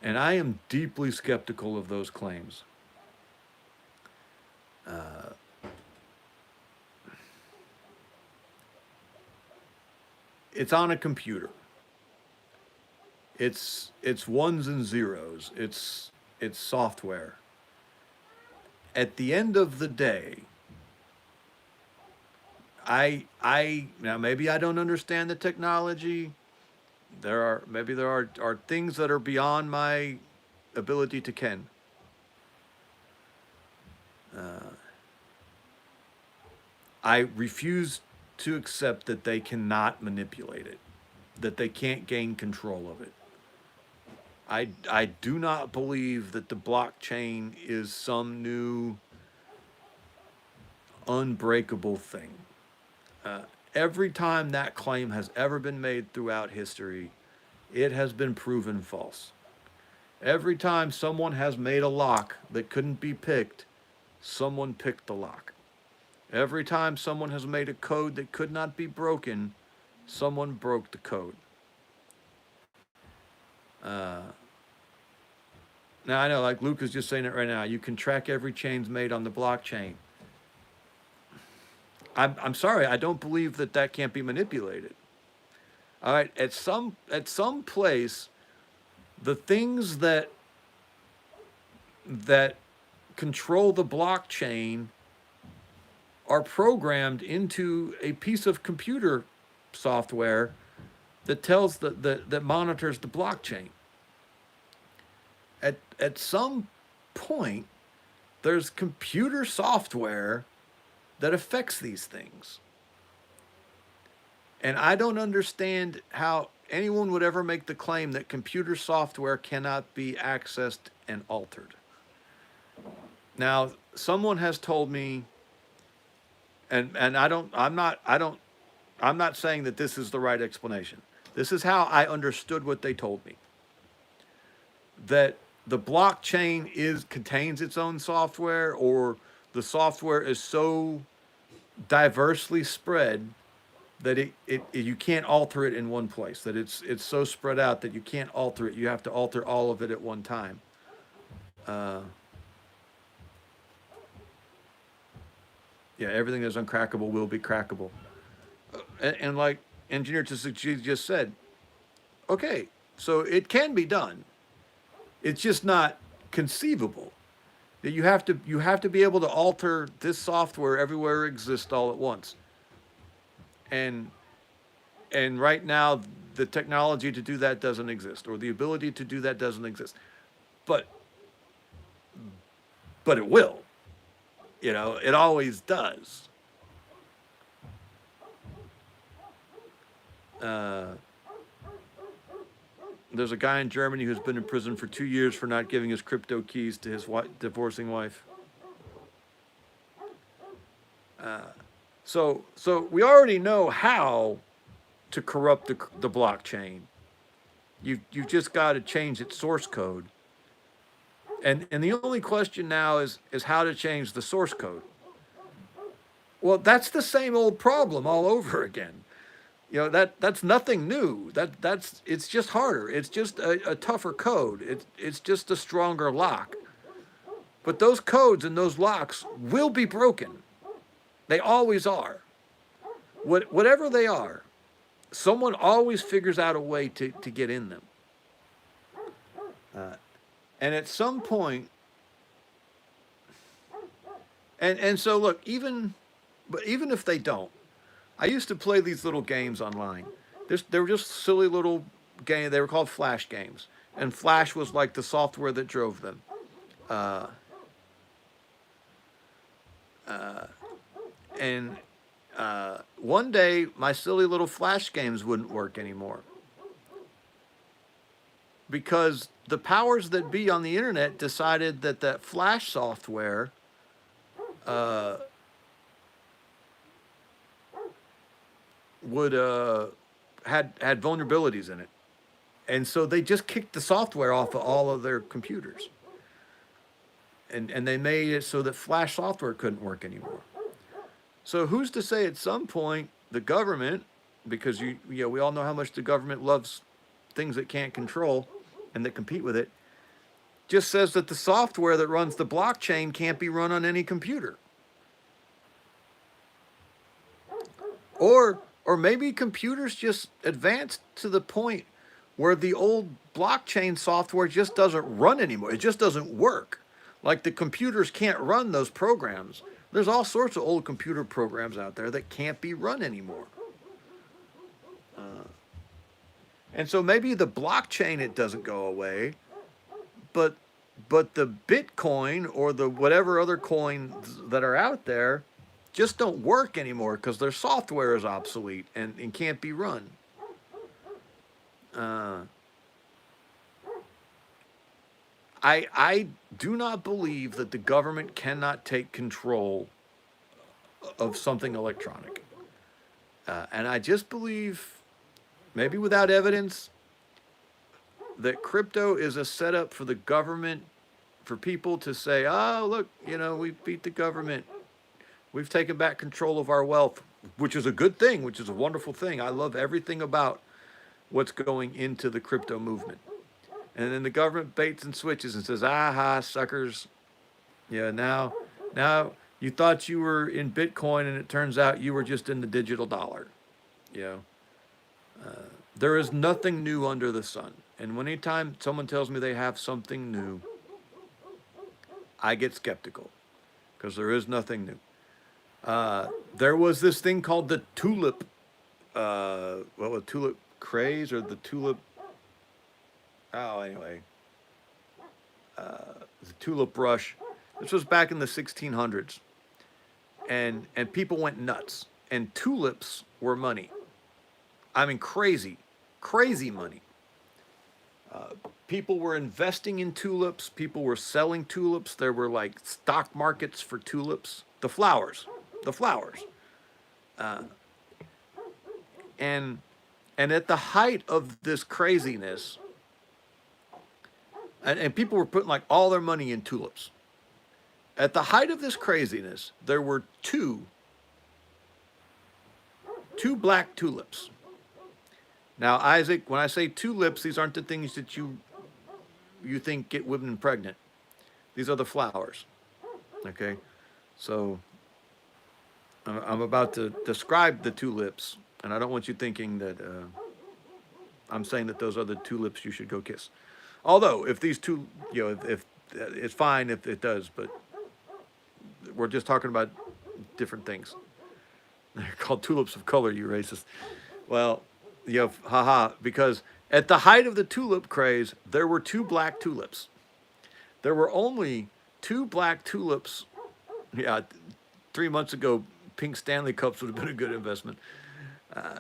And I am deeply skeptical of those claims. It's on a computer. It's ones and zeros. It's software. At the end of the day, now maybe I don't understand the technology. There are things that are beyond my ability to ken. I refuse to accept that they cannot manipulate it, that they can't gain control of it. I do not believe that the blockchain is some new unbreakable thing. Every time that claim has ever been made throughout history, it has been proven false. Every time someone has made a lock that couldn't be picked, someone picked the lock. Every time someone has made a code that could not be broken, someone broke the code. Now, I know, like Luke is just saying it right now, you can track every change made on the blockchain. I'm sorry, I don't believe that that can't be manipulated. All right, at some place, the things that control the blockchain are programmed into a piece of computer software that tells that monitors the blockchain. At some point, there's computer software that affects these things. And I don't understand how anyone would ever make the claim that computer software cannot be accessed and altered. Now, someone has told me, and I'm not saying that this is the right explanation. This is how I understood what they told me. That the blockchain contains its own software, or the software is so diversely spread that you can't alter it in one place, that it's so spread out that you can't alter it. You have to alter all of it at one time. Yeah, everything that's uncrackable will be crackable. And like Engineer Tsuchi just said, okay, so it can be done. It's just not conceivable. That you have to be able to alter this software everywhere it exists all at once. And right now, the technology to do that doesn't exist, or the ability to do that doesn't exist. But it will. You know, it always does. There's a guy in Germany who's been in prison for 2 years for not giving his crypto keys to his divorcing wife. So we already know how to corrupt the blockchain. You've just got to change its source code. And the only question now is how to change the source code. Well, that's the same old problem all over again. That's nothing new. That's it's just harder. It's just a tougher code. It's just a stronger lock. But those codes and those locks will be broken. They always are. Whatever they are, someone always figures out a way to get in them. And at some point, and so look, even if they don't, I used to play these little games online. They were just silly little games. They were called Flash games, and Flash was like the software that drove them. Uh, and One day, my silly little Flash games wouldn't work anymore because the powers that be on the internet decided that that Flash software uh, would had vulnerabilities in it, and so they just kicked the software off of all of their computers, and they made it so that Flash software couldn't work anymore. So who's to say at some point the government, because we all know how much the government loves things it can't control and that compete with it, just says that the software that runs the blockchain can't be run on any computer. Or maybe computers just advanced to the point where the old blockchain software just doesn't run anymore. It just doesn't work. Like the computers can't run those programs. There's all sorts of old computer programs out there that can't be run anymore. And so maybe the blockchain, it doesn't go away, but the Bitcoin or the whatever other coins that are out there just don't work anymore because their software is obsolete and can't be run. Uh, I do not believe that the government cannot take control of something electronic. And I just believe, maybe without evidence, that crypto is a setup for the government, for people to say, oh, look, we beat the government. We've taken back control of our wealth, which is a good thing, which is a wonderful thing. I love everything about what's going into the crypto movement. And then the government baits and switches and says, aha, suckers. Yeah, now you thought you were in Bitcoin and it turns out you were just in the digital dollar. You know, there is nothing new under the sun. And anytime someone tells me they have something new, I get skeptical because there is nothing new. There was this thing called the tulip, what was tulip craze or the tulip, anyway, the tulip rush. This was back in the 1600s, and people went nuts, and tulips were money. I mean, crazy money. People were investing in tulips. People were selling tulips. There were like stock markets for tulips, the flowers. Uh, and at the height of this craziness, and people were putting like all their money in tulips. At the height of this craziness, there were two black tulips. Now, Isaac, when I say tulips, these aren't the things that you think get women pregnant. These are the flowers. Okay, so I'm about to describe the tulips, and I don't want you thinking that I'm saying that those are the tulips you should go kiss. Although, if these two, if it's fine if it does, but we're just talking about different things. They're called tulips of color, you racist. Well, because at the height of the tulip craze, there were two black tulips. There were only two black tulips. Yeah, 3 months ago, pink Stanley Cups would have been a good investment.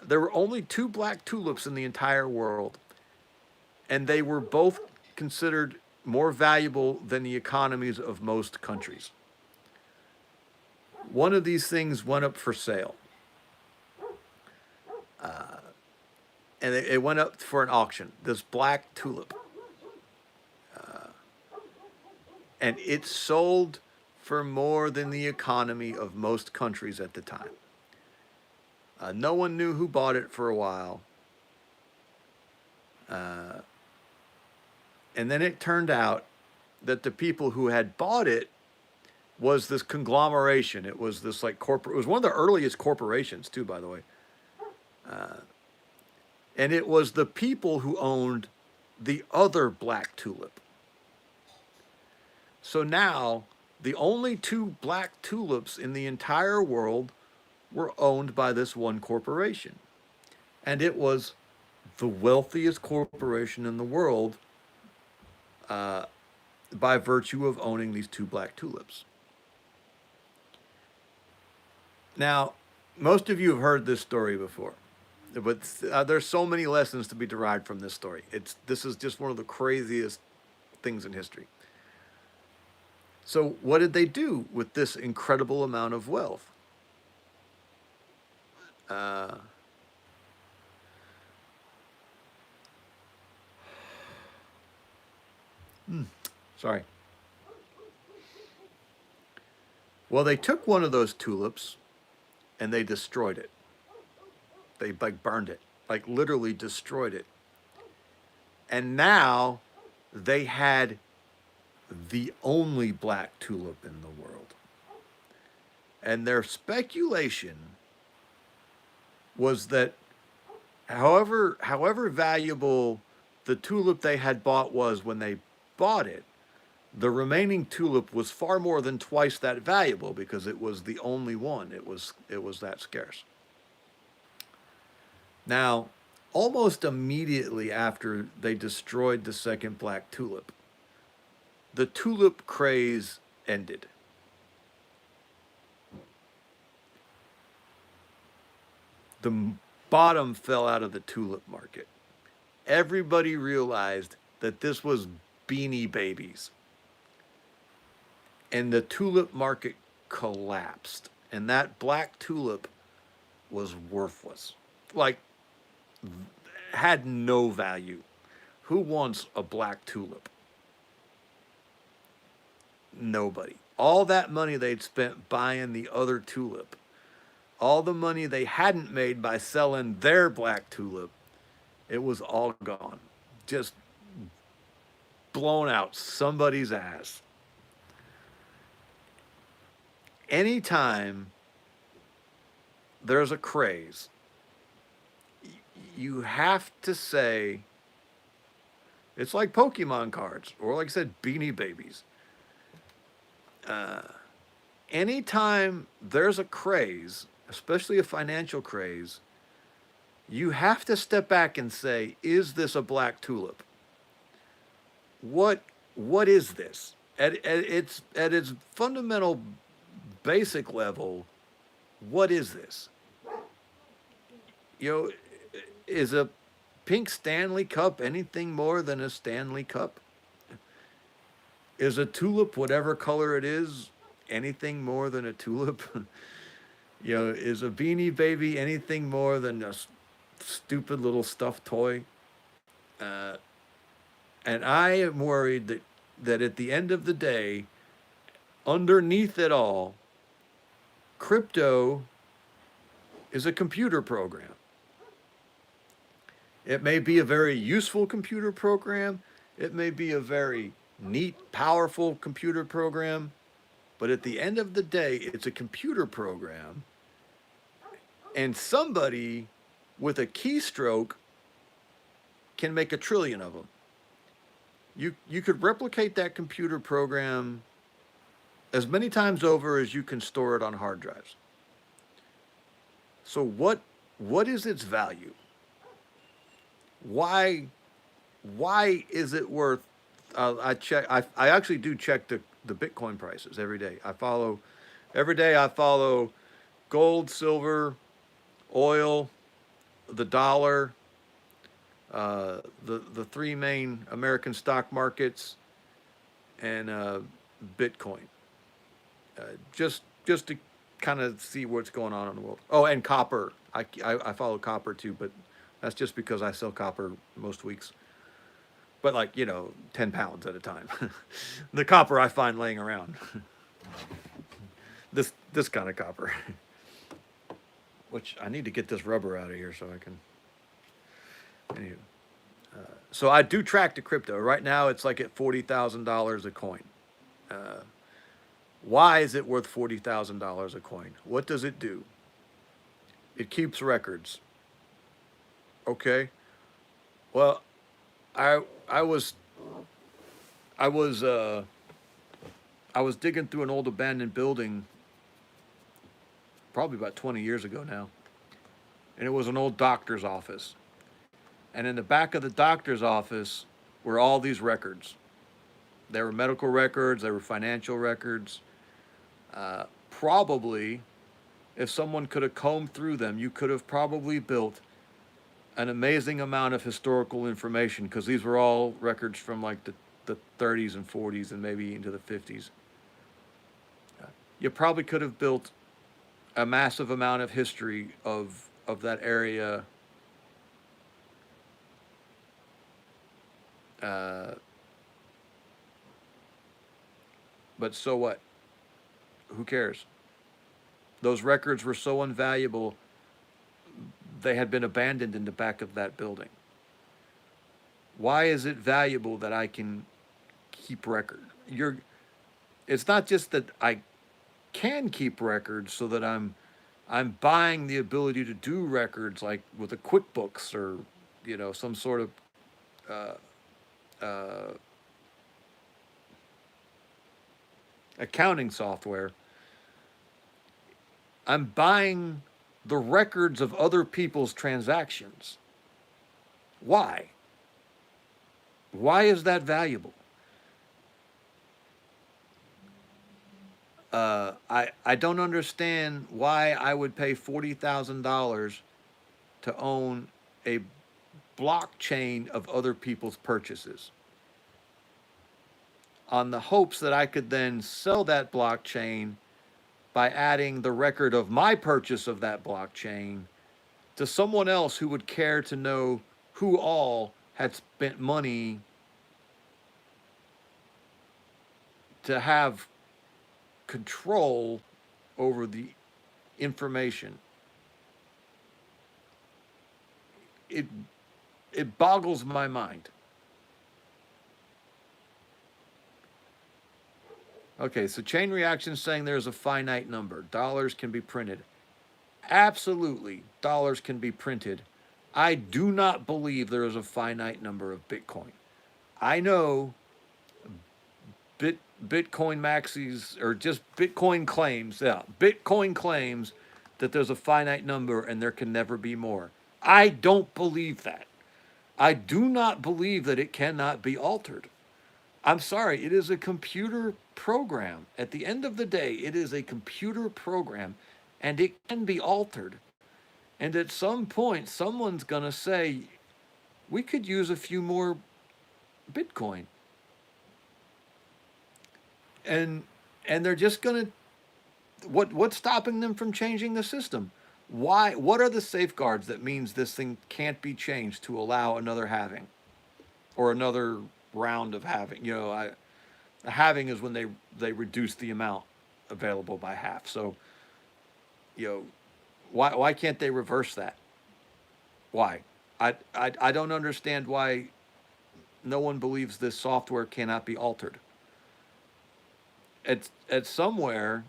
There were only two black tulips in the entire world, and they were both considered more valuable than the economies of most countries. One of these things went up for sale. And it went up for an auction, this black tulip. And it sold for more than the economy of most countries at the time. No one knew who bought it for a while. And then it turned out that the people who had bought it was this conglomeration. It was this like corporate, it was one of the earliest corporations too, by the way. And it was the people who owned the other black tulip. So now the only two black tulips in the entire world were owned by this one corporation. And it was the wealthiest corporation in the world by virtue of owning these two black tulips. Now, most of you have heard this story before, but there's so many lessons to be derived from this story. This is just one of the craziest things in history. So what did they do with this incredible amount of wealth? Sorry. Well, they took one of those tulips and they destroyed it. They like burned it, like literally destroyed it. And now they had the only black tulip in the world. And their speculation was that however valuable the tulip they had bought was when they bought it, the remaining tulip was far more than twice that valuable because it was the only one. It was that scarce. Now, almost immediately after they destroyed the second black tulip, the tulip craze ended. The bottom fell out of the tulip market. Everybody realized that this was Beanie Babies. And the tulip market collapsed. And that black tulip was worthless. Like, had no value. Who wants a black tulip? Nobody. All that money they'd spent buying the other tulip, all the money they hadn't made by selling their black tulip, it was all gone. Just blown out somebody's ass. Anytime there's a craze, you have to say, it's like Pokemon cards, or like I said, Beanie Babies. Anytime there's a craze, especially a financial craze, you have to step back and say, is this a black tulip? What is this? At its fundamental basic level, what is this? You know, is a pink Stanley Cup anything more than a Stanley Cup? Is a tulip, whatever color it is, anything more than a tulip? You know, is a Beanie Baby anything more than a stupid little stuffed toy? And I am worried that at the end of the day, underneath it all, crypto is a computer program. It may be a very useful computer program. It may be a very neat, powerful computer program. But at the end of the day, it's a computer program. And somebody with a keystroke can make 1 trillion of them. You could replicate that computer program as many times over as you can store it on hard drives. So what is its value? Why is it worth? I actually do check the Bitcoin prices every day. Every day I follow gold, silver, oil, the dollar, the three main American stock markets, and Bitcoin. Just to kind of see what's going on in the world. Oh, and copper. I follow copper too, but that's just because I sell copper most weeks. But like, 10 pounds at a time. The copper I find laying around. This kind of copper. Which I need to get this rubber out of here so I can. Anywho. So I do track the crypto. Right now it's like at $40,000 a coin. Uh, why is it worth $40,000 a coin? What does it do? It keeps records. Okay. Well, I I was I was I was digging through an old abandoned building probably about 20 years ago now. And it was an old doctor's office. And in the back of the doctor's office were all these records. There were medical records, there were financial records. Probably, if someone could have combed through them, you could have probably built an amazing amount of historical information because these were all records from like the 30s and 40s and maybe into the 50s. You probably could have built a massive amount of history of that area. Uh, but so what? Who cares? Those records were so invaluable, they had been abandoned in the back of that building. Why is it valuable that I can keep record? It's not just that I can keep records so that I'm buying the ability to do records like with a QuickBooks or some sort of uh, accounting software. I'm buying the records of other people's transactions. Why? Why is that valuable? I don't understand why I would pay $40,000 to own a blockchain of other people's purchases on the hopes that I could then sell that blockchain by adding the record of my purchase of that blockchain to someone else who would care to know who all had spent money to have control over the information. It boggles my mind. Okay, so chain reaction saying there's a finite number. Dollars can be printed. Absolutely, dollars can be printed. I do not believe there is a finite number of Bitcoin. I know Bitcoin maxis or just Bitcoin claims, Bitcoin claims that there's a finite number and there can never be more. I don't believe that. I do not believe that it cannot be altered. I'm sorry, it is a computer program. At the end of the day, it is a computer program and it can be altered. And at some point, someone's going to say, we could use a few more Bitcoin. And they're just going to, what's stopping them from changing the system? Why? What are the safeguards that means this thing can't be changed to allow another halving or another round of halving? A halving is when they reduce the amount available by half. So, why can't they reverse that? Why? I don't understand why no one believes this software cannot be altered. At somewhere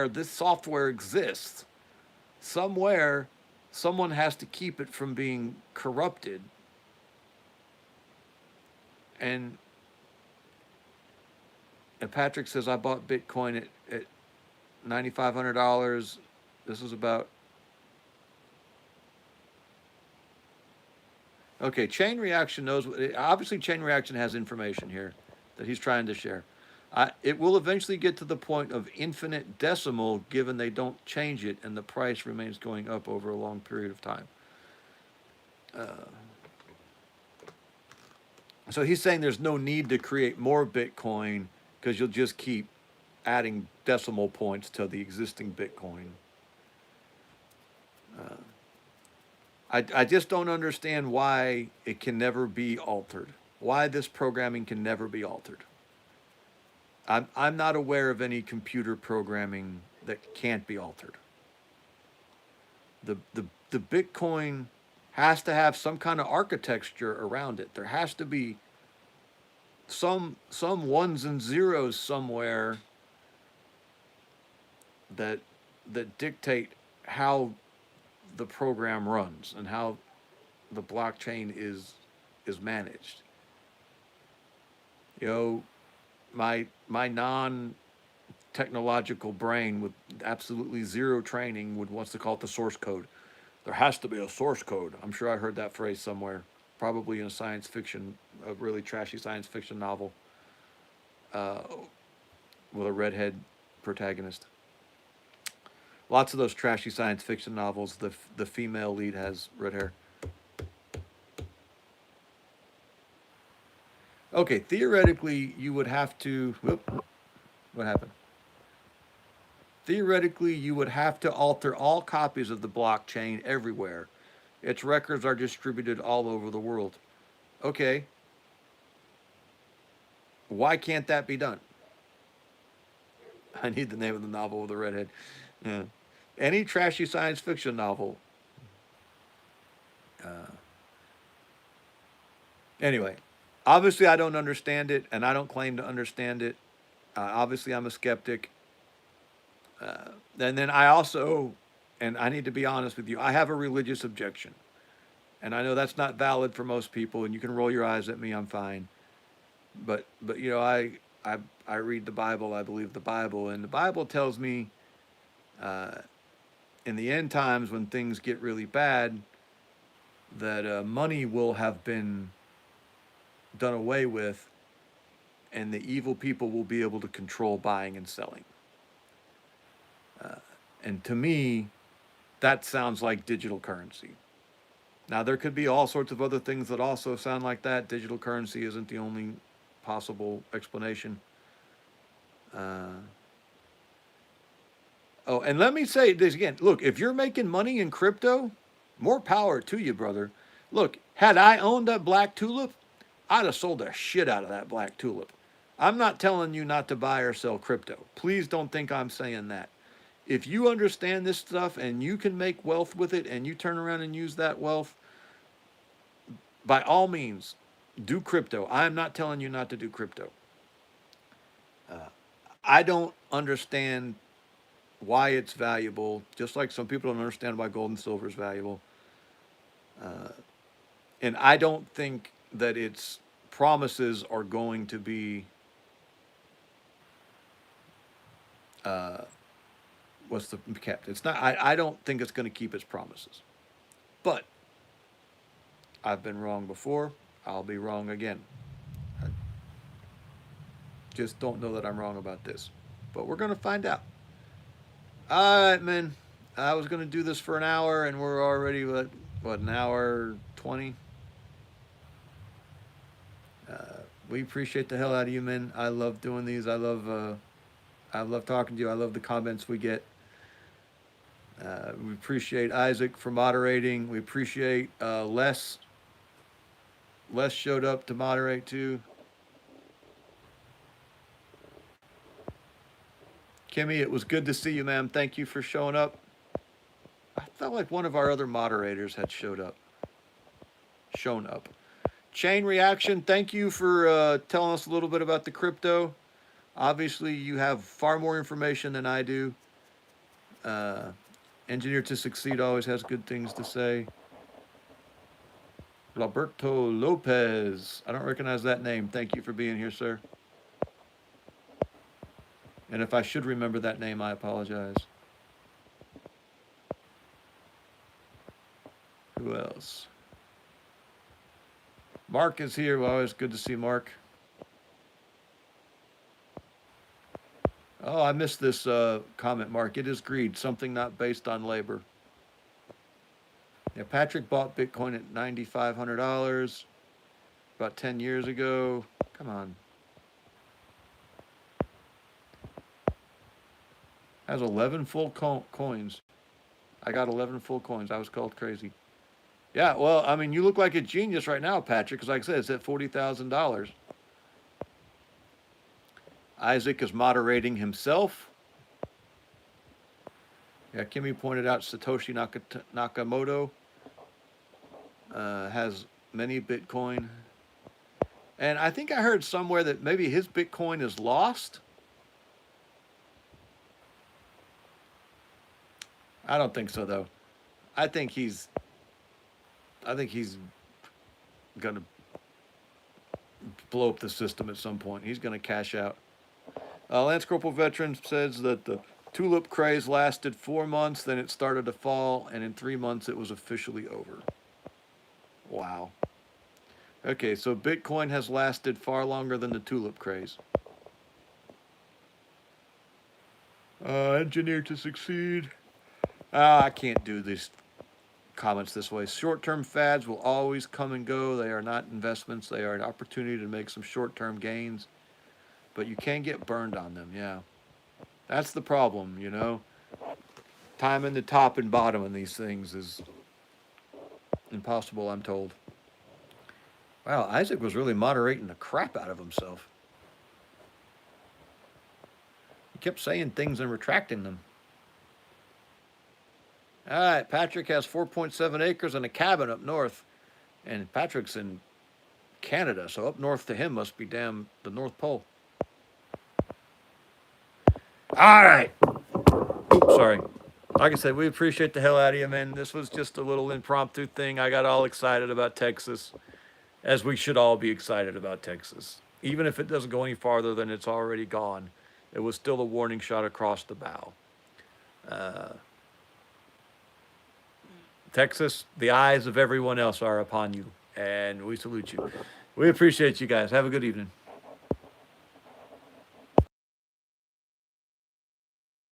this software exists. Somewhere someone has to keep it from being corrupted. And Patrick says I bought Bitcoin at $9,500. This is about. Okay, Chain Reaction knows. Obviously, Chain Reaction has information here that he's trying to share. It will eventually get to the point of infinite decimal given they don't change it and the price remains going up over a long period of time. So he's saying there's no need to create more Bitcoin because you'll just keep adding decimal points to the existing Bitcoin. I just don't understand why it can never be altered. Why this programming can never be altered. I'm not aware of any computer programming that can't be altered. The Bitcoin has to have some kind of architecture around it. There has to be some ones and zeros somewhere that dictate how the program runs and how the blockchain is managed. You know, my non technological brain with absolutely zero training wants to call it the source code. There has to be a source code. I'm sure I heard that phrase somewhere, probably in a science fiction, a really trashy science fiction novel with a redhead protagonist. Lots of those trashy science fiction novels, the female lead has red hair. Okay, theoretically, you would have to. Whoop, what happened? Theoretically, you would have to alter all copies of the blockchain everywhere. Its records are distributed all over the world. Okay. Why can't that be done? I need the name of the novel with the redhead. Yeah. Any trashy science fiction novel. Anyway, obviously I don't understand it, and I don't claim to understand it. Obviously, I'm a skeptic. And then I also, and I need to be honest with you, I have a religious objection. And I know that's not valid for most people, and you can roll your eyes at me, I'm fine. But you know, I read the Bible, I believe the Bible, and the Bible tells me in the end times when things get really bad, that money will have been done away with, and the evil people will be able to control buying and selling. And to me, that sounds like digital currency. Now, there could be all sorts of other things that also sound like that. Digital currency isn't the only possible explanation. Oh, and let me say this again. Look, if you're making money in crypto, more power to you, brother. Look, had I owned that black tulip, I'd have sold the shit out of that black tulip. I'm not telling you not to buy or sell crypto. Please don't think I'm saying that. If you understand this stuff and you can make wealth with it and you turn around and use that wealth, by all means, do crypto. I'm not telling you not to do crypto. I don't understand why it's valuable, just like some people don't understand why gold and silver is valuable. And I don't think that its promises are going to be what's the kept. It's not. I don't think it's going to keep its promises. But I've been wrong before. I'll be wrong again. I just don't know that I'm wrong about this. But we're going to find out. All right, man. I was going to do this for an hour, and we're already, what an hour 20? We appreciate the hell out of you, man. I love doing these. I love talking to you. I love the comments we get. We appreciate Isaac for moderating. We appreciate Les. Les showed up to moderate too. Kimmy, it was good to see you, ma'am. Thank you for showing up. I felt like one of our other moderators had shown up. Chain Reaction, thank you for telling us a little bit about the crypto. Obviously, you have far more information than I do. Engineer to Succeed always has good things to say. Roberto Lopez. I don't recognize that name. Thank you for being here, sir. And if I should remember that name, I apologize. Who else? Mark is here. Well, always good to see Mark. Oh, I missed this comment, Mark. It is greed, something not based on labor. Yeah, Patrick bought Bitcoin at $9,500 about 10 years ago. Come on. Has 11 full coins. I got 11 full coins. I was called crazy. Yeah, well, I mean, you look like a genius right now, Patrick, because like I said, it's at $40,000. Isaac is moderating himself. Yeah, Kimmy pointed out Satoshi Nakamoto has many Bitcoin. And I think I heard somewhere that maybe his Bitcoin is lost. I don't think so, though. I think he's gonna blow up the system at some point. He's gonna cash out. Lance Corporal Veteran says that the tulip craze lasted 4 months, then it started to fall, and in 3 months it was officially over. Wow. Okay, so Bitcoin has lasted far longer than the tulip craze. Engineer to succeed. I can't do these comments this way. Short-term fads will always come and go. They are not investments. They are an opportunity to make some short-term gains. But you can get burned on them, yeah. That's the problem, you know. Timing the top and bottom of these things is impossible, I'm told. Wow, Isaac was really moderating the crap out of himself. He kept saying things and retracting them. All right, Patrick has 4.7 acres and a cabin up north. And Patrick's in Canada, so up north to him must be damn the North Pole. All right. Oops, sorry. Like I said, we appreciate the hell out of you, man. This was just a little impromptu thing. I got all excited about Texas, as we should all be excited about Texas. Even if it doesn't go any farther than it's already gone, it was still a warning shot across the bow. Texas, the eyes of everyone else are upon you, and we salute you. We appreciate you guys. Have a good evening.